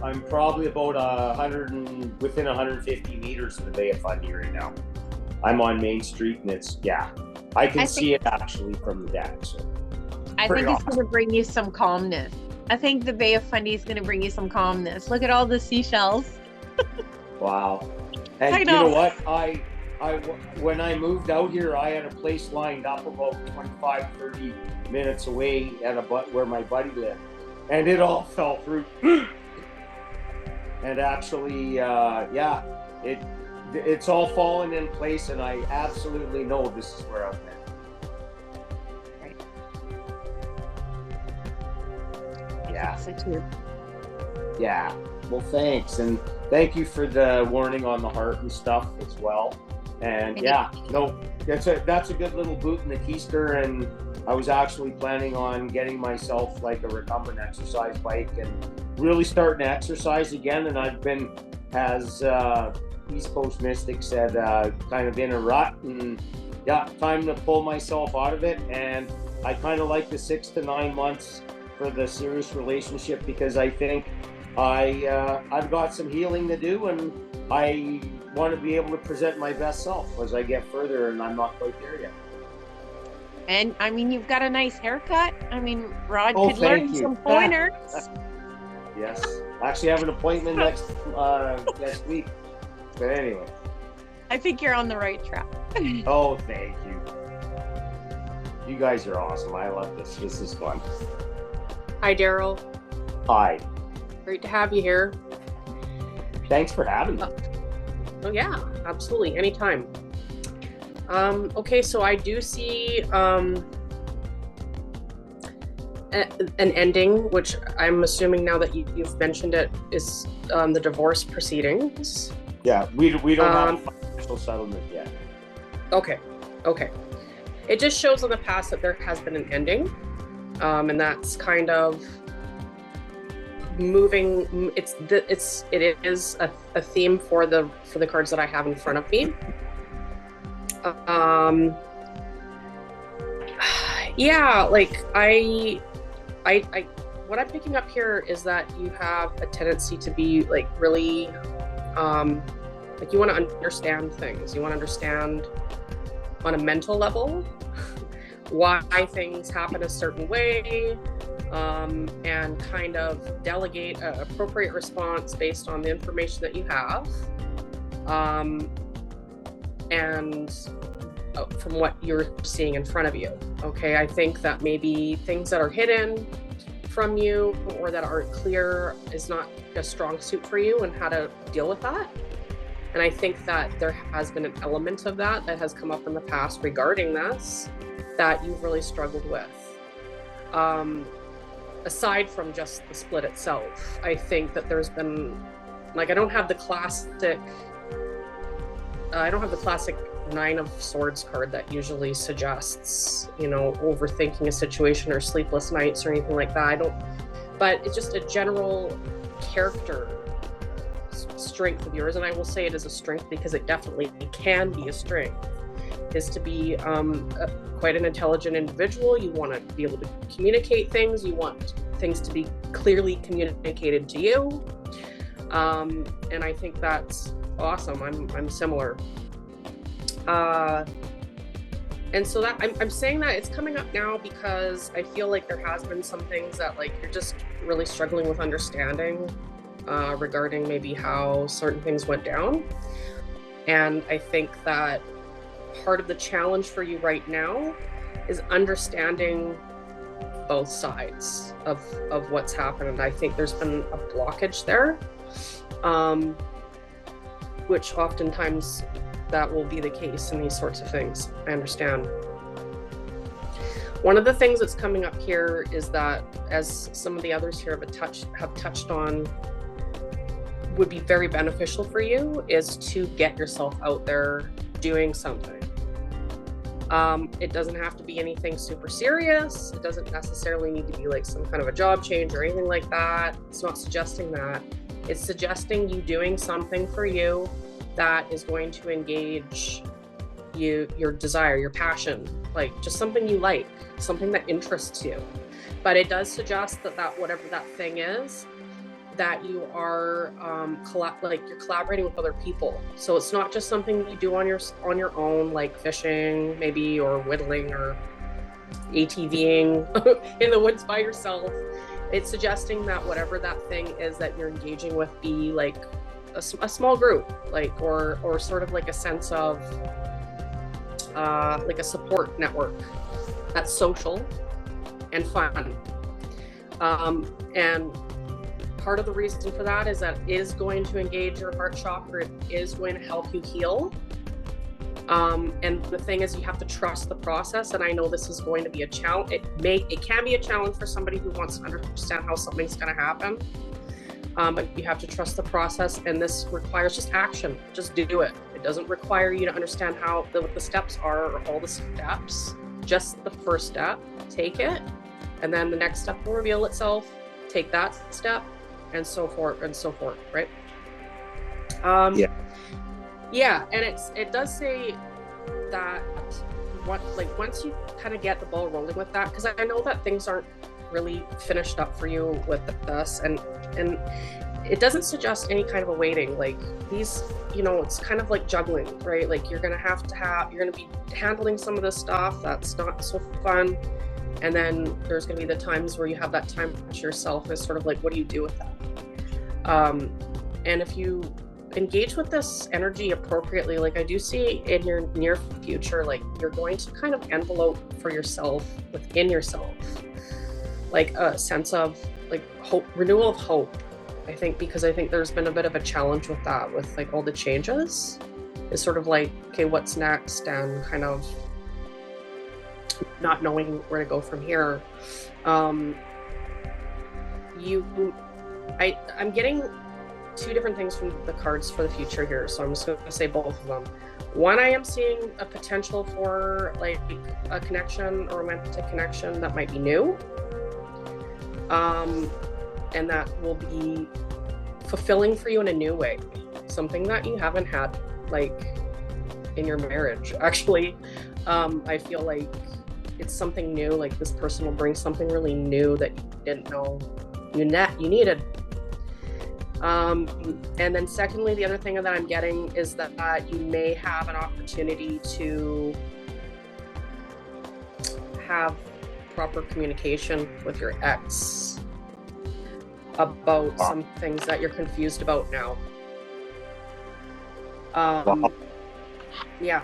I'm probably about 100 within 150 meters of the Bay of Fundy right now. I'm on Main Street, and it's I can see it actually from the deck. So I think it's going to bring you some calmness. I think the Bay of Fundy is going to bring you some calmness. Look at all the seashells. Wow. And I know. You know what? I when I moved out here, I had a place lined up about 25, 30 minutes away at where my buddy lived, and it all fell through. And actually, it's all fallen in place, and I absolutely know this is where I'm at. Right. Yeah. So too. Yeah. Well, thanks, and thank you for the warning on the heart and stuff as well. And that's a good little boot in the keister. And I was actually planning on getting myself like a recumbent exercise bike and really starting to exercise again. And I've been, as East Coast Mystic said, kind of in a rut. And time to pull myself out of it. And I kind of like the 6 to 9 months for the serious relationship, because I think I've got some healing to do, and I want to be able to present my best self as I get further, and I'm not quite there yet. And I mean, you've got a nice haircut. I mean, Rod could thank learn you. some pointers. Yes, I actually have an appointment next week. But anyway, I think you're on the right track. oh, thank you. You guys are awesome. I love this. This is fun. Hi, Daryl. Hi. Great to have you here. Thanks for having me. Oh yeah, absolutely, anytime. Okay, so I do see an ending, which I'm assuming now that you've mentioned it, is the divorce proceedings. Yeah, we don't have a financial settlement yet. Okay. It just shows in the past that there has been an ending, and that's kind of moving. It is a theme for the cards that I have in front of me. Like I what I'm picking up here is that you have a tendency to be like really like you want to understand things. You want to understand on a mental level why things happen a certain way, and kind of delegate an appropriate response based on the information that you have, and from what you're seeing in front of you. Okay, I think that maybe things that are hidden from you or that aren't clear is not a strong suit for you, and how to deal with that. And I think that there has been an element of that has come up in the past regarding this that you've really struggled with. Aside from just the split itself, I think that there's been, like, I don't have the classic Nine of Swords card that usually suggests, overthinking a situation or sleepless nights or anything like that. But it's just a general character strength of yours, and I will say it is a strength because it definitely can be a strength, is to be quite an intelligent individual. You want to be able to communicate things. You want things to be clearly communicated to you, and I think that's awesome. I'm similar, and so that I'm saying that it's coming up now because I feel like there has been some things that, like, you're just really struggling with understanding regarding maybe how certain things went down. And I think that part of the challenge for you right now is understanding both sides of what's happened. And I think there's been a blockage there, which oftentimes that will be the case in these sorts of things. I understand. One of the things that's coming up here is that, as some of the others here have touched on, would be very beneficial for you, is to get yourself out there doing something. It doesn't have to be anything super serious. It doesn't necessarily need to be like some kind of a job change or anything like that. It's not suggesting that. It's suggesting you doing something for you that is going to engage your desire, your passion, like just something you like, something that interests you. But it does suggest that whatever that thing is, that you are you're collaborating with other people. So it's not just something you do on your own, like fishing maybe, or whittling, or ATVing in the woods by yourself. It's suggesting that whatever that thing is that you're engaging with be like a small group, like or sort of like a sense of like a support network that's social and fun. And part of the reason for that is that it is going to engage your heart chakra. It is going to help you heal. And the thing is, you have to trust the process. And I know this is going to be a challenge. It can be a challenge for somebody who wants to understand how something's going to happen. But you have to trust the process, and this requires just action. Just do it. It doesn't require you to understand what the steps are, or all the steps. Just the first step. Take it, and then the next step will reveal itself. Take that step, and so forth and so forth. Right? Yeah, and it does say that once you kind of get the ball rolling with that, because I know that things aren't really finished up for you with this, and it doesn't suggest any kind of a waiting. Like these, it's kind of like juggling, right? Like you're gonna be handling some of this stuff that's not so fun, and then there's gonna be the times where you have that time to yourself. Is sort of like, what do you do with that? And if you engage with this energy appropriately, like I do see in your near future, like you're going to kind of envelope for yourself within yourself, like a sense of like hope, renewal of hope. I think there's been a bit of a challenge with that, with like all the changes. It's sort of like, okay, what's next, and kind of not knowing where to go from here. I'm getting two different things from the cards for the future here, so I'm just going to say both of them. One, I am seeing a potential for like a connection, a romantic connection that might be new, and that will be fulfilling for you in a new way, something that you haven't had like in your marriage. Actually, I feel like it's something new. Like this person will bring something really new that you didn't know you needed. And then secondly, the other thing that I'm getting is that you may have an opportunity to have proper communication with your ex about some things that you're confused about now. Yeah.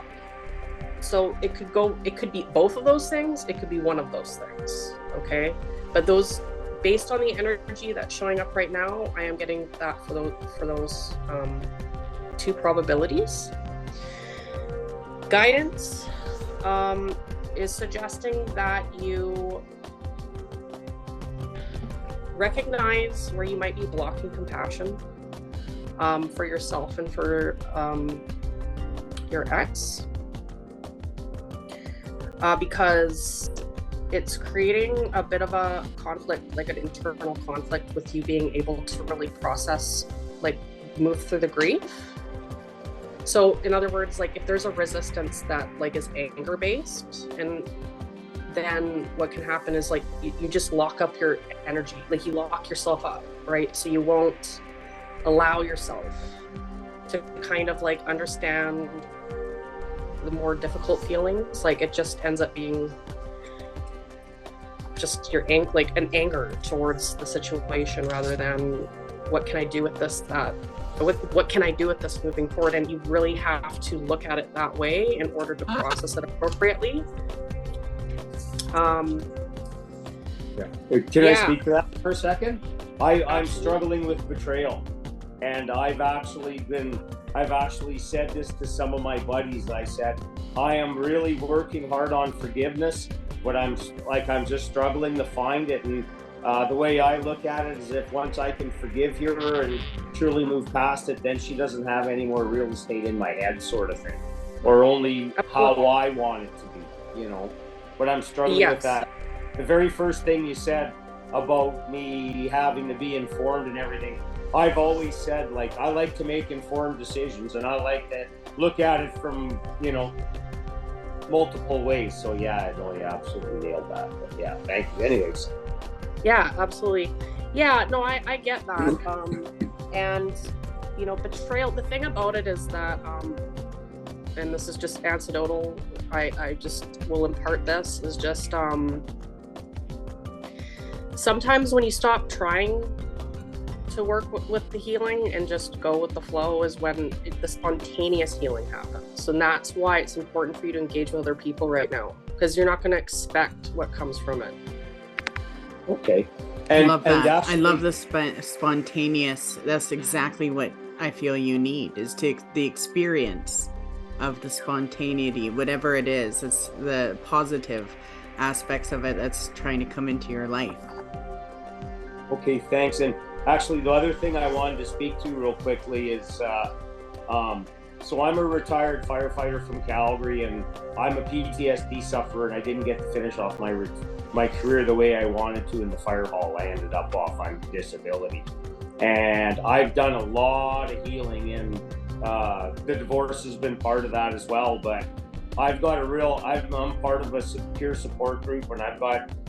So it could be both of those things. It could be one of those things. Okay. But based on the energy that's showing up right now, I am getting that for those two probabilities. Guidance is suggesting that you recognize where you might be blocking compassion for yourself and for your ex, because it's creating a bit of a conflict, like an internal conflict with you being able to really process, like move through the grief. So in other words, like if there's a resistance that like is anger based, and then what can happen is like you just lock up your energy, like you lock yourself up, right? So you won't allow yourself to kind of like understand the more difficult feelings. Like it just ends up being just your like an anger towards the situation, rather than what can I do with this, what can I do with this moving forward. And you really have to look at it that way in order to process it appropriately. Can I speak to that for a second? I'm struggling with betrayal, and I've actually said this to some of my buddies. I said, I am really working hard on forgiveness, but I'm just struggling to find it. And the way I look at it is, if once I can forgive her and truly move past it, then she doesn't have any more real estate in my head, sort of thing. or only how I want it to be, you know. But I'm struggling with that. The very first thing you said about me having to be informed and everything, I've always said, like, I like to make informed decisions, and I like to look at it from, you know, multiple ways. So yeah, no, you absolutely nailed that. But yeah, thank you. Anyways. Yeah, absolutely. Yeah, no, I get that. And you know, betrayal, the thing about it is that and this is just anecdotal, I just will impart this, is just sometimes when you stop trying to work with the healing and just go with the flow is when the spontaneous healing happens. And that's why it's important for you to engage with other people right now, because you're not going to expect what comes from it. Okay. I love that. I love the spontaneous. That's exactly what I feel you need, is to the experience of the spontaneity, whatever it is. It's the positive aspects of it that's trying to come into your life. Okay, thanks. And actually, the other thing I wanted to speak to real quickly is, so I'm a retired firefighter from Calgary, and I'm a PTSD sufferer, and I didn't get to finish off my career the way I wanted to in the fire hall. I ended up off on disability. And I've done a lot of healing, and the divorce has been part of that as well. But I'm part of a peer support group, and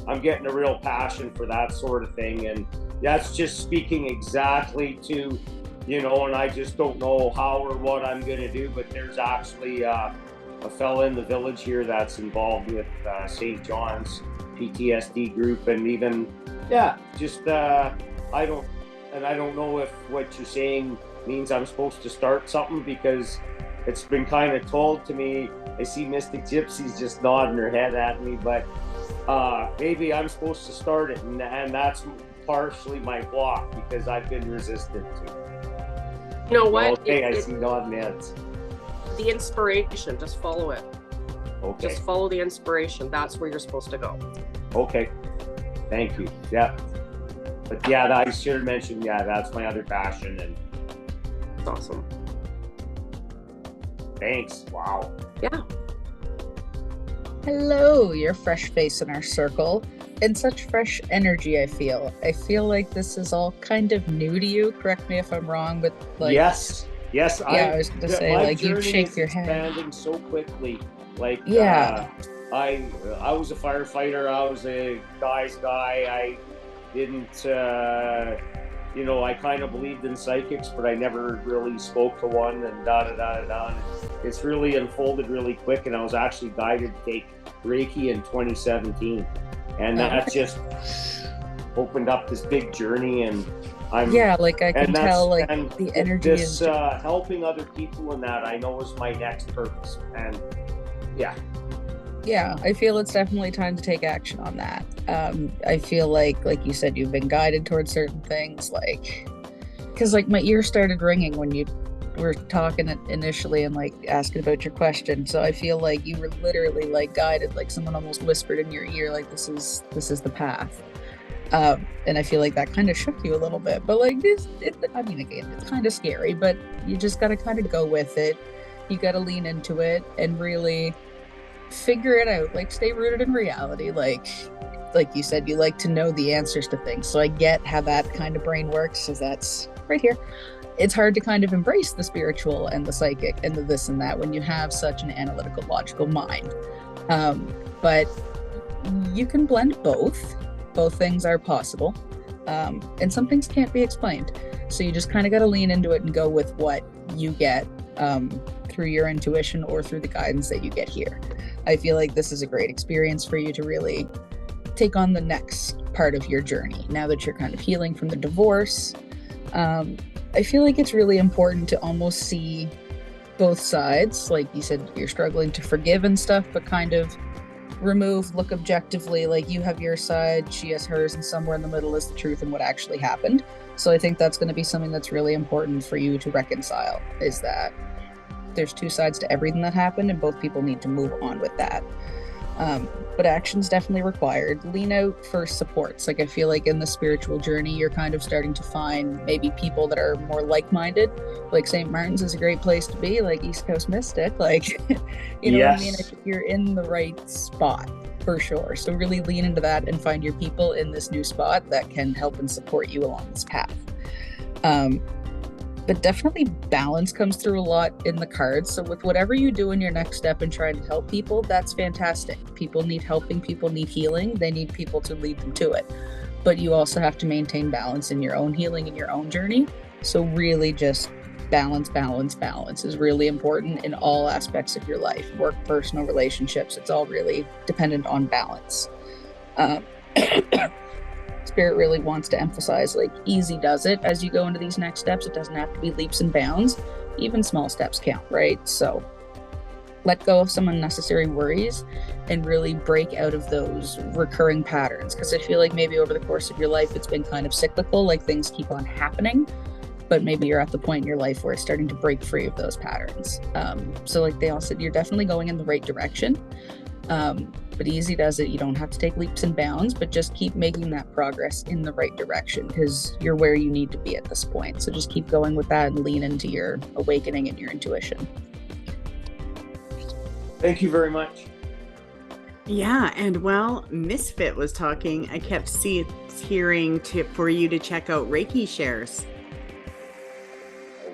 I'm getting a real passion for that sort of thing. And that's just speaking exactly to, you know, and I just don't know how or what I'm going to do, but there's actually a fella in the village here that's involved with St. John's PTSD group, and even, I don't know if what you're saying means I'm supposed to start something, because it's been kind of told to me. I see Mystic Gypsy's just nodding her head at me, but maybe I'm supposed to start it, and that's partially my block, because I've been resistant to. You know what? Okay, I see nodding heads. The inspiration, just follow it. Okay. Just follow the inspiration. That's where you're supposed to go. Okay. Thank you. Yeah. But yeah, I should have mentioned, that's my other passion, and it's awesome. Thanks. Wow. Yeah. Hello, you're a fresh face in our circle, and such fresh energy. I feel like this is all kind of new to you. Correct me if I'm wrong, but like, yes. I was going to say, like, you shake your head. Expanding so quickly. Like, I was a firefighter. I was a guy's guy. I didn't, I kind of believed in psychics, but I never really spoke to one, and da-da-da-da-da. It's really unfolded really quick, and I was actually guided to take Reiki in 2017. And that just opened up this big journey, and I can tell, like, the energy is helping other people, and that I know is my next purpose. And I feel it's definitely time to take action on that. I feel like you said, you've been guided towards certain things, like, because like my ear started ringing when you were talking initially and like asking about your question. So I feel like you were literally like guided, like someone almost whispered in your ear, like, this is the path. And I feel like that kind of shook you a little bit, but like again, it's kind of scary, but you just got to kind of go with it. You got to lean into it and really figure it out, like stay rooted in reality. Like you said, you like to know the answers to things. So I get how that kind of brain works, because that's right here. It's hard to kind of embrace the spiritual and the psychic and the this and that when you have such an analytical, logical mind. But you can blend both. Both things are possible. And some things can't be explained. So you just kind of got to lean into it and go with what you get through your intuition or through the guidance that you get here. I feel like this is a great experience for you to really take on the next part of your journey. Now that you're kind of healing from the divorce, I feel like it's really important to almost see both sides. Like you said, you're struggling to forgive and stuff, but kind of look objectively, like you have your side, she has hers, and somewhere in the middle is the truth and what actually happened. So I think that's going to be something that's really important for you to reconcile, is that there's two sides to everything that happened, and both people need to move on with that. But action's definitely required. Lean out for supports. Like I feel like in the spiritual journey, you're kind of starting to find maybe people that are more like-minded. Like St. Martin's is a great place to be, like East Coast Mystic. Like, you know what I mean? I think you're in the right spot for sure. So really lean into that and find your people in this new spot that can help and support you along this path. But definitely balance comes through a lot in the cards. So with whatever you do in your next step and trying to help people, that's fantastic. People need helping, people need healing. They need people to lead them to it. But you also have to maintain balance in your own healing and your own journey. So really just balance is really important in all aspects of your life. Work, personal relationships, it's all really dependent on balance. Spirit really wants to emphasize, like, easy does it as you go into these next steps. It doesn't have to be leaps and bounds. Even small steps count, right? So let go of some unnecessary worries and really break out of those recurring patterns. Because I feel like maybe over the course of your life, it's been kind of cyclical, like things keep on happening, but maybe you're at the point in your life where it's starting to break free of those patterns. So like they all said, you're definitely going in the right direction. But easy does it. You don't have to take leaps and bounds, but just keep making that progress in the right direction because you're where you need to be at this point. So just keep going with that and lean into your awakening and your intuition. Thank you very much. Yeah, and while Misfit was talking, I kept hearing for you to check out Reiki shares.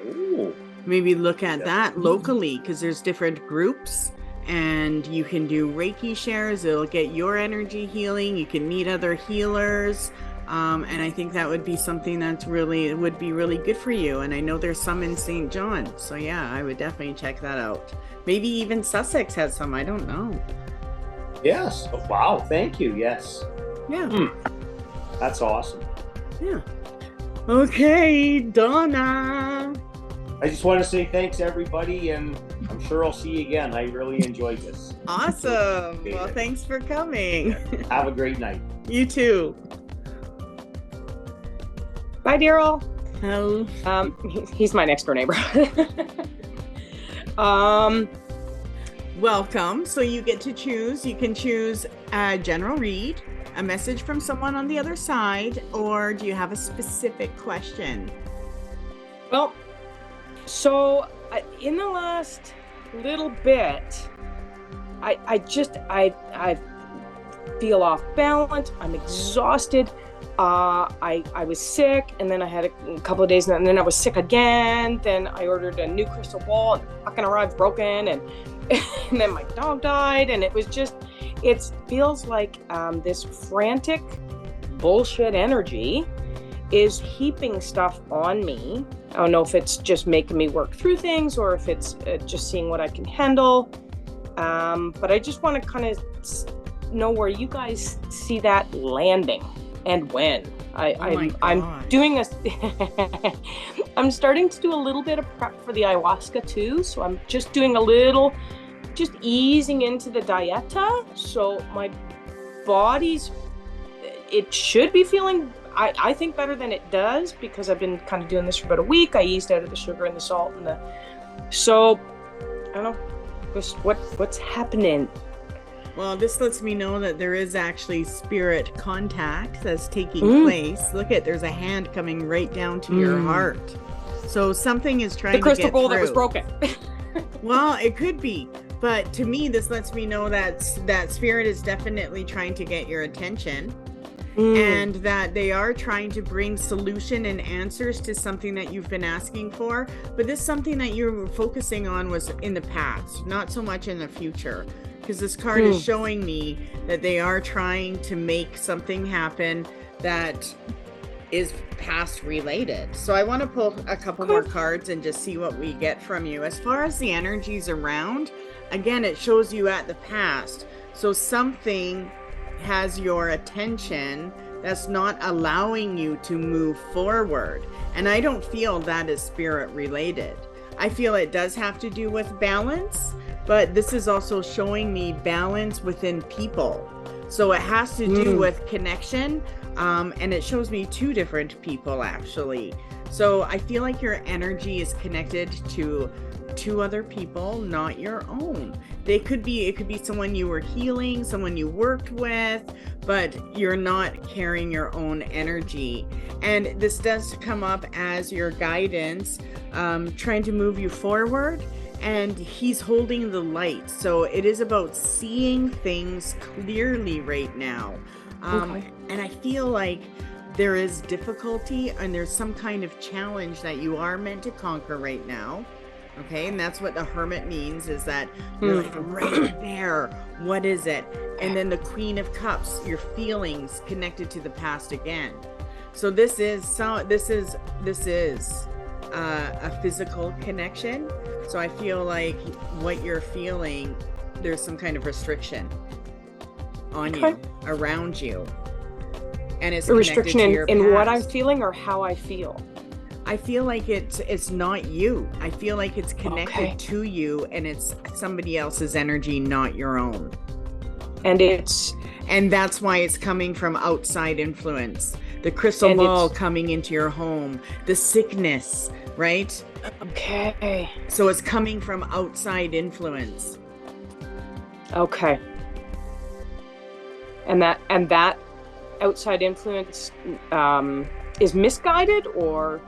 Oh. Maybe look at that locally because there's different groups. And you can do Reiki shares. It'll get your energy healing. You can meet other healers. And I think that would be something that's would be really good for you. And I know there's some in St. John. So yeah, I would definitely check that out. Maybe even Sussex has some. I don't know. Yes. Oh, wow. Thank you. Yes. Yeah. That's awesome. Yeah. Okay, Donna. I just want to say thanks, everybody, and I'm sure I'll see you again. I really enjoyed this. Awesome. Well, thanks for coming. Yeah. Have a great night. You too. Bye, Daryl. Hello. He's my next door neighbor. Welcome. So you get to choose. You can choose a general read, a message from someone on the other side, or do you have a specific question? Well, so in the last little bit, I feel off balance. I'm exhausted. I was sick, and then I had a couple of days, and then I was sick again. Then I ordered a new crystal ball, and it fucking arrived broken, and then my dog died, and it feels like this frantic bullshit energy is heaping stuff on me. I don't know if it's just making me work through things or if it's just seeing what I can handle. But I just want to kind of know where you guys see that landing and when. I'm doing this. I'm starting to do a little bit of prep for the ayahuasca too. So I'm just doing just easing into the dieta. So my body's, it should be feeling, I think, better than it does because I've been kind of doing this for about a week. I eased out of the sugar and the salt and so I don't know what's happening. Well, this lets me know that there is actually spirit contact that's taking place. Look there's a hand coming right down to your heart. So something is trying to get through. The crystal ball that was broken. Well, it could be. But to me, this lets me know that spirit is definitely trying to get your attention. And that they are trying to bring solution and answers to something that you've been asking for. But this something that you were focusing on was in the past, not so much in the future. Because this card is showing me that they are trying to make something happen that is past related. So I want to pull a couple more cards and just see what we get from you. As far as the energies around, again, it shows you at the past. So something has your attention that's not allowing you to move forward. And I don't feel that is spirit related. I feel it does have to do with balance, but this is also showing me balance within people. So it has to do with connection. And it shows me two different people actually. So I feel like your energy is connected to two other people, not your own. It could be someone you were healing, someone you worked with, but you're not carrying your own energy. And this does come up as your guidance, trying to move you forward. And he's holding the light. So it is about seeing things clearly right now. And I feel like there is difficulty and there's some kind of challenge that you are meant to conquer right now. Okay, and that's what the Hermit means, is that you're like right there. What is it? And then the Queen of Cups, your feelings connected to the past again. So this is a physical connection. So I feel like what you're feeling, there's some kind of restriction on you, around you. And it's a restriction to your in what I'm past. feeling or how I feel. I feel like it's not you. I feel like it's connected to you, and it's somebody else's energy, not your own. And that's why it's coming from outside influence. The crystal ball coming into your home, the sickness, right? Okay. So it's coming from outside influence. Okay. And that outside influence is misguided, or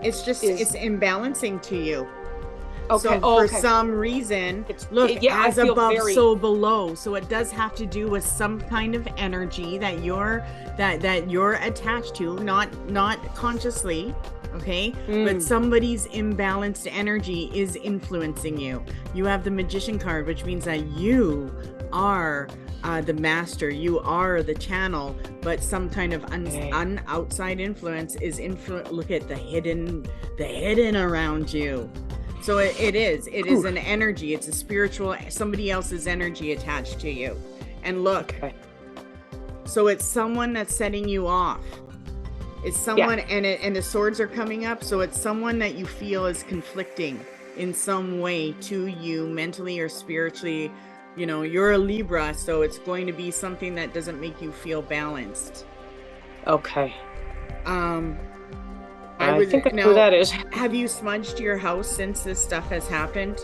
it's imbalancing to you. Okay. So for some reason, as above, so below. So it does have to do with some kind of energy that you're attached to, not consciously, okay? But somebody's imbalanced energy is influencing you. You have the Magician card, which means that you are the master, you are the channel, but some kind of outside influence is Look at the hidden around you. So it is an energy. It's a spiritual, somebody else's energy attached to you. And look, so it's someone that's setting you off. It's someone, and the swords are coming up. So it's someone that you feel is conflicting in some way to you, mentally or spiritually. You know, you're a Libra, so it's going to be something that doesn't make you feel balanced. Okay. I think I know who that is. Have you smudged your house since this stuff has happened?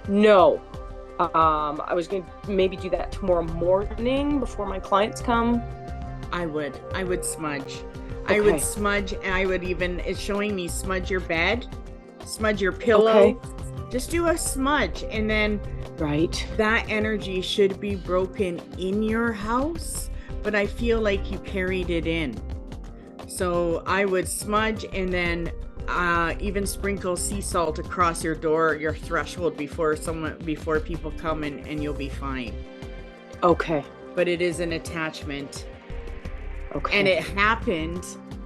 No. I was going to maybe do that tomorrow morning before my clients come. I would smudge. Okay. I would smudge, and I would even, it's showing me smudge your bed, smudge your pillow. Just do a smudge, and then that energy should be broken in your house, but I feel like you carried it in. So I would smudge, and then even sprinkle sea salt across your door, your threshold before people come, and you'll be fine. Okay. But it is an attachment. Okay. And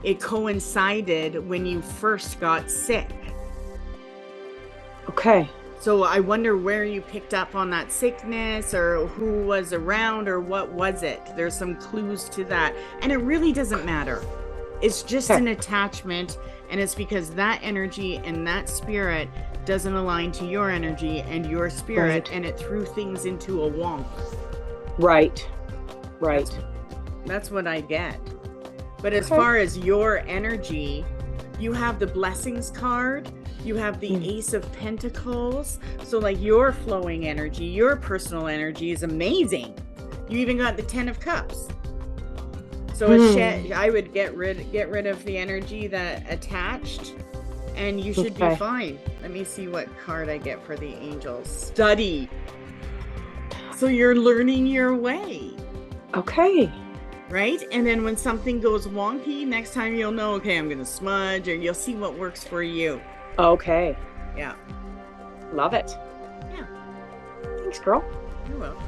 it coincided when you first got sick. Okay. So I wonder where you picked up on that sickness, or who was around, or what was it? There's some clues to that. And it really doesn't matter. It's just an attachment, and it's because that energy and that spirit doesn't align to your energy and your spirit, and it threw things into a wonk. Right. That's what I get. But as far as your energy, you have the Blessings card, you have the Ace of Pentacles. So like your flowing energy, your personal energy is amazing. You even got the 10 of Cups. So I would get rid of the energy that attached, and you should be fine. Let me see what card I get for the angels. Study. So you're learning your way. Okay. Right? And then when something goes wonky, next time you'll know, okay, I'm going to smudge, or you'll see what works for you. Okay. Yeah. Love it. Yeah. Thanks, girl. You're welcome.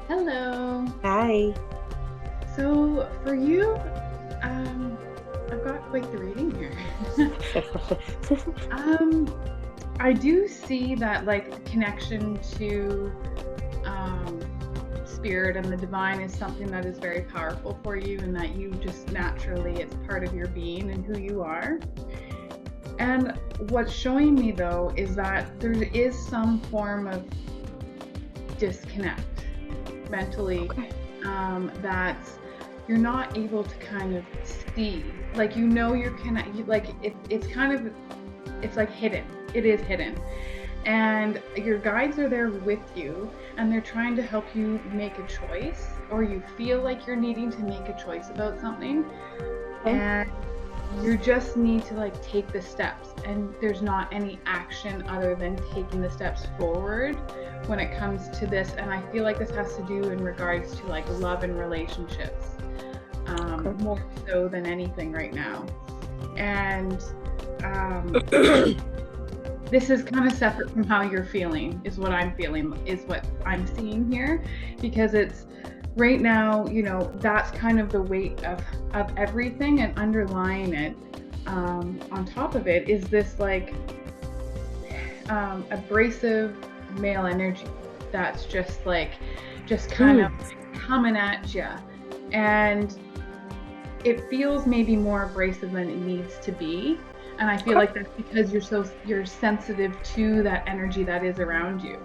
Hello. Hi. So for you, I've got quite the reading here. I do see that like connection to spirit and the divine is something that is very powerful for you, and that you just naturally, it's part of your being and who you are. And what's showing me though is that there is some form of disconnect mentally, that you're not able to kind of see, like, you know, you're connected, like it's kind of it's like hidden. It is hidden. And your guides are there with you, and they're trying to help you make a choice, or you feel like you're needing to make a choice about something. And you just need to like take the steps, and there's not any action other than taking the steps forward when it comes to this. And I feel like this has to do in regards to like love and relationships, more so than anything right now. And this is kind of separate from how you're feeling, is what I'm feeling, is what I'm seeing here, because it's right now, you know, that's kind of the weight of everything, and underlying it, on top of it, is this like abrasive male energy that's just kind of coming at you, and it feels maybe more abrasive than it needs to be. And I feel like that's because you're sensitive to that energy that is around you,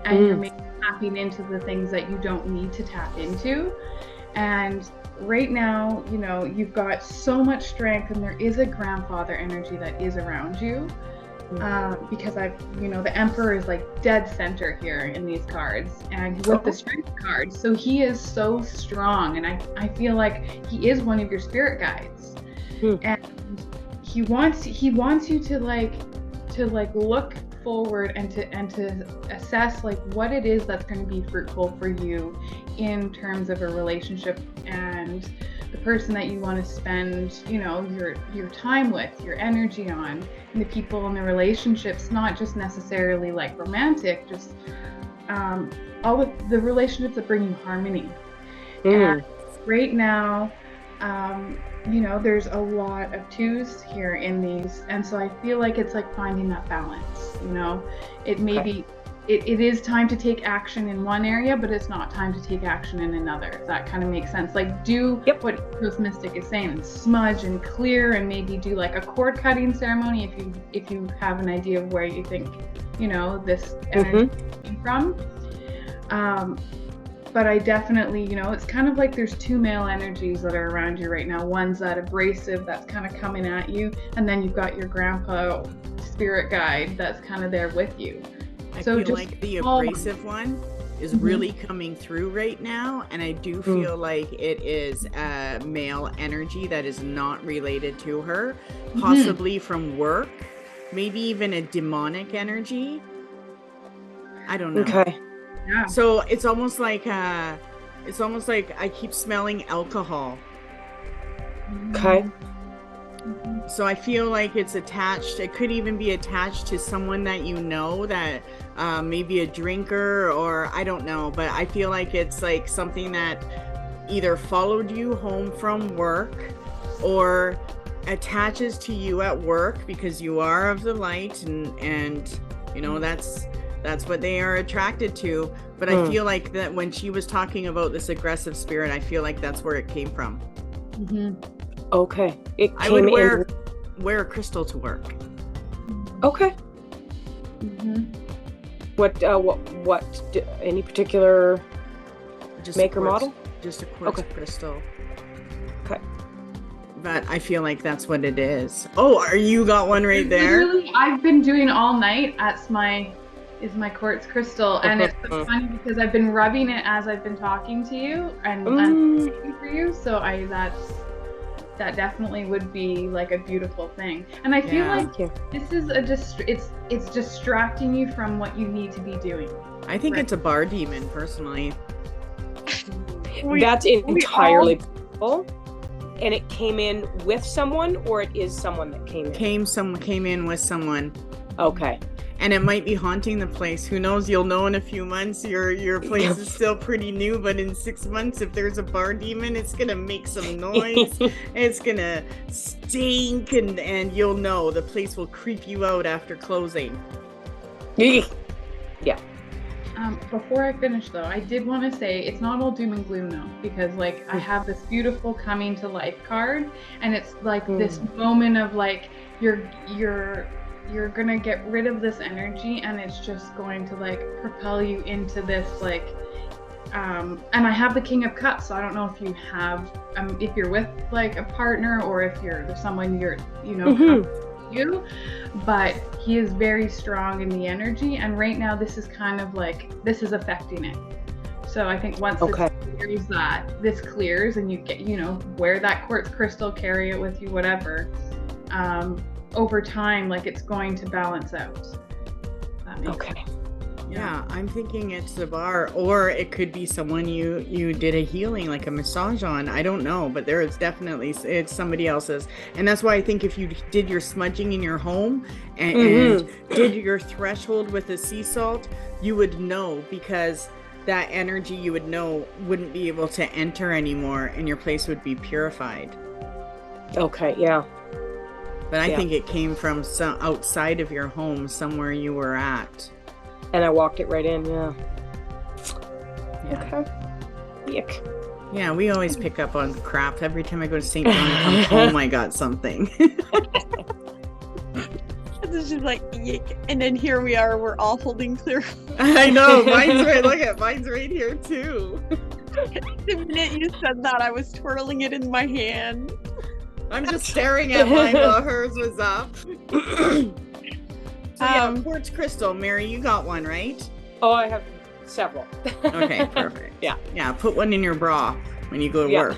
and you're maybe tapping into the things that you don't need to tap into. And right now, you know, you've got so much strength, and there is a grandfather energy that is around you, because the Emperor is like dead center here in these cards, and with the strength card, so he is so strong, and I feel like he is one of your spirit guides, and he wants you to look forward and to assess like what it is that's going to be fruitful for you in terms of a relationship, and the person that you want to spend, you know, your time with, your energy on, and the people in the relationships, not just necessarily like romantic, just all of the relationships that bring you harmony. And right now, you know, there's a lot of twos here in these, and so I feel like it's like finding that balance, you know. It may be, it is time to take action in one area, but it's not time to take action in another, if that kind of makes sense. Like do what Ghost Mystic is saying, and smudge and clear, and maybe do like a cord cutting ceremony if you have an idea of where you think, you know, this energy came from. But I definitely, you know, it's kind of like there's two male energies that are around you right now. One's that abrasive that's kind of coming at you, and then you've got your grandpa spirit guide that's kind of there with you. I feel like the abrasive one is really coming through right now, and I do feel like it is a male energy that is not related to her, possibly from work, maybe even a demonic energy. I don't know. Okay. Yeah. So it's almost like I keep smelling alcohol. Okay. So I feel like it's attached. It could even be attached to someone that you know, that maybe a drinker, or I don't know. But I feel like it's like something that either followed you home from work, or attaches to you at work because you are of the light, and you know, that's what they are attracted to. But I feel like that when she was talking about this aggressive spirit, I feel like that's where it came from. Okay. I would wear a crystal to work. Okay. What any particular Just maker model? Just a quartz crystal. Okay. But I feel like that's what it is. Oh, you got one right there? Literally, I've been doing all night. That's my quartz crystal, and it's so funny because I've been rubbing it as I've been talking to you and speaking for you. So that definitely would be like a beautiful thing. And I feel like this is it's distracting you from what you need to be doing. I think it's a bar demon, personally. That's entirely possible. And it came in with someone, or it is someone that came in? Came in with someone. Okay. And it might be haunting the place. Who knows? You'll know in a few months. Your place is still pretty new, but in 6 months, if there's a bar demon, it's gonna make some noise. It's gonna stink, and you'll know. The place will creep you out after closing. Yeah. Before I finish though, I did want to say it's not all doom and gloom though, because like I have this beautiful coming to life card, and it's like this moment of like you're gonna get rid of this energy, and it's just going to like propel you into this like and I have the King of Cups, so I don't know if you have if you're with like a partner, or if there's someone you're you, but he is very strong in the energy, and right now this is kind of like, this is affecting it. So I think once this clears and you get, wear that quartz crystal, carry it with you, whatever, over time, like, it's going to balance out. That makes sense. Yeah, I'm thinking it's the bar, or it could be someone you did a healing, like a massage on. I don't know, but there is definitely, it's somebody else's. And that's why I think if you did your smudging in your home and did your threshold with the sea salt, you would know, because that energy, you would know, wouldn't be able to enter anymore, and your place would be purified. Okay, yeah. But I think it came from some outside of your home, somewhere you were at. And I walked it right in, yeah. Okay. Yuck. Yeah, we always pick up on crap. Every time I go to St. John and come home, I got something. It's just like, yuck. And then here we are, we're all holding clear. I know, mine's right. Look at mine's right here too. The minute you said that, I was twirling it in my hand. I'm just staring at mine while hers was up. So yeah, quartz crystal. Mary, you got one, right? Oh, I have several. Okay, perfect. Yeah, put one in your bra when you go to work.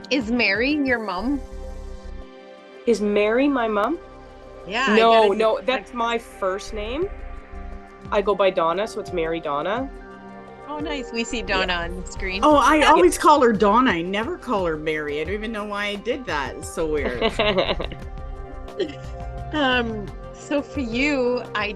Is Mary your mom? Is Mary my mom? Yeah. No, that's my first name. I go by Donna, so it's Mary Donna. Oh, nice. We see Donna on the screen. Oh, I always call her Donna. I never call her Mary. I don't even know why I did that. It's so weird. So for you, I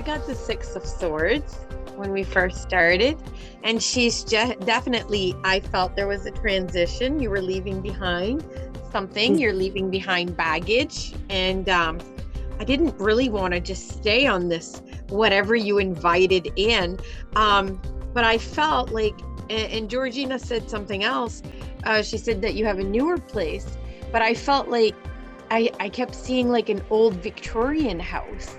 got the Six of Swords when we first started, and she's definitely, I felt there was a transition. You were leaving behind something. You're leaving behind baggage, and I didn't really want to just stay on this whatever you invited in, but I felt like, and Georgina said something else. She said that you have a newer place, but I felt like I kept seeing like an old Victorian house.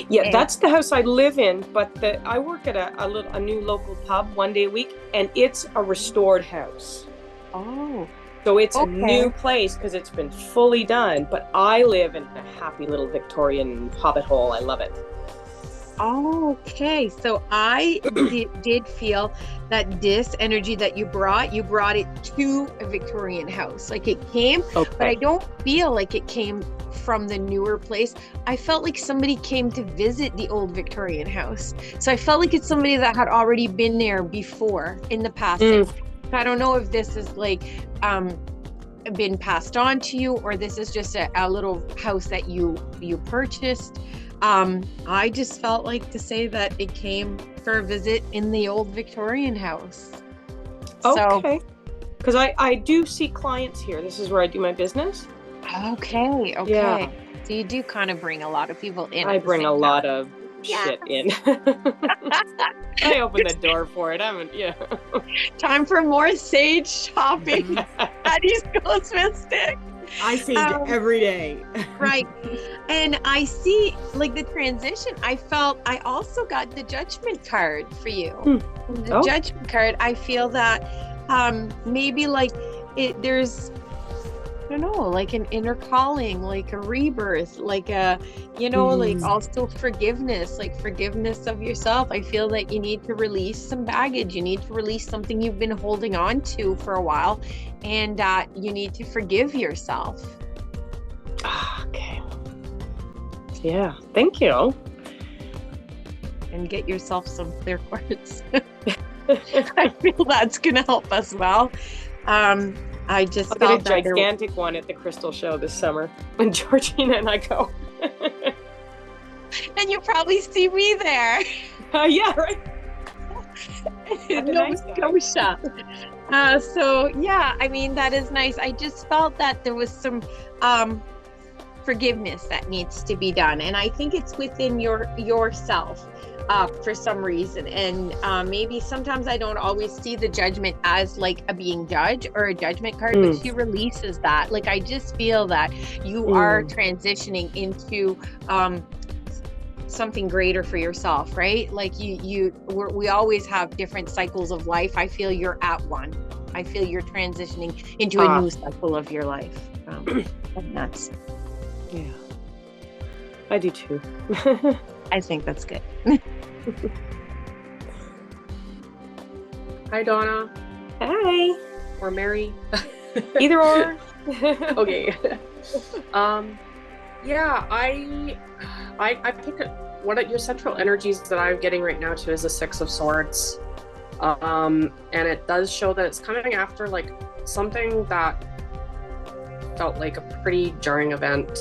Yeah, and that's the house I live in, but I work at a new local pub one day a week, and it's a restored house. Oh. So it's a new place because it's been fully done, but I live in a happy little Victorian hobbit hole. I love it. Oh, okay. So I did feel that this energy that you brought it to a Victorian house. Like it came, but I don't feel like it came from the newer place. I felt like somebody came to visit the old Victorian house. So I felt like it's somebody that had already been there before in the past. I don't know if this is like been passed on to you, or this is just a little house that you purchased. I just felt like to say that it came for a visit in the old Victorian house. Okay. Because I do see clients here. This is where I do my business. Okay. Yeah. So you do kind of bring a lot of people in. I bring a lot of shit in. I open the door for it. Time for more sage shopping at East Coast Mystic. I sage every day. Right. And I see like the transition. I also got the judgment card for you. The judgment card. I feel that maybe like there's, I don't know, like an inner calling, like a rebirth, like a, like also forgiveness of yourself. I feel that you need to release some baggage. You need to release something you've been holding on to for a while, and you need to forgive yourself. Okay. Yeah. Thank you. And get yourself some clear quartz. I feel that's going to help us well. I just I'll get a gigantic one at the Crystal Show this summer when Georgina and I go. And you'll probably see me there. Yeah, right. Nova Scotia. So yeah, I mean, that is nice. I just felt that there was some forgiveness that needs to be done, and I think it's within yourself. For some reason, and maybe sometimes I don't always see the judgment as like a being judged or a judgment card, but she releases that. Like I just feel that you are transitioning into something greater for yourself, right? Like we always have different cycles of life. I feel you're at one. I feel you're transitioning into a new cycle of your life. nuts. Yeah. I do too. I think that's good. Hi, Donna. Hi. Or Mary. Either or. Okay. Yeah, I picked one of your central energies that I'm getting right now too is the Six of Swords. And it does show that it's coming after like something that felt like a pretty jarring event.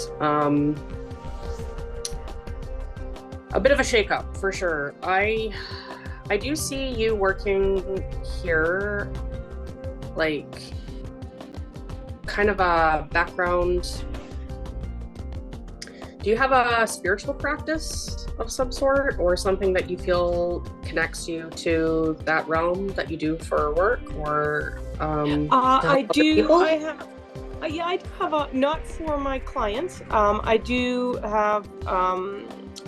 A bit of a shakeup for sure. I do see you working here, like kind of a background. Do you have a spiritual practice of some sort, or something that you feel connects you to that realm that you do for work, or I do. people? I have. Yeah, I do have a, not for my clients. I do have.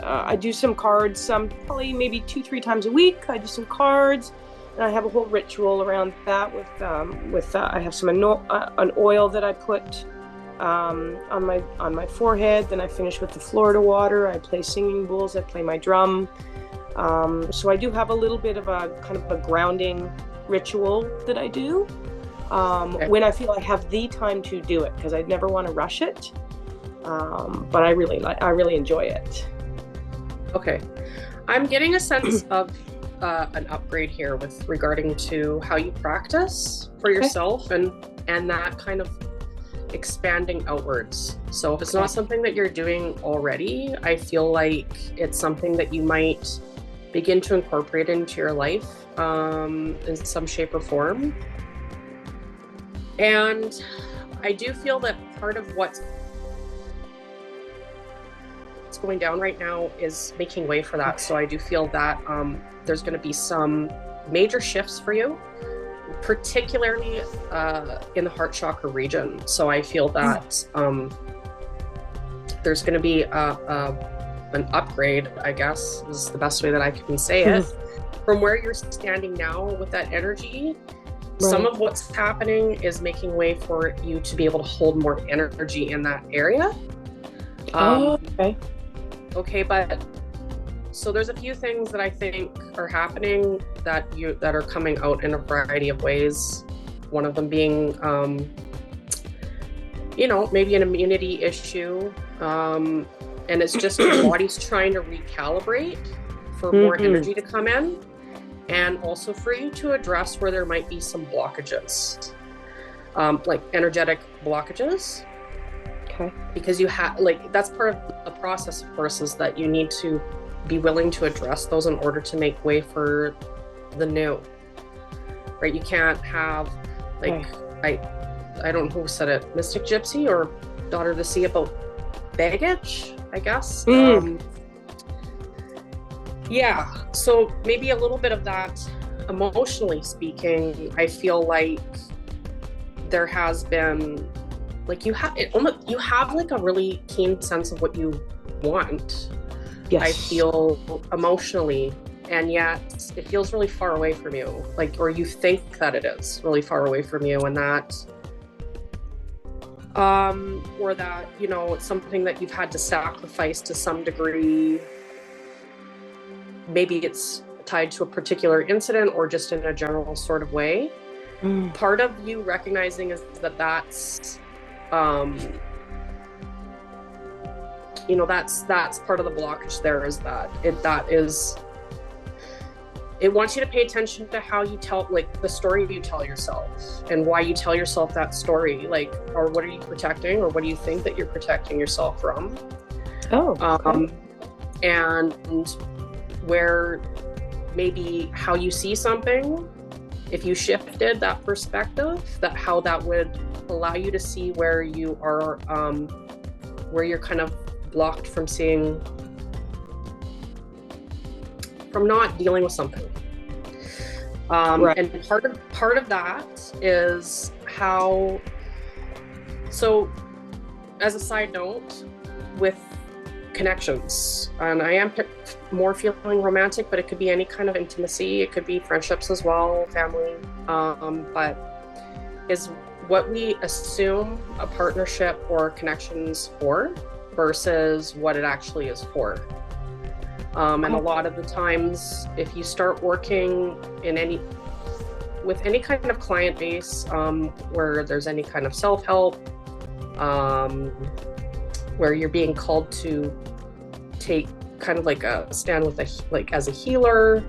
I do some cards. Probably maybe 2-3 times a week. I do some cards, and I have a whole ritual around that. With I have some an oil that I put on my forehead. Then I finish with the Florida water. I play singing bowls. I play my drum. So I do have a little bit of a kind of a grounding ritual that I do when I feel I have the time to do it, because I never want to rush it. But I really enjoy it. Okay, I'm getting a sense of an upgrade here with regarding to how you practice for yourself and that kind of expanding outwards. So if it's not something that you're doing already, I feel like it's something that you might begin to incorporate into your life in some shape or form. And I do feel that part of what's going down right now is making way for that. So I do feel that there's going to be some major shifts for you, particularly in the heart chakra region. So I feel that there's going to be an upgrade, I guess is the best way that I can say it, from where you're standing now with that energy. Some of what's happening is making way for you to be able to hold more energy in that area. Okay, but so there's a few things that I think are happening that are coming out in a variety of ways. One of them being, maybe an immunity issue, and it's just your body's trying to recalibrate for more energy to come in, and also for you to address where there might be some blockages, like energetic blockages. Okay. Because you have, that's part of the process, of course, is that you need to be willing to address those in order to make way for the new, right? You can't have, I don't know who said it, Mystic Gypsy or Daughter of the Sea, about baggage, I guess. Yeah, so maybe a little bit of that, emotionally speaking. I feel like there has been, you have like a really keen sense of what you want. Yes. I feel emotionally, and yet it feels really far away from you, or you think that it is really far away from you, and that or that, it's something that you've had to sacrifice to some degree. Maybe it's tied to a particular incident or just in a general sort of way. Part of you recognizing is that's that's part of the blockage there, is that it wants you to pay attention to how you tell, the story you tell yourself and why you tell yourself that story, or what are you protecting, or what do you think that you're protecting yourself from? And where maybe how you see something, if you shifted that perspective, how that would allow you to see where you are, where you're kind of blocked from seeing, from not dealing with something. And part of that is how, so as a side note, with connections, and I am more feeling romantic, but it could be any kind of intimacy, it could be friendships as well, family, but is what we assume a partnership or connections for versus what it actually is for. And a lot of the times, if you start working with any kind of client base, where there's any kind of self-help, where you're being called to take kind of like a stand with as a healer,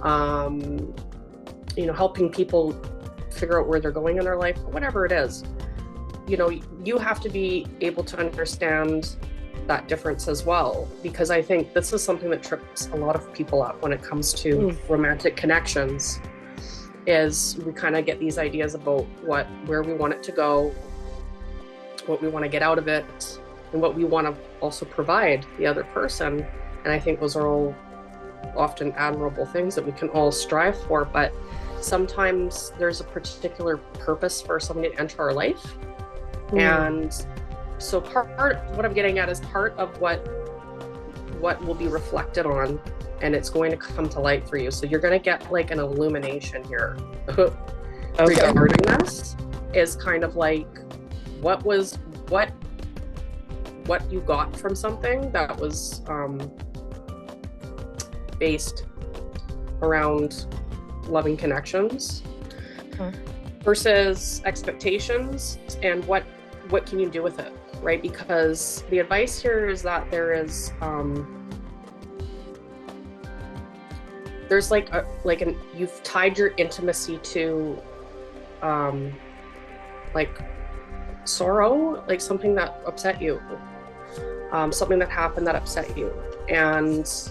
helping people figure out where they're going in their life, whatever it is, you have to be able to understand that difference as well, because I think this is something that trips a lot of people up when it comes to romantic connections, is we kind of get these ideas about where we want it to go, what we want to get out of it, and what we want to also provide the other person. And I think those are all often admirable things that we can all strive for, but sometimes there's a particular purpose for somebody to enter our life. And so part what I'm getting at is part of what will be reflected on, and it's going to come to light for you. So you're going to get like an illumination here regarding this, is kind of like what you got from something that was based around loving connections versus expectations, and what can you do with it, right? Because the advice here is that there's you've tied your intimacy to like sorrow, like something that upset you, something that happened that upset you, and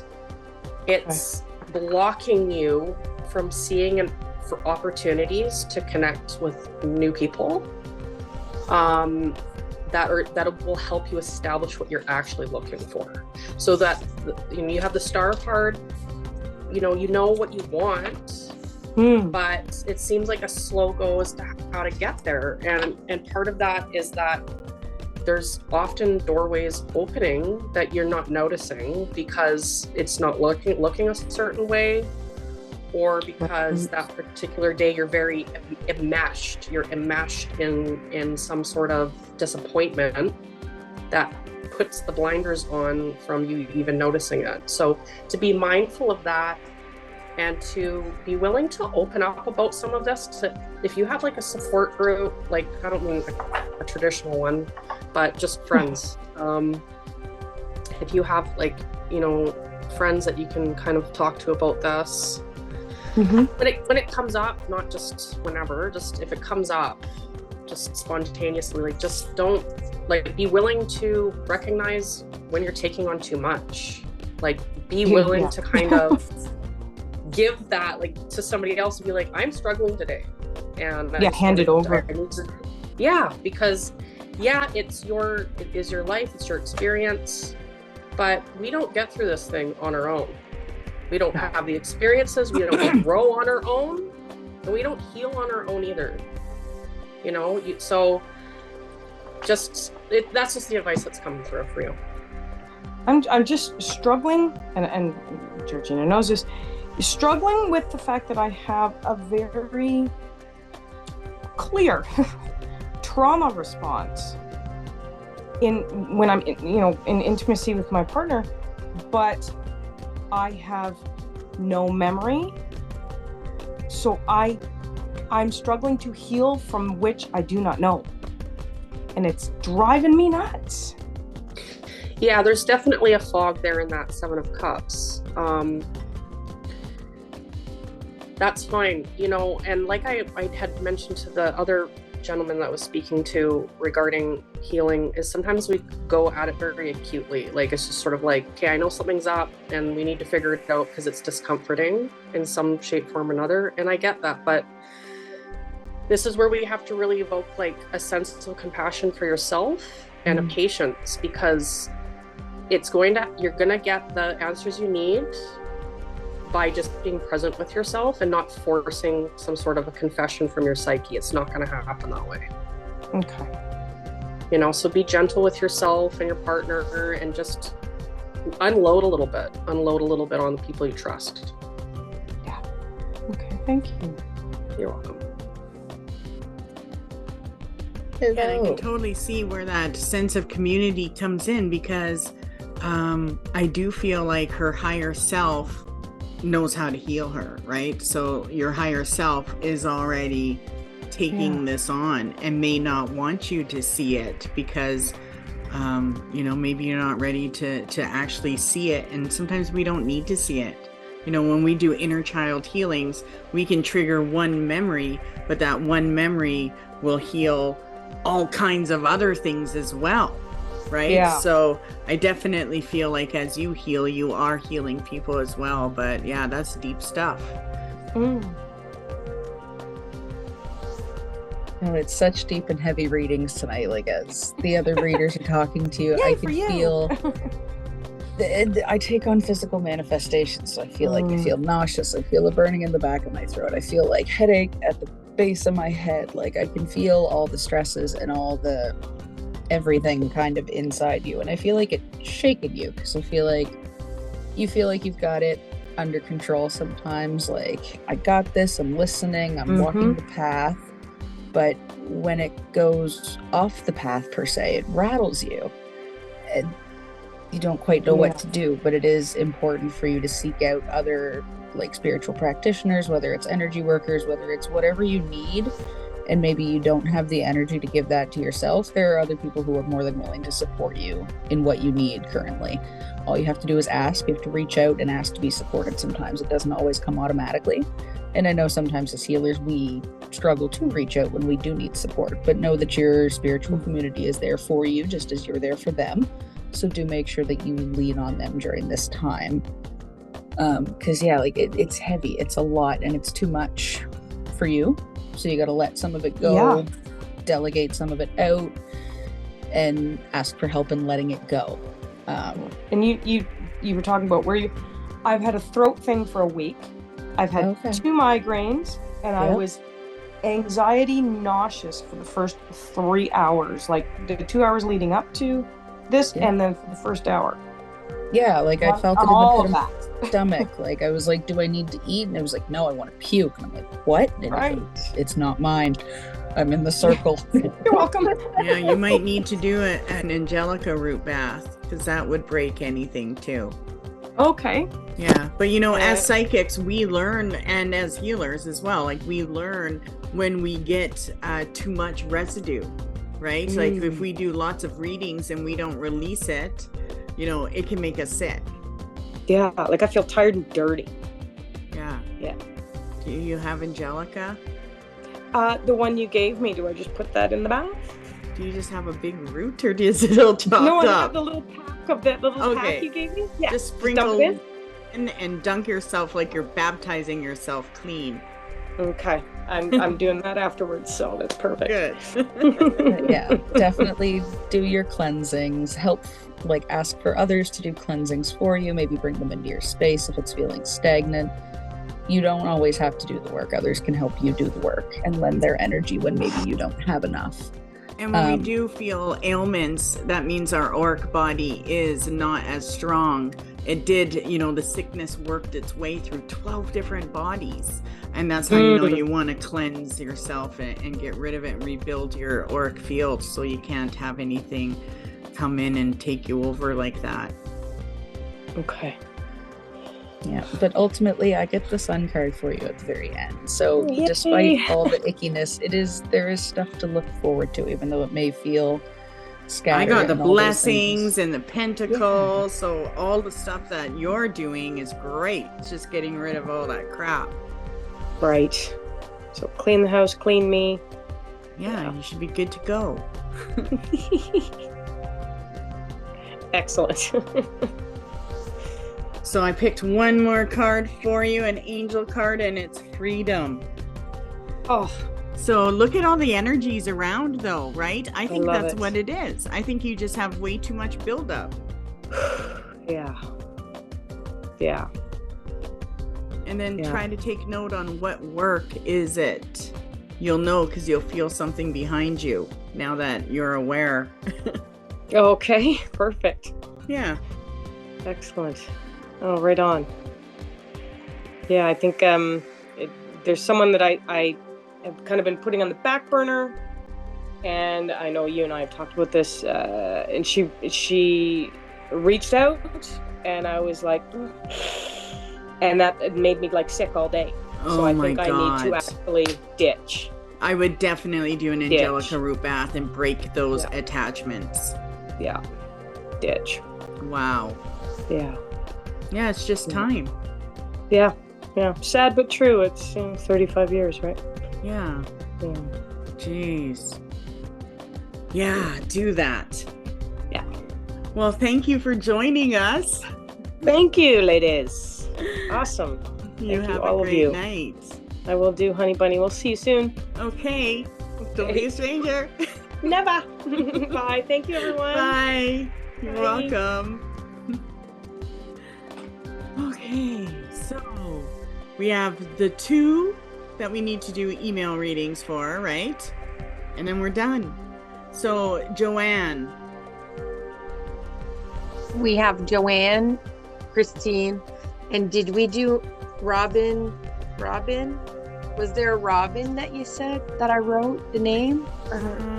it's blocking you from seeing for opportunities to connect with new people that will help you establish what you're actually looking for. So that you have the star card, you know what you want, but it seems like a slow go as to how to get there, and part of that is that there's often doorways opening that you're not noticing because it's not looking a certain way, or because that particular day you're very enmeshed. You're enmeshed in some sort of disappointment that puts the blinders on from you even noticing it. So to be mindful of that, and to be willing to open up about some of this. If you have like a support group, like I don't mean a traditional one, but just friends. If you have friends that you can kind of talk to about this, when it comes up, not just whenever, just if it comes up, just spontaneously, just don't be willing to recognize when you're taking on too much. Be willing to kind of give that to somebody else and be like, I'm struggling today, and hand it over. Because it is your life, it's your experience, but we don't get through this thing on our own. We don't have the experiences, we don't grow on our own, and we don't heal on our own either. So that's just the advice that's coming through for you. I'm just struggling, and Georgina knows this, struggling with the fact that I have a very clear trauma response when I'm in intimacy with my partner, but I have no memory, so I'm struggling to heal from which I do not know, and it's driving me nuts. Yeah, there's definitely a fog there in that Seven of Cups. That's fine, and like I had mentioned to the other gentleman that was speaking to regarding healing, is sometimes we go at it very acutely. It's just sort of okay, I know something's up and we need to figure it out because it's discomforting in some shape, form, or another, and I get that, but this is where we have to really evoke a sense of compassion for yourself and a patience, because you're gonna get the answers you need by just being present with yourself and not forcing some sort of a confession from your psyche. It's not going to happen that way. Okay. So be gentle with yourself and your partner, and just unload a little bit on the people you trust. Yeah. Okay, thank you. You're welcome. And I can totally see where that sense of community comes in, because I do feel like her higher self knows how to heal her, right? So your higher self is already taking this on and may not want you to see it because maybe you're not ready to actually see it. And sometimes we don't need to see it. When we do inner child healings, we can trigger one memory, but that one memory will heal all kinds of other things as well, right? Yeah. So I definitely feel like as you heal, you are healing people as well. But yeah, that's deep stuff. Oh, it's such deep and heavy readings tonight. Like, as the other readers are talking to you, I can feel I take on physical manifestations. So I feel like I feel nauseous. I feel a burning in the back of my throat. I feel like headache at the base of my head. Like, I can feel all the stresses and all the everything kind of inside you. And I feel like it's shaking you, because I feel like you've got it under control sometimes. Like, I got this, I'm listening, I'm walking the path. But when it goes off the path, per se, it rattles you. And you don't quite know what to do, but it is important for you to seek out other like spiritual practitioners, whether it's energy workers, whether it's whatever you need. And maybe you don't have the energy to give that to yourself. There are other people who are more than willing to support you in what you need currently. All you have to do is ask. You have to reach out and ask to be supported. Sometimes it doesn't always come automatically. And I know sometimes as healers, we struggle to reach out when we do need support, but know that your spiritual community is there for you, just as you're there for them. So do make sure that you lean on them during this time. Because it's heavy, it's a lot, and it's too much for you. So you got to let some of it go, delegate some of it out, and ask for help in letting it go. And you were talking about I've had a throat thing for a week. I've had 2 migraines, and I was anxiety nauseous for the first 3 hours, like the 2 hours leading up to this, and then for the first hour. Yeah, like I felt it in the pit of my stomach. Like I was like, do I need to eat? And it was like, no, I want to puke. And I'm like, what? And it's not mine. I'm in the circle. You're welcome. Yeah, you might need to do an Angelica root bath, because that would break anything too. Okay. Yeah, but as psychics, we learn, and as healers as well, like we learn when we get too much residue, right? Like if we do lots of readings and we don't release it, it can make us sick. Yeah, like I feel tired and dirty. Yeah. Do you have Angelica? The one you gave me, do I just put that in the bath? Do you just have a big root, or is it all chopped up? No, I have the little pack of that little pack you gave me. Yeah, just sprinkle in and dunk yourself like you're baptizing yourself clean. Okay, I'm doing that afterwards, so that's perfect. Good. Yeah, definitely do your cleansings. Ask for others to do cleansings for you. Maybe bring them into your space if it's feeling stagnant. You don't always have to do the work. Others can help you do the work and lend their energy when maybe you don't have enough. And when we do feel ailments, that means our auric body is not as strong. It did, the sickness worked its way through 12 different bodies. And that's how you want to cleanse yourself and get rid of it and rebuild your auric field, so you can't have anything come in and take you over like that. Okay. Yeah, but ultimately I get the sun card for you at the very end. So despite all the ickiness, there is stuff to look forward to, even though it may feel scattered. I got the blessings and the pentacles, so all the stuff that you're doing is great. It's just getting rid of all that crap. Right. So clean the house, clean me. Yeah, you should be good to go. Excellent. So I picked one more card for you, an angel card, and it's freedom. Oh, so look at all the energies around, though, right? I think that's it. what it is. I think you just have way too much buildup. Yeah. And then try to take note on what work is it. You'll know, because you'll feel something behind you now that you're aware. Okay, perfect. Yeah. Excellent. Oh, right on. Yeah, I think there's someone that I have kind of been putting on the back burner, and I know you and I have talked about this, and she reached out, and I was like, and that made me like sick all day. So I think I need to actually ditch. I would definitely do an Angelica root bath and break those attachments. Yeah. Ditch. Wow. Yeah. Yeah, it's just time. Yeah. Yeah. Sad but true. It's 35 years, right? Yeah. Jeez. Yeah, do that. Yeah. Well, thank you for joining us. Thank you, ladies. Awesome. You Thank have all a of great you. night. I will do, honey bunny. We'll see you soon. Okay. Don't be a stranger. Never. Bye. Thank you, everyone. Bye. You're Bye. welcome. Okay, so we have the 2 that we need to do email readings for, right? And then we're done. So, Joanne. We have Joanne, Christine, and did we do Robin? Was there a Robin that you said that I wrote the name?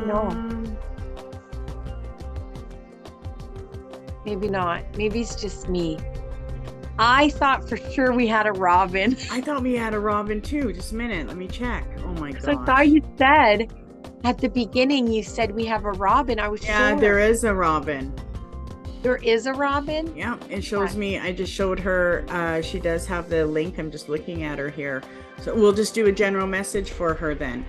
No. Maybe not. Maybe it's just me. I thought for sure we had a Robin. I thought we had a Robin too. Just a minute. Let me check. Oh my god. I thought you said at the beginning, you said we have a Robin. I was sure. There is a Robin. There is a Robin? Yeah, it shows me. I just showed her. She does have the link. I'm just looking at her here. So we'll just do a general message for her then.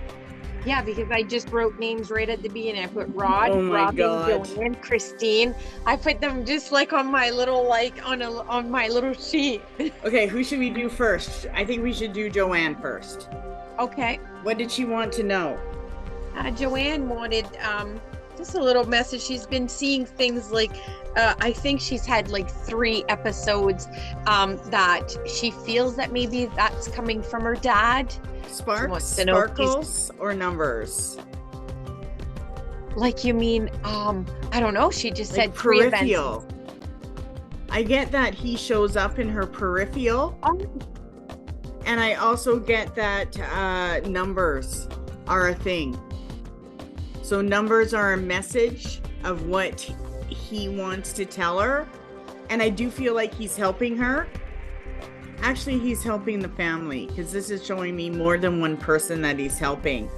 Yeah, because I just wrote names right at the beginning. I put Rod, Oh my Robin, God. Joanne, Christine. I put them just like on my little on my little sheet. Okay, who should we do first? I think we should do Joanne first. Okay. What did she want to know? Joanne wanted just a little message. She's been seeing things like I think she's had like 3 episodes that she feels that maybe that's coming from her dad. Sparkles or numbers? Like you mean I don't know. She just Like said 3 peripheral. events. I get that he shows up in her peripheral. And I also get that numbers are a thing. So numbers are a message of what he wants to tell her. And I do feel like he's helping her. Actually, he's helping the family because this is showing me more than one person that he's helping.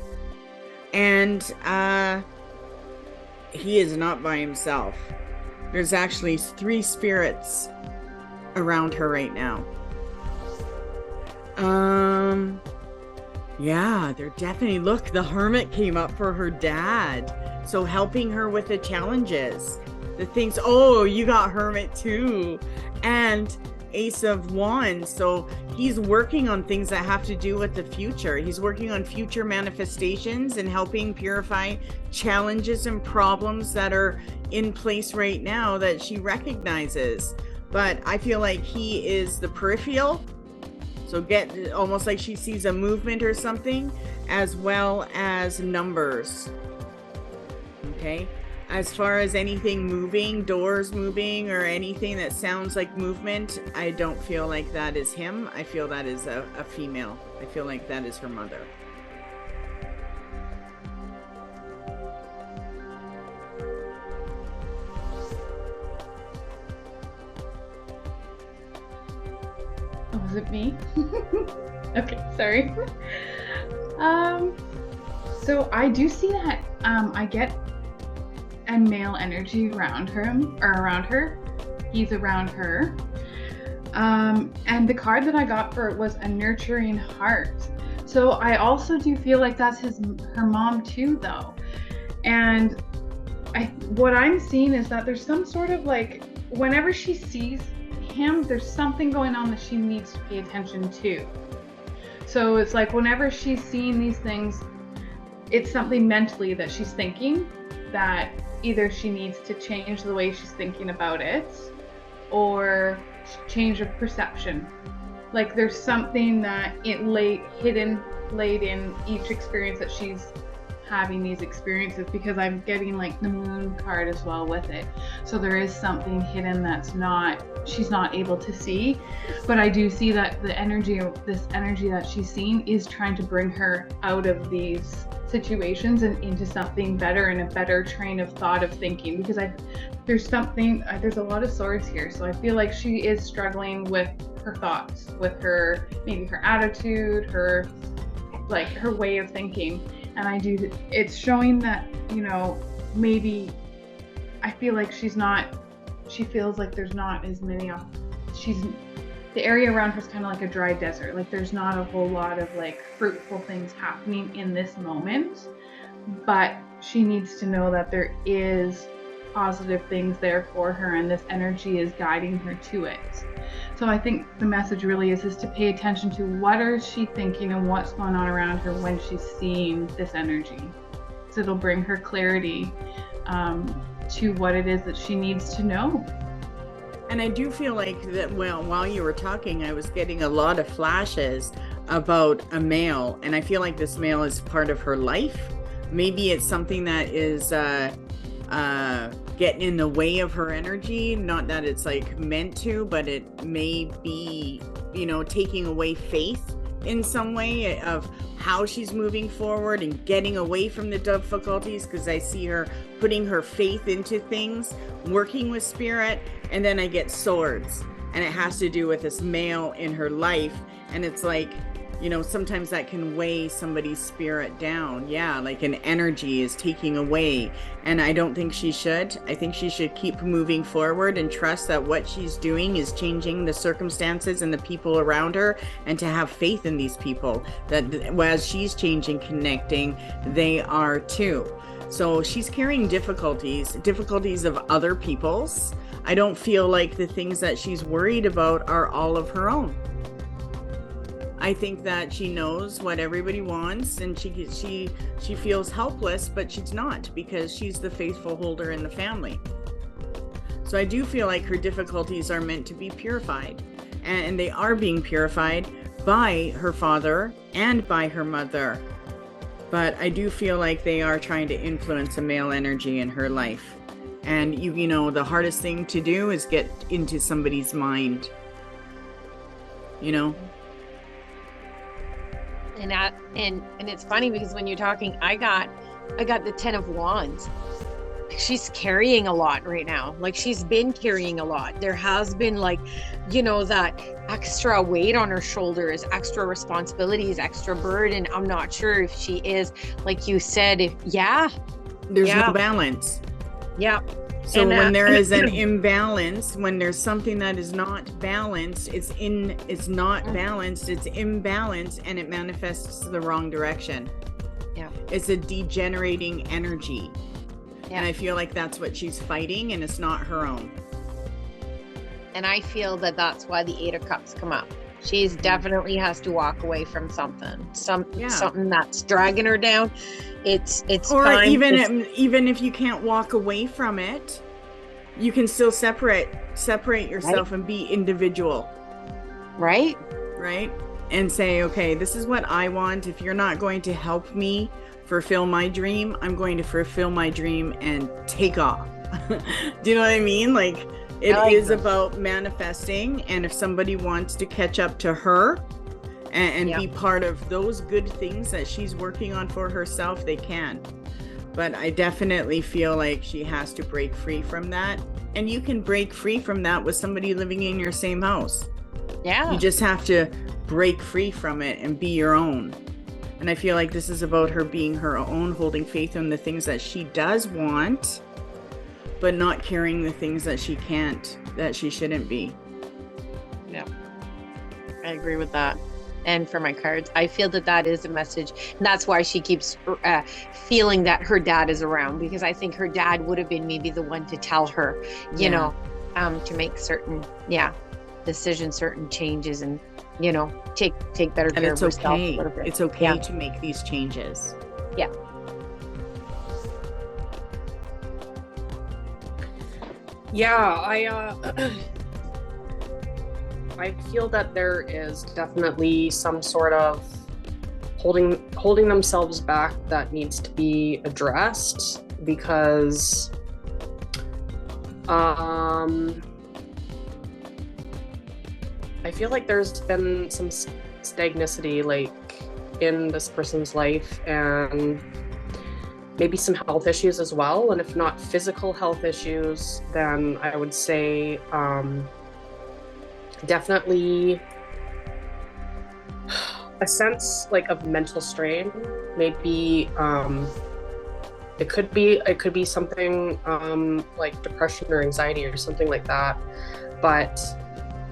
And he is not by himself. There's actually 3 spirits around her right now. Yeah, they're definitely, look, the Hermit came up for her dad. So helping her with the challenges, the things. Oh, you got Hermit too. And Ace of Wands. So he's working on things that have to do with the future. He's working on future manifestations and helping purify challenges and problems that are in place right now that she recognizes. But I feel like he is the peripheral. So get almost like she sees a movement or something, as well as numbers. Okay. As far as anything moving, doors moving, or anything that sounds like movement, I don't feel like that is him. I feel that is a female. I feel like that is her mother. Oh, was it me? Okay, sorry. So I do see that I get a male energy around him or around her. He's around her. And the card that I got for it was a nurturing heart. So I also do feel like that's her mom too, though. And what I'm seeing is that there's some sort of like, whenever she sees him, there's something going on that she needs to pay attention to. So it's like whenever she's seeing these things, it's something mentally that she's thinking that either she needs to change the way she's thinking about it or change of perception. Like there's something that laid in each experience that she's having these experiences, because I'm getting like the moon card as well with it. So there is something hidden that's she's not able to see, but I do see that this energy that she's seeing is trying to bring her out of these situations and into something better and a better train of thought of thinking, because there's a lot of swords here, so I feel like she is struggling with her thoughts, with her, maybe her attitude, her way of thinking. And it's showing that, you know, maybe I feel like she feels like there's not as many the area around her is kind of like a dry desert. Like there's not a whole lot of like fruitful things happening in this moment, but she needs to know that there is positive things there for her, and this energy is guiding her to it. So I think the message really is to pay attention to what is she thinking and what's going on around her when she's seeing this energy. So it'll bring her clarity to what it is that she needs to know. And I do feel like that, well, while you were talking, I was getting a lot of flashes about a male, and I feel like this male is part of her life. Maybe it's something that is getting in the way of her energy. Not that it's like meant to, but it may be, you know, taking away faith in some way of how she's moving forward and getting away from the difficulties, because I see her putting her faith into things, working with spirit, and then I get swords, and it has to do with this male in her life. And it's like, you know, sometimes that can weigh somebody's spirit down. Yeah, like an energy is taking away. And I don't think she should. I think she should keep moving forward and trust that what she's doing is changing the circumstances and the people around her, and to have faith in these people that as she's changing, connecting, they are too. So she's carrying difficulties of other people's. I don't feel like the things that she's worried about are all of her own. I think that she knows what everybody wants, and she feels helpless, but she's not, because she's the faithful holder in the family. So I do feel like her difficulties are meant to be purified, and they are being purified by her father and by her mother. But I do feel like they are trying to influence a male energy in her life. And you know, the hardest thing to do is get into somebody's mind, you know? And it's funny because when you're talking, I got the 10 of Wands. She's carrying a lot right now. Like she's been carrying a lot. There has been, like, you know, that extra weight on her shoulders, extra responsibilities, extra burden. I'm not sure if she is, like you said, there's no balance. Yeah. So when there is an imbalance, when there's something that is not balanced, it's not balanced, it's imbalanced, and it manifests the wrong direction. Yeah. It's a degenerating energy. Yeah. And I feel like that's what she's fighting, and it's not her own. And I feel that that's why the 8 of Cups come up. She's definitely has to walk away from something that's dragging her down. It's or time even if you can't walk away from it, you can still separate yourself, right? And be individual, right, and say, okay, this is what I want. If you're not going to help me fulfill my dream, I'm going to fulfill my dream and take off. Do you know what I mean? Like, it is about manifesting, and if somebody wants to catch up to her and be part of those good things that she's working on for herself, they can. But I definitely feel like she has to break free from that. And you can break free from that with somebody living in your same house. Yeah. You just have to break free from it and be your own. And I feel like this is about her being her own, holding faith in the things that she does want, but not carrying the things that she can't, that she shouldn't be. Yeah, I agree with that. And for my cards, I feel that is a message. And that's why she keeps feeling that her dad is around, because I think her dad would have been maybe the one to tell her, you know, to make certain, decisions, certain changes, and, you know, take better care of herself. And it's okay. It's okay to make these changes. Yeah. Yeah, I feel that there is definitely some sort of holding themselves back that needs to be addressed, because I feel like there's been some stagnancy, like in this person's life, and maybe some health issues as well. And if not physical health issues, then I would say definitely a sense like of mental strain. Maybe it could be something like depression or anxiety or something like that. But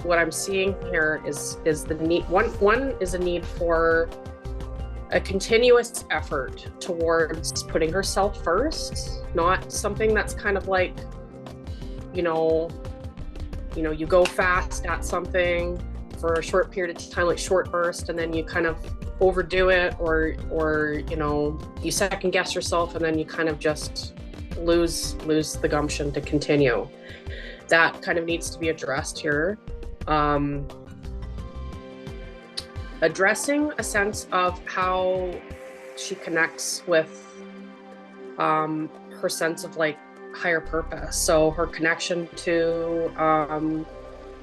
what I'm seeing here is the need. One is a need for a continuous effort towards putting herself first, not something that's kind of like, you go fast at something for a short period of time, like short burst, and then you kind of overdo it, or you second guess yourself, and then you kind of just lose the gumption to continue. That kind of needs to be addressed here. Addressing a sense of how she connects with her sense of like higher purpose. So her connection to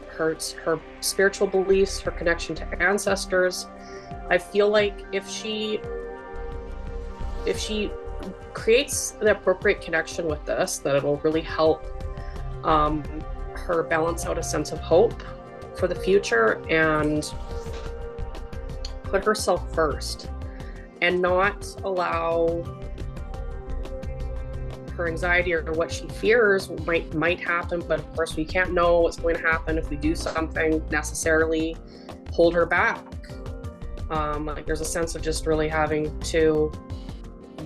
her spiritual beliefs, her connection to ancestors. I feel like if she creates the appropriate connection with this, that it'll really help her balance out a sense of hope for the future and put herself first, and not allow her anxiety or what she fears might happen, but of course we can't know what's going to happen if we do something, necessarily hold her back. Like there's a sense of just really having to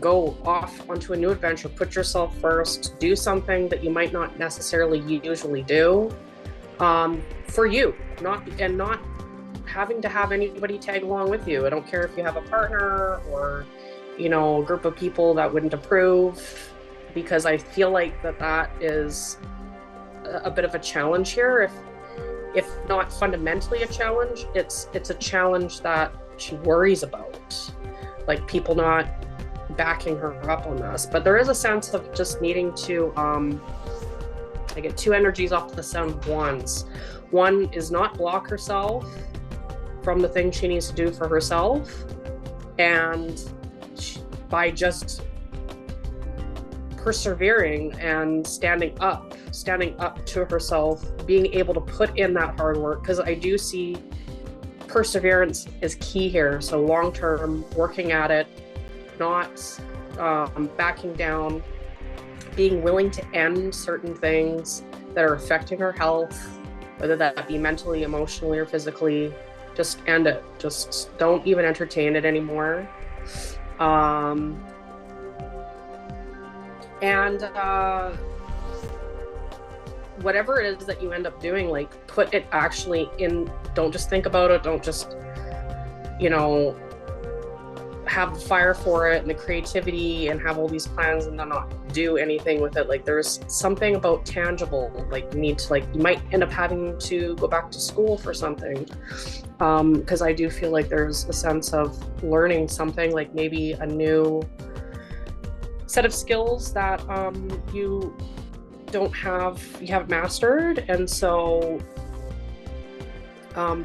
go off onto a new adventure, put yourself first, do something that you might not necessarily usually do, for you, not having to have anybody tag along with you. I don't care if you have a partner or a group of people that wouldn't approve, because I feel like that is a bit of a challenge here. If not fundamentally a challenge, it's a challenge that she worries about, like people not backing her up on this. But there is a sense of just needing to I get two energies off the sound of wands. One is not block herself from the things she needs to do for herself, and by just persevering and standing up to herself, being able to put in that hard work, because I do see perseverance is key here. So long term, working at it, not backing down, being willing to end certain things that are affecting her health, whether that be mentally, emotionally, or physically. Just end it. Just don't even entertain it anymore. Whatever it is that you end up doing, like put it actually in. Don't just think about it. Don't just, have the fire for it and the creativity and have all these plans and then not do anything with it. Like there's something about tangible, like you might end up having to go back to school for something. Because I do feel like there's a sense of learning something, like maybe a new set of skills that you haven't mastered. And so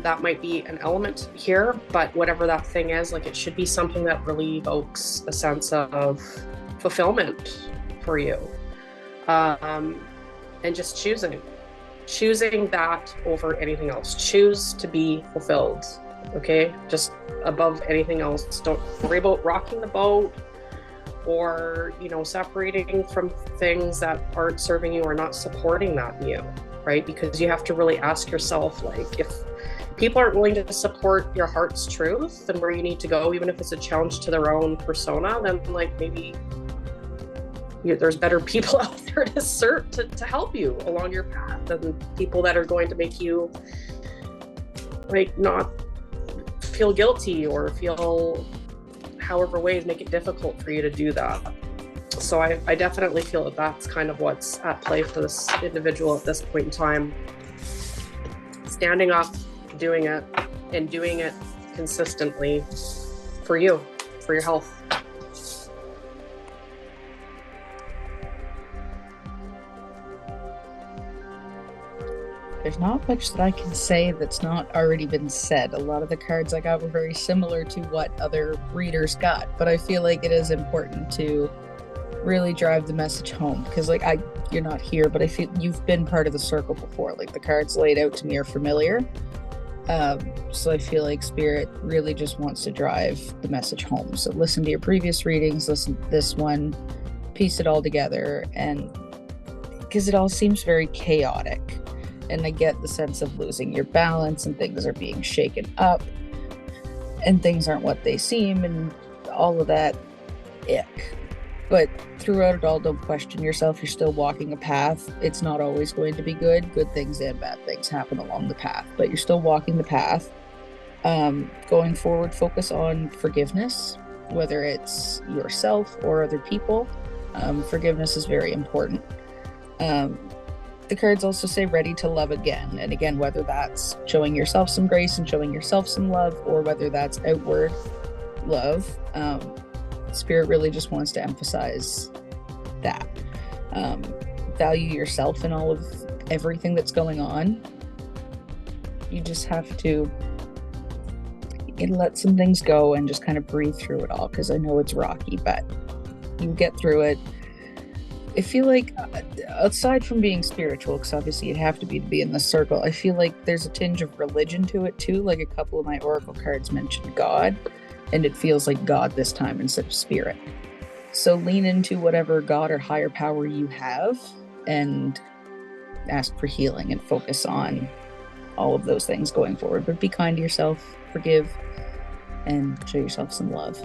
that might be an element here, but whatever that thing is, like it should be something that really evokes a sense of fulfillment for you. And just choosing that over anything else. Choose to be fulfilled, okay? Just above anything else. Don't worry about rocking the boat or, separating from things that aren't serving you or not supporting that in you, right? Because you have to really ask yourself, like, if people aren't willing to support your heart's truth and where you need to go, even if it's a challenge to their own persona, then like maybe there's better people out there to help you along your path than people that are going to make you like not feel guilty or feel however ways make it difficult for you to do that. So I definitely feel that that's kind of what's at play for this individual at this point in time. Standing up, doing it, and doing it consistently for you, for your health. there's not much that I can say that's not already been said. A lot of the cards I got were very similar to what other readers got, but I feel like it is important to really drive the message home, because like you're not here, but I feel you've been part of the circle before. Like the cards laid out to me are familiar. So I feel like Spirit really just wants to drive the message home. So listen to your previous readings, listen to this one, piece it all together, and because it all seems very chaotic. And I get the sense of losing your balance and things are being shaken up and things aren't what they seem and all of that ick. But throughout it all, don't question yourself. You're still walking a path. It's not always going to be good. Good things and bad things happen along the path, but you're still walking the path. Going forward, focus on forgiveness, whether it's yourself or other people. Forgiveness is very important. The cards also say ready to love again. And again, whether that's showing yourself some grace and showing yourself some love, or whether that's outward love, Spirit really just wants to emphasize that. Value yourself in all of everything that's going on. You just have to let some things go and just kind of breathe through it all, because I know it's rocky, but you get through it. I feel like, aside from being spiritual, because obviously you'd have to be in the circle, I feel like there's a tinge of religion to it too. Like a couple of my oracle cards mentioned God, and it feels like God this time instead of spirit. So lean into whatever God or higher power you have and ask for healing and focus on all of those things going forward. But be kind to yourself, forgive, and show yourself some love.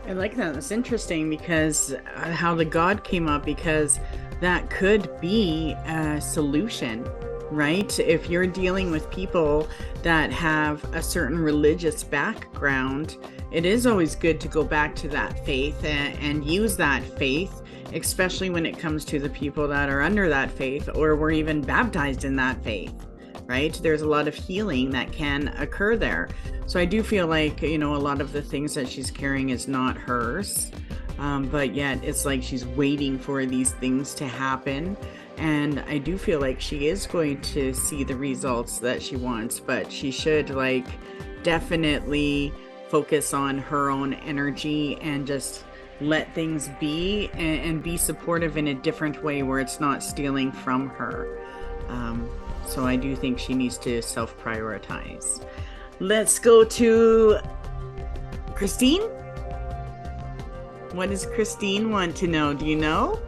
I like that. That's interesting, because how the God came up, because that could be a solution, right? If you're dealing with people that have a certain religious background, it is always good to go back to that faith and use that faith, especially when it comes to the people that are under that faith or were even baptized in that faith, right? There's a lot of healing that can occur there. So I do feel like, a lot of the things that she's carrying is not hers, but yet it's like she's waiting for these things to happen. And I do feel like she is going to see the results that she wants, but she should definitely focus on her own energy and just let things be and be supportive in a different way where it's not stealing from her. So I do think she needs to self-prioritize. Let's go to Christine. What does Christine want to know? Do you know?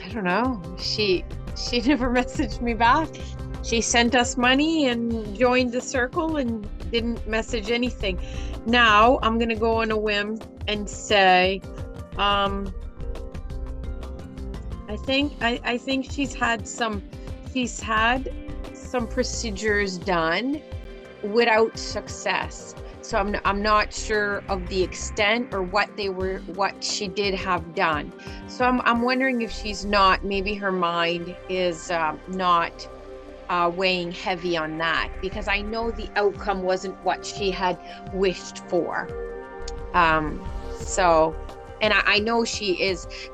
I don't know. She never messaged me back. She sent us money and joined the circle and didn't message anything. Now I'm gonna go on a whim and say, I think she's had some procedures done without success. So I'm not sure of the extent or what she did have done. So I'm wondering if she's not, maybe her mind is not weighing heavy on that, because I know the outcome wasn't what she had wished for. So, and I know she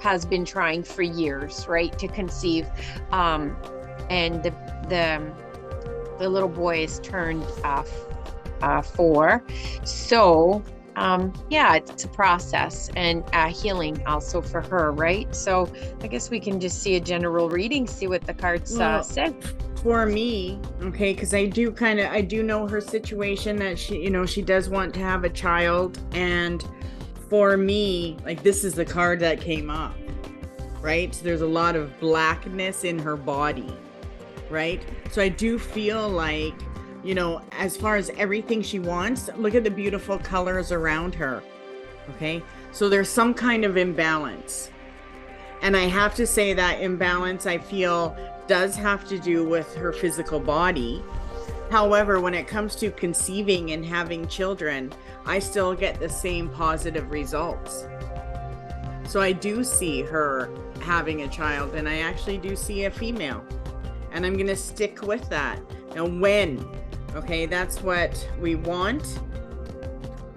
has been trying for years, right, to conceive, and the little boy is turned 4. So it's a process and healing also for her, right? So I guess we can just see a general reading, see what the cards say. For me, okay, because I do know her situation, that she does want to have a child, and for me, this is the card that came up, right? So there's a lot of blackness in her body, right? So I do feel like, as far as everything she wants, look at the beautiful colors around her, okay? So there's some kind of imbalance. And I have to say that imbalance, I feel, does have to do with her physical body. However, when it comes to conceiving and having children, I still get the same positive results. So I do see her having a child, and I actually do see a female. And I'm going to stick with that. Now, when? Okay, that's what we want,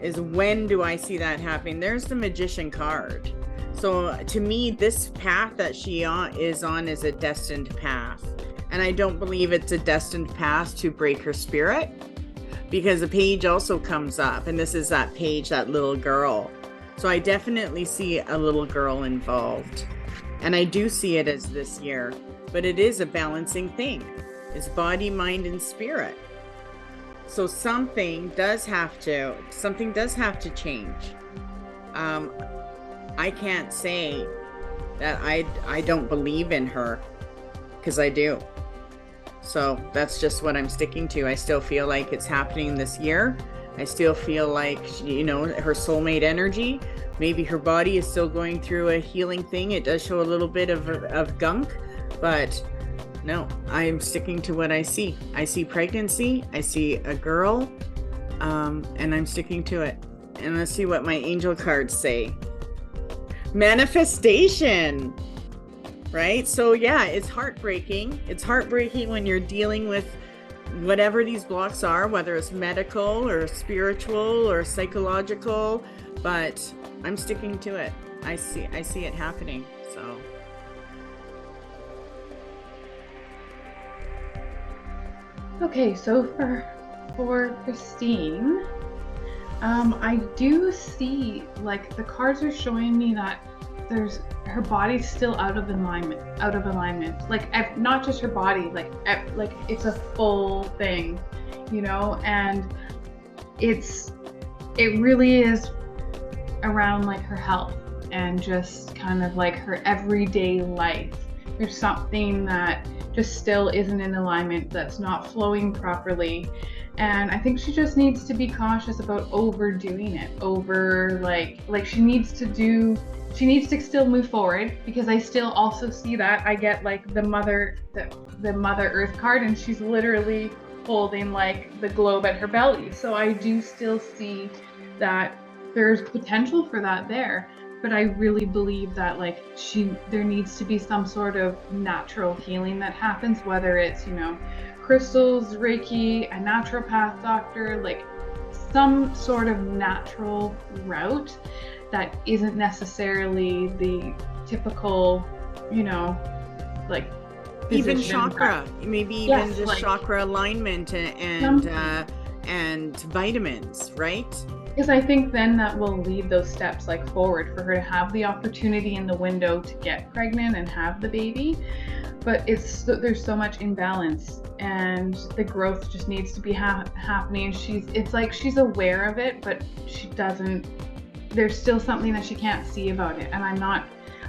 is when do I see that happening? There's the Magician card. So to me, this path that she is on is a destined path. And I don't believe it's a destined path to break her spirit, because the page also comes up, and this is that page, that little girl. So I definitely see a little girl involved. And I do see it as this year, but it is a balancing thing. It's body, mind, and spirit. So something does have to change. I can't say that I don't believe in her, because I do. So that's just what I'm sticking to. I still feel like it's happening this year. I still feel like, her soulmate energy, maybe her body is still going through a healing thing. It does show a little bit of gunk, but no, I'm sticking to what I see. I see pregnancy, I see a girl, and I'm sticking to it. And let's see what my angel cards say. Manifestation, right? So yeah, it's heartbreaking. It's heartbreaking when you're dealing with whatever these blocks are, whether it's medical or spiritual or psychological, but I'm sticking to it. I see it happening. So okay, so for Christine, I do see, like, the cards are showing me that her body's still out of alignment. Like, not just her body, like it's a full thing, and it really is around like her health and just kind of like her everyday life. There's something that just still isn't in alignment, that's not flowing properly. And I think she just needs to be cautious about overdoing it. She needs to still move forward, because I still also see that. I get like the Mother Earth card, and she's literally holding like the globe at her belly. So I do still see that there's potential for that there. But I really believe that there needs to be some sort of natural healing that happens, whether it's, crystals, Reiki, a naturopath doctor, like some sort of natural route that isn't necessarily the typical, even chakra, maybe even just chakra alignment and vitamins, right? Because I think then that will lead those steps forward for her to have the opportunity in the window to get pregnant and have the baby. But there's so much imbalance, and the growth just needs to be happening. She's aware of it, but she doesn't. There's still something that she can't see about it, and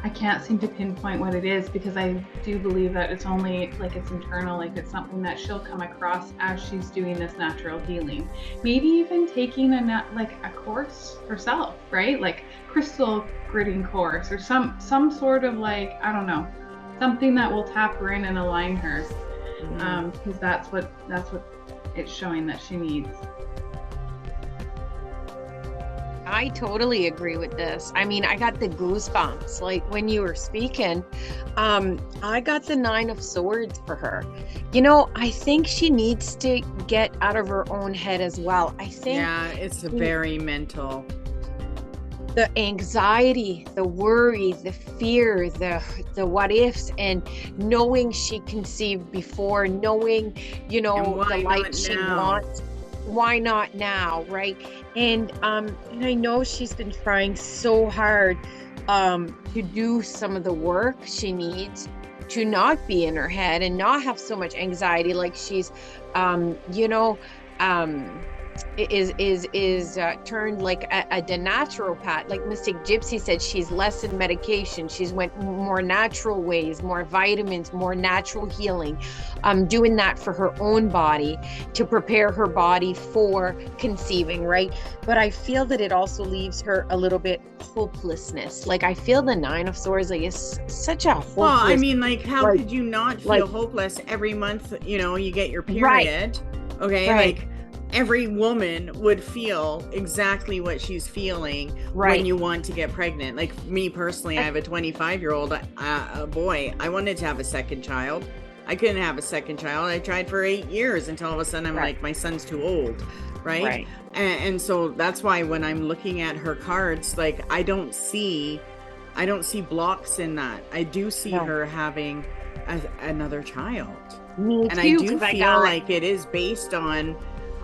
I can't seem to pinpoint what it is, because I do believe that it's only it's internal, it's something that she'll come across as she's doing this natural healing. Maybe even taking a course herself, right? Like crystal gritting course, or some sort of I don't know, something that will tap her in and align her, because that's what it's showing that she needs. I totally agree with this. I mean, I got the goosebumps when you were speaking. I got the 9 of Swords for her. I think she needs to get out of her own head as well. I think it's very mental. The anxiety, the worry, the fear, the what ifs, and knowing she conceived before, knowing, the life she wants. Why not now, right? And I know she's been trying so hard to do some of the work she needs to not be in her head and not have so much anxiety, like she's is turned like a naturopath. Like Mystic Gypsy said, she's less in medication. She's went more natural ways, more vitamins, more natural healing, doing that for her own body to prepare her body for conceiving, right? But I feel that it also leaves her a little bit hopelessness. I feel the 9 of Swords is such a hopeless. Well, I mean, how could you not feel hopeless every month? You get your period, right. Okay, right. Every woman would feel exactly what she's feeling when you want to get pregnant. Me personally, I have a 25-year-old boy. I wanted to have a second child. I couldn't have a second child. I tried for 8 years until all of a sudden I'm like, my son's too old, right? And so that's why when I'm looking at her cards, I don't see I don't see blocks in that. I do see No. her having another child. Me And too, I do 'cause I feel got- like it is based on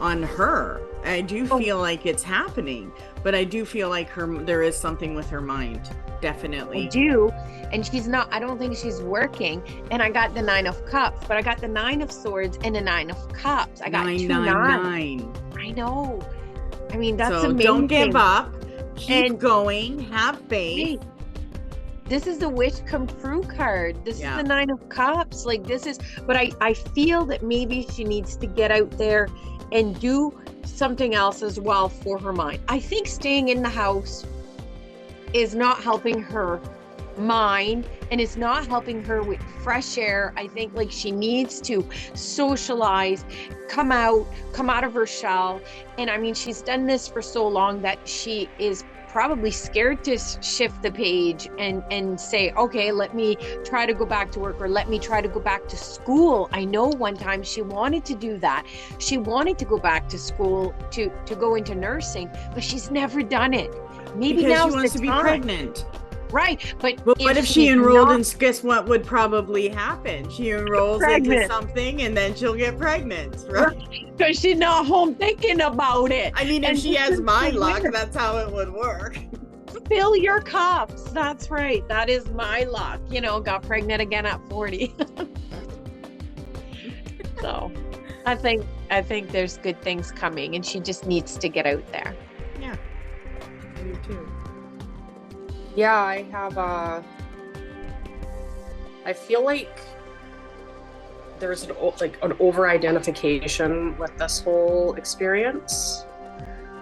her. I do Oh. feel like it's happening, but I do feel like there is something with her mind. Definitely. I do, and she's not. I don't think she's working. And I got the 9 of Cups, but I got the 9 of Swords and the 9 of Cups. I got 2 nines. 999. I know. I mean, that's So amazing. don't give up. Keep And- going. Have faith. Hey, this is the wish come true card. This Yeah. is the 9 of Cups. Like this is, but I feel that maybe she needs to get out there and do something else as well for her mind. I think staying in the house is not helping her mind and it's not helping her with fresh air. I think like she needs to socialize, come out of her shell. And I mean, she's done this for so long that she is probably scared to shift the page and say, okay, let me try to go back to work, or let me try to go back to school. I know one time she wanted to do that. She wanted to go back to school to go into nursing, but she's never done it. Maybe Because now's she wants the to be time. pregnant. Right, but what if she enrolled not- in, guess what would probably happen? She enrolls into Pregnant. something and then she'll get pregnant, right? because she's not home thinking about it. I mean, if And she this has is my so luck, weird. that's how it would work. Fill your cups. That's right. That is my luck. You know, got pregnant again at 40. So I think there's good things coming, and she just needs to get out there. Yeah. You too. Yeah, I have I feel like there's an over identification with this whole experience,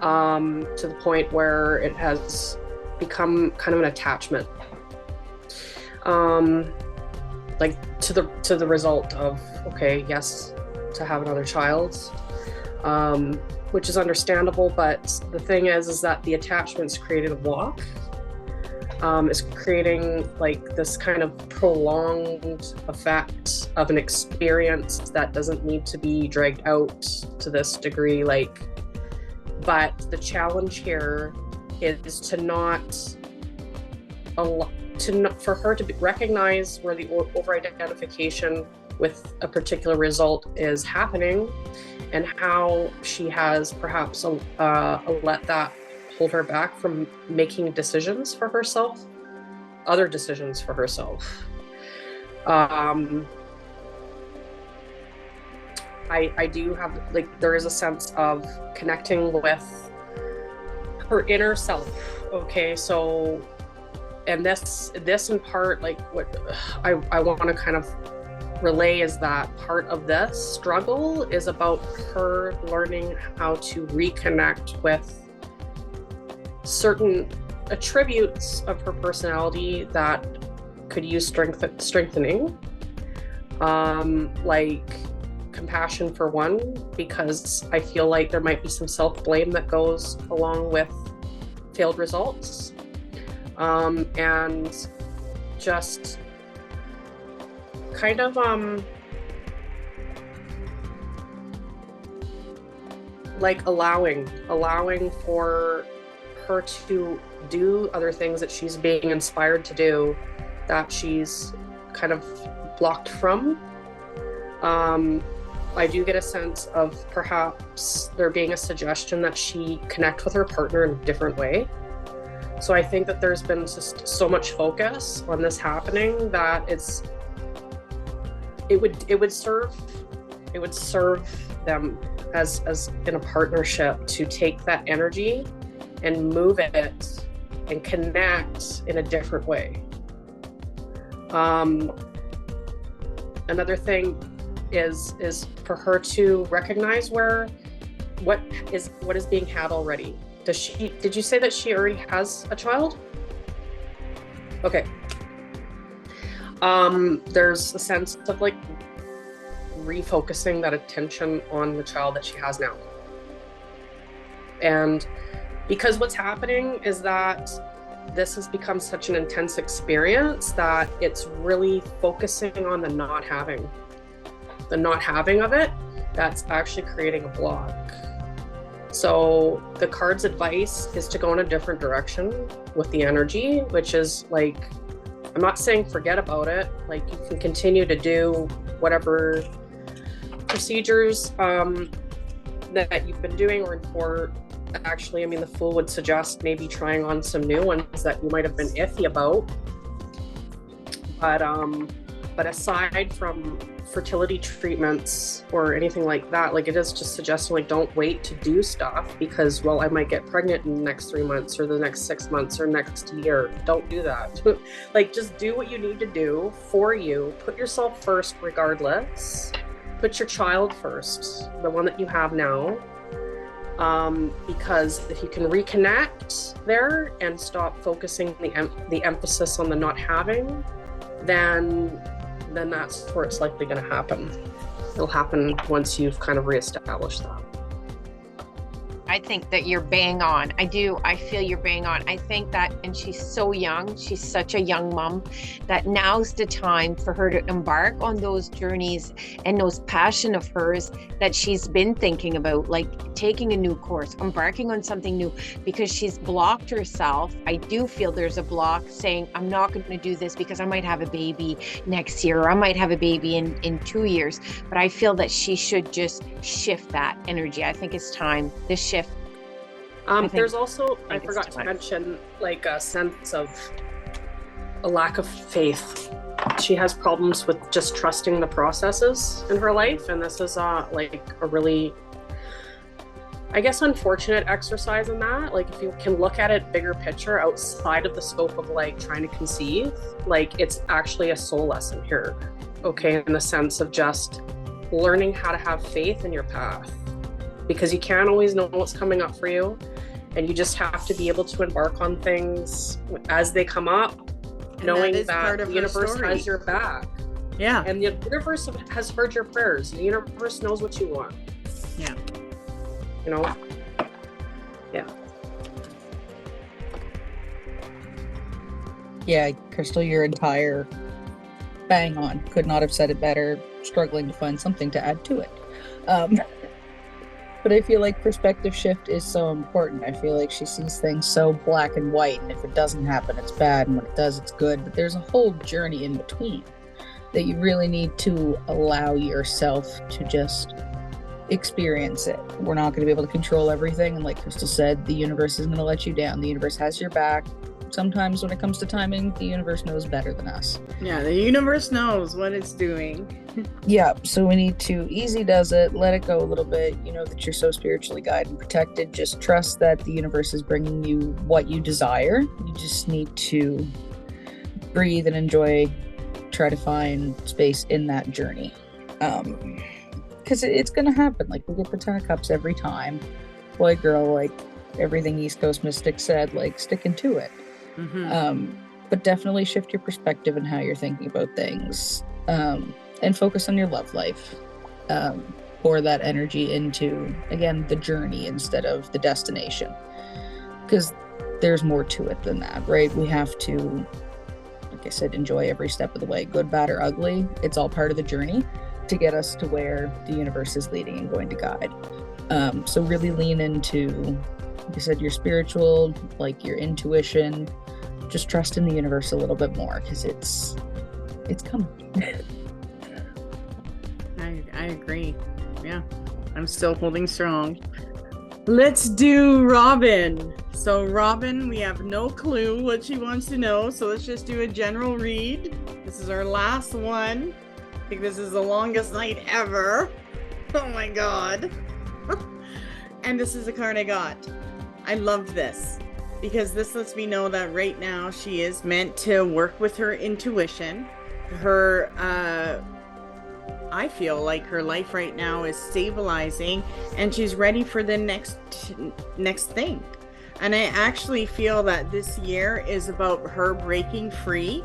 to the point where it has become kind of an attachment, like to the result of, okay, yes, to have another child, which is understandable, but the thing is that the attachment's created a block. Is creating like this kind of prolonged effect of an experience that doesn't need to be dragged out to this degree. But the challenge here is to for her to recognize where the over-identification with a particular result is happening, and how she has perhaps let that hold her back from making decisions for herself, other decisions for herself. I do have, there is a sense of connecting with her inner self. Okay, so, and this in part, what I want to kind of relay is that part of this struggle is about her learning how to reconnect with certain attributes of her personality that could use strengthening, like compassion for one, because I feel like there might be some self-blame that goes along with failed results, and just kind of allowing for her to do other things that she's being inspired to do that she's kind of blocked from. I do get a sense of perhaps there being a suggestion that she connect with her partner in a different way. So I think that there's been just so much focus on this happening that it would serve them as in a partnership to take that energy and move it and connect in a different way. Another thing is for her to recognize what is being had already. Did you say that she already has a child? Okay. There's a sense of refocusing that attention on the child that she has now. And because what's happening is that this has become such an intense experience that it's really focusing on the not having of it, that's actually creating a block. So the card's advice is to go in a different direction with the energy, which is like, I'm not saying forget about it. Like, you can continue to do whatever procedures that you've been doing, or actually, I mean, the Fool would suggest maybe trying on some new ones that you might have been iffy about. But aside from fertility treatments or anything like that, like, it is just suggesting, like, don't wait to do stuff because, well, I might get pregnant in the next 3 months or the next 6 months or next year. Don't do that. Like, just do what you need to do for you. Put yourself first regardless. Put your child first, the one that you have now. Because if you can reconnect there and stop focusing the emphasis on the not having, then that's where it's likely going to happen. It'll happen once you've kind of reestablished that. I think that you're bang on. I feel you're bang on. I think that, and she's so young, she's such a young mom, that now's the time for her to embark on those journeys and those passion of hers that she's been thinking about, like taking a new course, embarking on something new, because she's blocked herself. I do feel there's a block saying, I'm not going to do this because I might have a baby next year, or I might have a baby in 2 years. But I feel that she should just shift that energy. I think it's time, this shift. There's also, I forgot to mention, like, a sense of a lack of faith. She has problems with just trusting the processes in her life, and this is like a really, I guess, unfortunate exercise in that. Like, if you can look at it bigger picture outside of the scope of like trying to conceive, like, it's actually a soul lesson here, okay, in the sense of just learning how to have faith in your path, because you can't always know what's coming up for you, and you just have to be able to embark on things as they come up, knowing that the universe has your back. Yeah. And the universe has heard your prayers. The universe knows what you want. Yeah. You know? Yeah. Yeah, Crystal, your entire bang on. Could not have said it better. Struggling to find something to add to it. But I feel like perspective shift is so important. I feel like she sees things so black and white, and if it doesn't happen, it's bad, and when it does, it's good. But there's a whole journey in between that you really need to allow yourself to just experience it. We're not going to be able to control everything, and like Crystal said, the universe isn't going to let you down. The universe has your back. Sometimes when it comes to timing, the universe knows better than us. Yeah, the universe knows what it's doing. Yeah, so we need to easy does it, let it go a little bit. You know that you're so spiritually guided and protected. Just trust that the universe is bringing you what you desire. You just need to breathe and enjoy, try to find space in that journey. Because it's going to happen. Like, we get the 10 of Cups every time. Boy, girl, like everything East Coast Mystic said, like, sticking to it. Mm-hmm. But definitely shift your perspective and how you're thinking about things. And focus on your love life. Pour that energy into, again, the journey instead of the destination. Because there's more to it than that, right? We have to, like I said, enjoy every step of the way. Good, bad, or ugly. It's all part of the journey to get us to where the universe is leading and going to guide. So really lean into, like I said, your spiritual, like your intuition. Just trust in the universe a little bit more, because it's coming. I agree. Yeah, I'm still holding strong. Let's do Robin. So Robin, we have no clue what she wants to know, so let's just do a general read. This is our last one. I think this is the longest night ever. Oh my god. And this is the card I got. I love this because this lets me know that right now she is meant to work with her intuition. Her I feel like her life right now is stabilizing and she's ready for the next thing. And I actually feel that this year is about her breaking free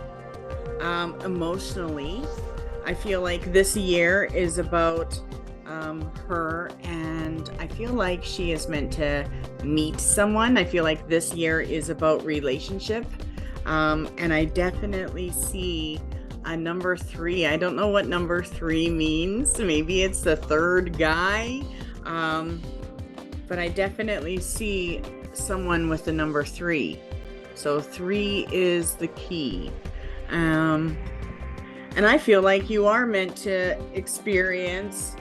emotionally. I feel like this year is about her, and I feel like she is meant to meet someone. I feel like this year is about relationship, and I definitely see a number 3. I don't know what number 3 means. Maybe it's the third guy. but I definitely see someone with the number 3. So 3 is the key. And I feel like you are meant to experience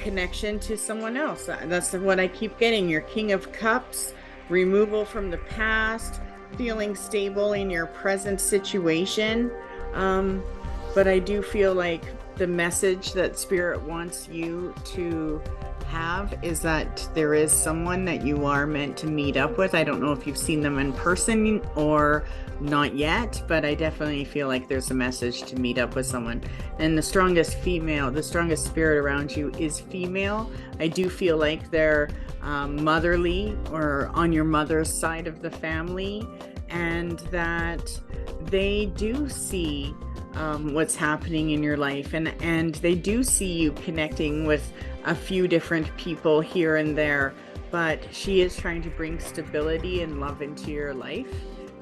connection to someone else. That's what I keep getting. Your King of Cups, removal from the past, feeling stable in your present situation. But I do feel like the message that Spirit wants you to have is that there is someone that you are meant to meet up with. I don't know if you've seen them in person or not yet, but I definitely feel like there's a message to meet up with someone. And the strongest spirit around you is female. I do feel like they're motherly or on your mother's side of the family, and that they do see what's happening in your life, and they do see you connecting with a few different people here and there, but she is trying to bring stability and love into your life,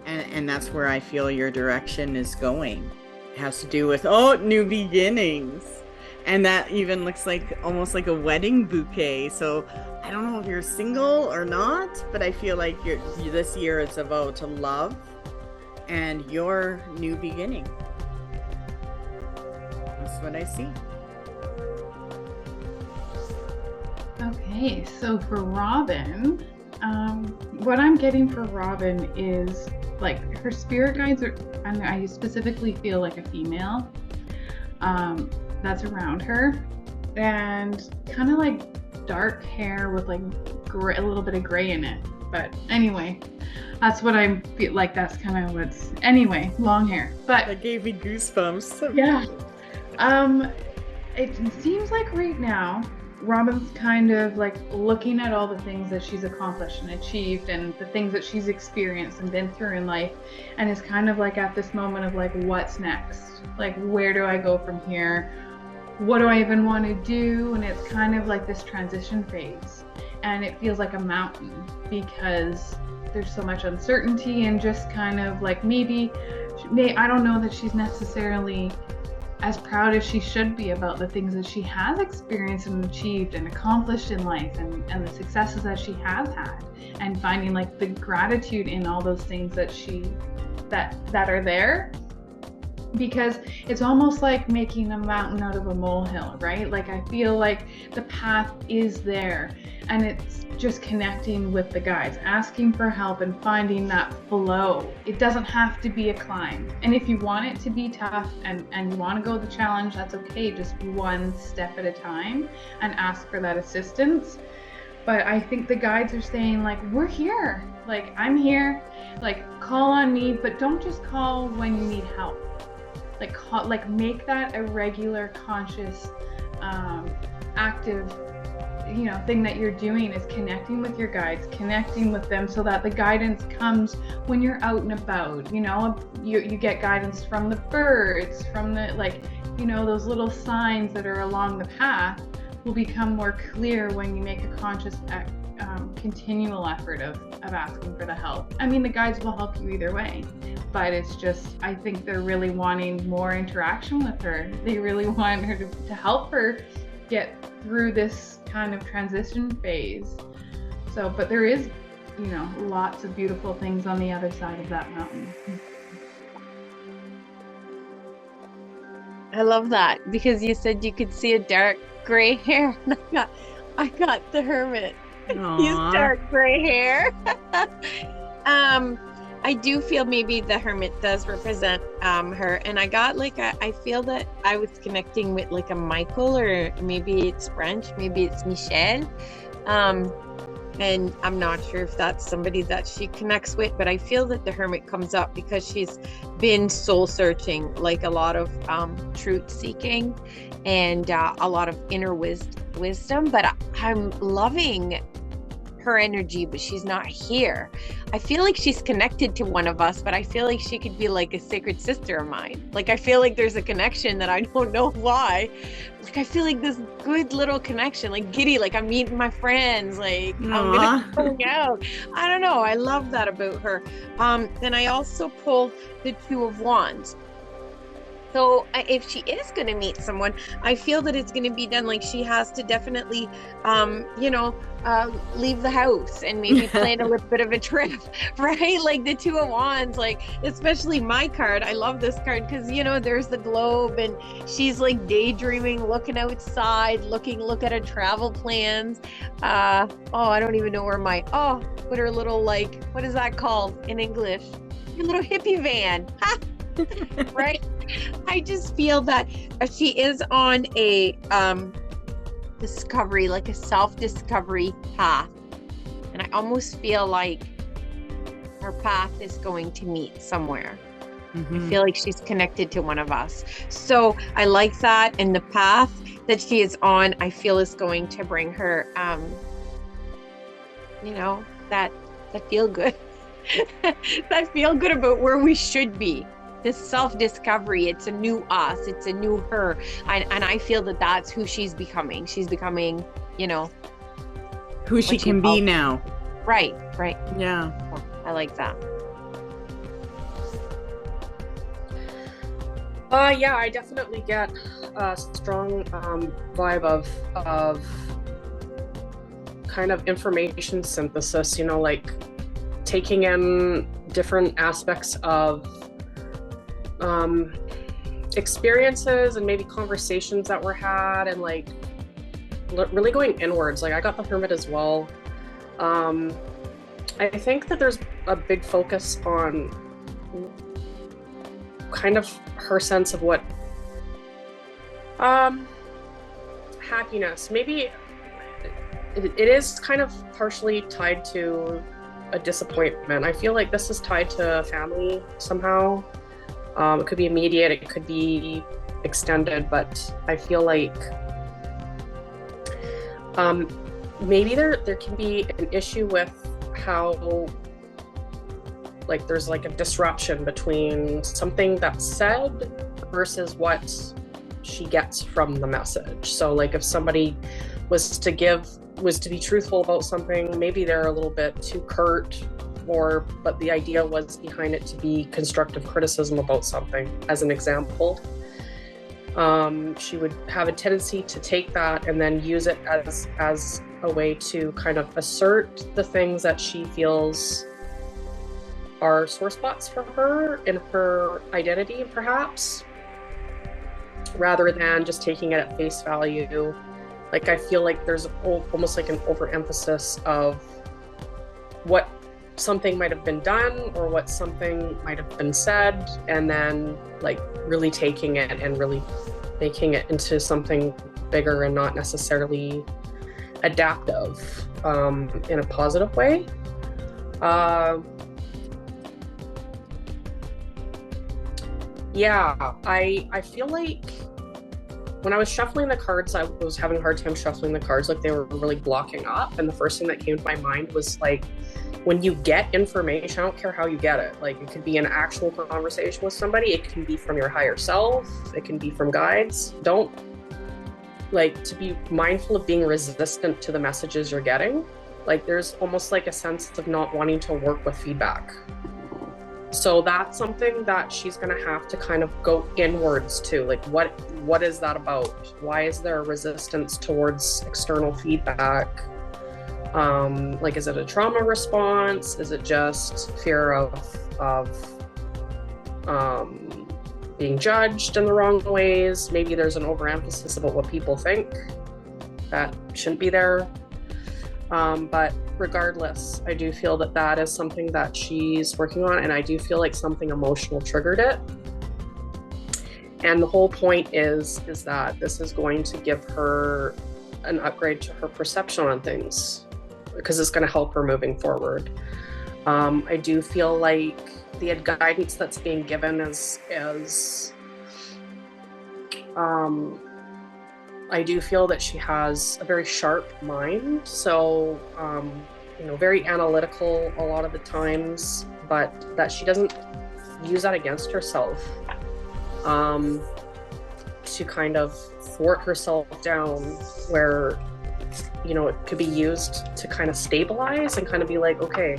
and that's where I feel your direction is going. It has to do with new beginnings, and that even looks like almost like a wedding bouquet. So I don't know if you're single or not, but I feel like this year it's about to love and your new beginning. That's what I see. Okay, so for Robin, what I'm getting for Robin is like her spirit guides are, and I specifically feel like a female that's around her, and kind of like dark hair with like gray, a little bit of gray in it. But anyway, that's what I feel like. That's kind of what's, anyway, long hair. But that gave me goosebumps. Yeah. It seems like right now Robin's kind of like looking at all the things that she's accomplished and achieved and the things that she's experienced and been through in life, and is kind of like at this moment of like, what's next? Like, where do I go from here? What do I even want to do? And it's kind of like this transition phase, and it feels like a mountain because there's so much uncertainty, and just kind of like maybe I don't know that she's necessarily as proud as she should be about the things that she has experienced and achieved and accomplished in life, and the successes that she has had, and finding like the gratitude in all those things that are there, because it's almost like making a mountain out of a molehill, right? Like I feel like the path is there, and it's just connecting with the guides, asking for help and finding that flow. It doesn't have to be a climb. And if you want it to be tough and you want to go the challenge, that's okay. Just one step at a time and ask for that assistance. But I think the guides are saying like, we're here. Like, I'm here. Like, call on me, but don't just call when you need help. Like make that a regular, conscious, active, thing that you're doing, is connecting with your guides, connecting with them, so that the guidance comes when you're out and about. You get guidance from the birds, from the those little signs that are along the path will become more clear when you make a conscious continual effort of asking for the help. I mean, the guides will help you either way, but it's just, I think they're really wanting more interaction with her. They really want her to help her get through this kind of transition phase. So, but there is, lots of beautiful things on the other side of that mountain. I love that, because you said you could see a dark gray hair. I got the Hermit. He's dark gray hair. I do feel maybe the Hermit does represent her, and I got I feel that I was connecting with like a Michael, or maybe it's French, maybe it's Michel, and I'm not sure if that's somebody that she connects with, but I feel that the Hermit comes up because she's been soul searching, like a lot of truth seeking and a lot of inner wisdom, but I'm loving her energy, but she's not here. I feel like she's connected to one of us, but I feel like she could be like a sacred sister of mine. Like, I feel like there's a connection that I don't know why. Like, I feel like this good little connection, like giddy, like I'm meeting my friends, like I'm gonna hang out. I don't know. I love that about her. Then I also pulled the Two of Wands. So if she is going to meet someone, I feel that it's going to be done like she has to definitely, leave the house and maybe plan a little bit of a trip, right? Like the Two of Wands, like especially my card. I love this card because, there's the globe and she's like daydreaming, looking outside, look at her travel plans. I don't even know where what her little, like, what is that called in English? Your little hippie van. Right? I just feel that she is on a discovery, like a self-discovery path. And I almost feel like her path is going to meet somewhere. I feel like she's connected to one of us. So I like that. And the path that she is on, I feel is going to bring her, that feel good. That feel good about where we should be. This self-discovery, it's a new us, it's a new her, and I feel that that's who she's becoming. She's becoming, who she can be now. Right. Yeah. Oh, I like that. Yeah, I definitely get a strong vibe of kind of information synthesis, like taking in different aspects of experiences and maybe conversations that were had, and like really going inwards. Like I got the Hermit as well. I think that there's a big focus on kind of her sense of what happiness, maybe it is kind of partially tied to a disappointment. I feel like this is tied to family somehow. It could be immediate, it could be extended, but I feel like maybe there can be an issue with how, like, there's like a disruption between something that's said versus what she gets from the message. So like if somebody was to be truthful about something, maybe they're a little bit too curt, but the idea was behind it to be constructive criticism about something, as an example. She would have a tendency to take that and then use it as a way to kind of assert the things that she feels are sore spots for her in her identity, perhaps, rather than just taking it at face value. Like I feel like there's almost like an overemphasis of what something might have been done or what something might have been said, and then like really taking it and really making it into something bigger and not necessarily adaptive in a positive way. I feel like when I was shuffling the cards, I was having a hard time shuffling the cards, like they were really blocking up, and the first thing that came to my mind was like, when you get information, I don't care how you get it. Like it could be an actual conversation with somebody. It can be from your higher self. It can be from guides. Don't to be mindful of being resistant to the messages you're getting. Like there's almost like a sense of not wanting to work with feedback. So that's something that she's going to have to kind of go inwards to. Like what is that about? Why is there a resistance towards external feedback? Is it a trauma response? Is it just fear of being judged in the wrong ways? Maybe there's an overemphasis about what people think that shouldn't be there. But regardless, I do feel that is something that she's working on, and I do feel like something emotional triggered it. And the whole point is that this is going to give her an upgrade to her perception on things, because it's going to help her moving forward. I do feel like the guidance that's being given is I do feel that she has a very sharp mind, so very analytical a lot of the times, but that she doesn't use that against herself to kind of thwart herself down, where it could be used to kind of stabilize and kind of be like, okay,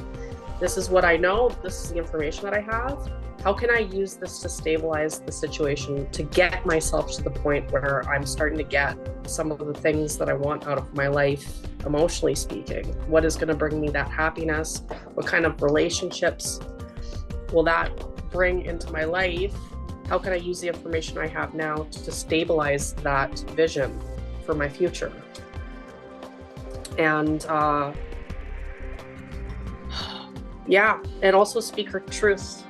this is what I know, this is the information that I have, how can I use this to stabilize the situation, to get myself to the point where I'm starting to get some of the things that I want out of my life, emotionally speaking? What is going to bring me that happiness? What kind of relationships will that bring into my life? How can I use the information I have now to stabilize that vision for my future? And yeah, and also speak her truth.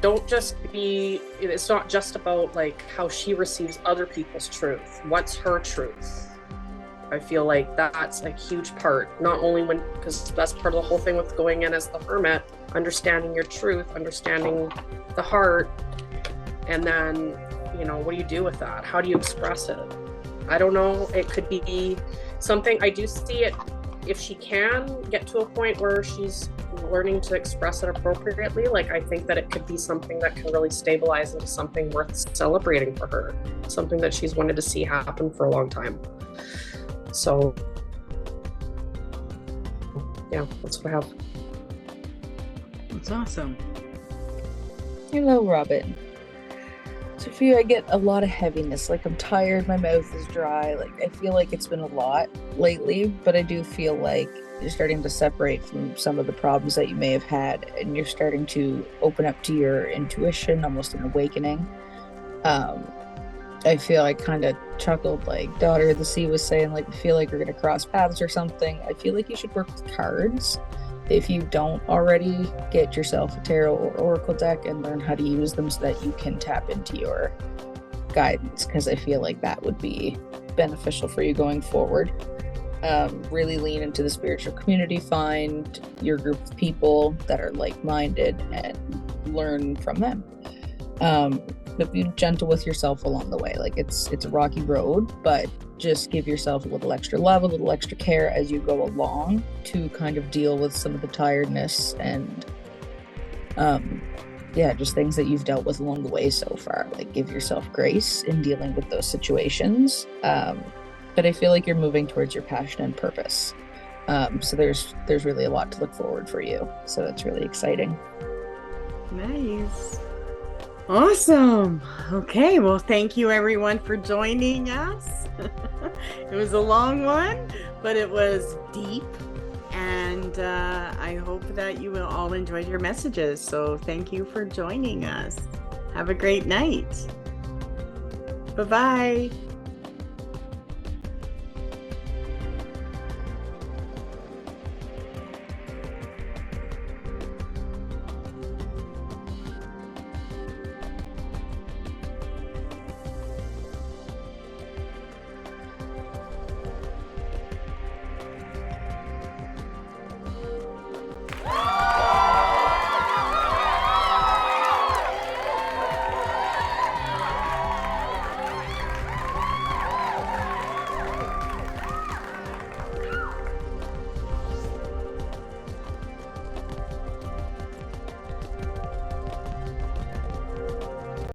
Don't just be, it's not just about like how she receives other people's truth. What's her truth? I feel like that's a huge part, not only when, because that's part of the whole thing with going in as the hermit, understanding your truth, understanding the heart, and then, you know, what do you do with that? How do you express it? I don't know. It could be something, I do see it, if she can get to a point where she's learning to express it appropriately, like I think that it could be something that can really stabilize into something worth celebrating for her, something that she's wanted to see happen for a long time. So yeah, that's what I have. That's awesome. Hello, Robin. So for you, I get a lot of heaviness. Like I'm tired, my mouth is dry. Like I feel like it's been a lot lately, but I do feel like you're starting to separate from some of the problems that you may have had, and you're starting to open up to your intuition, almost an awakening. I feel I kind of chuckled, like Daughter of the Sea was saying, like, I feel like we're going to cross paths or something. I feel like you should work with cards. If you don't already, get yourself a tarot or oracle deck and learn how to use them so that you can tap into your guidance, because I feel like that would be beneficial for you going forward. Really lean into the spiritual community, find your group of people that are like-minded and learn from them. But be gentle with yourself along the way. Like it's a rocky road, but just give yourself a little extra love, a little extra care as you go along to kind of deal with some of the tiredness and just things that you've dealt with along the way so far. Like give yourself grace in dealing with those situations. But I feel like you're moving towards your passion and purpose. So there's really a lot to look forward for you. So that's really exciting. Nice. Awesome. Okay, well, thank you everyone for joining us. It was a long one, but it was deep, and I hope that you will all enjoyed your messages. So thank you for joining us. Have a great night. Bye-bye.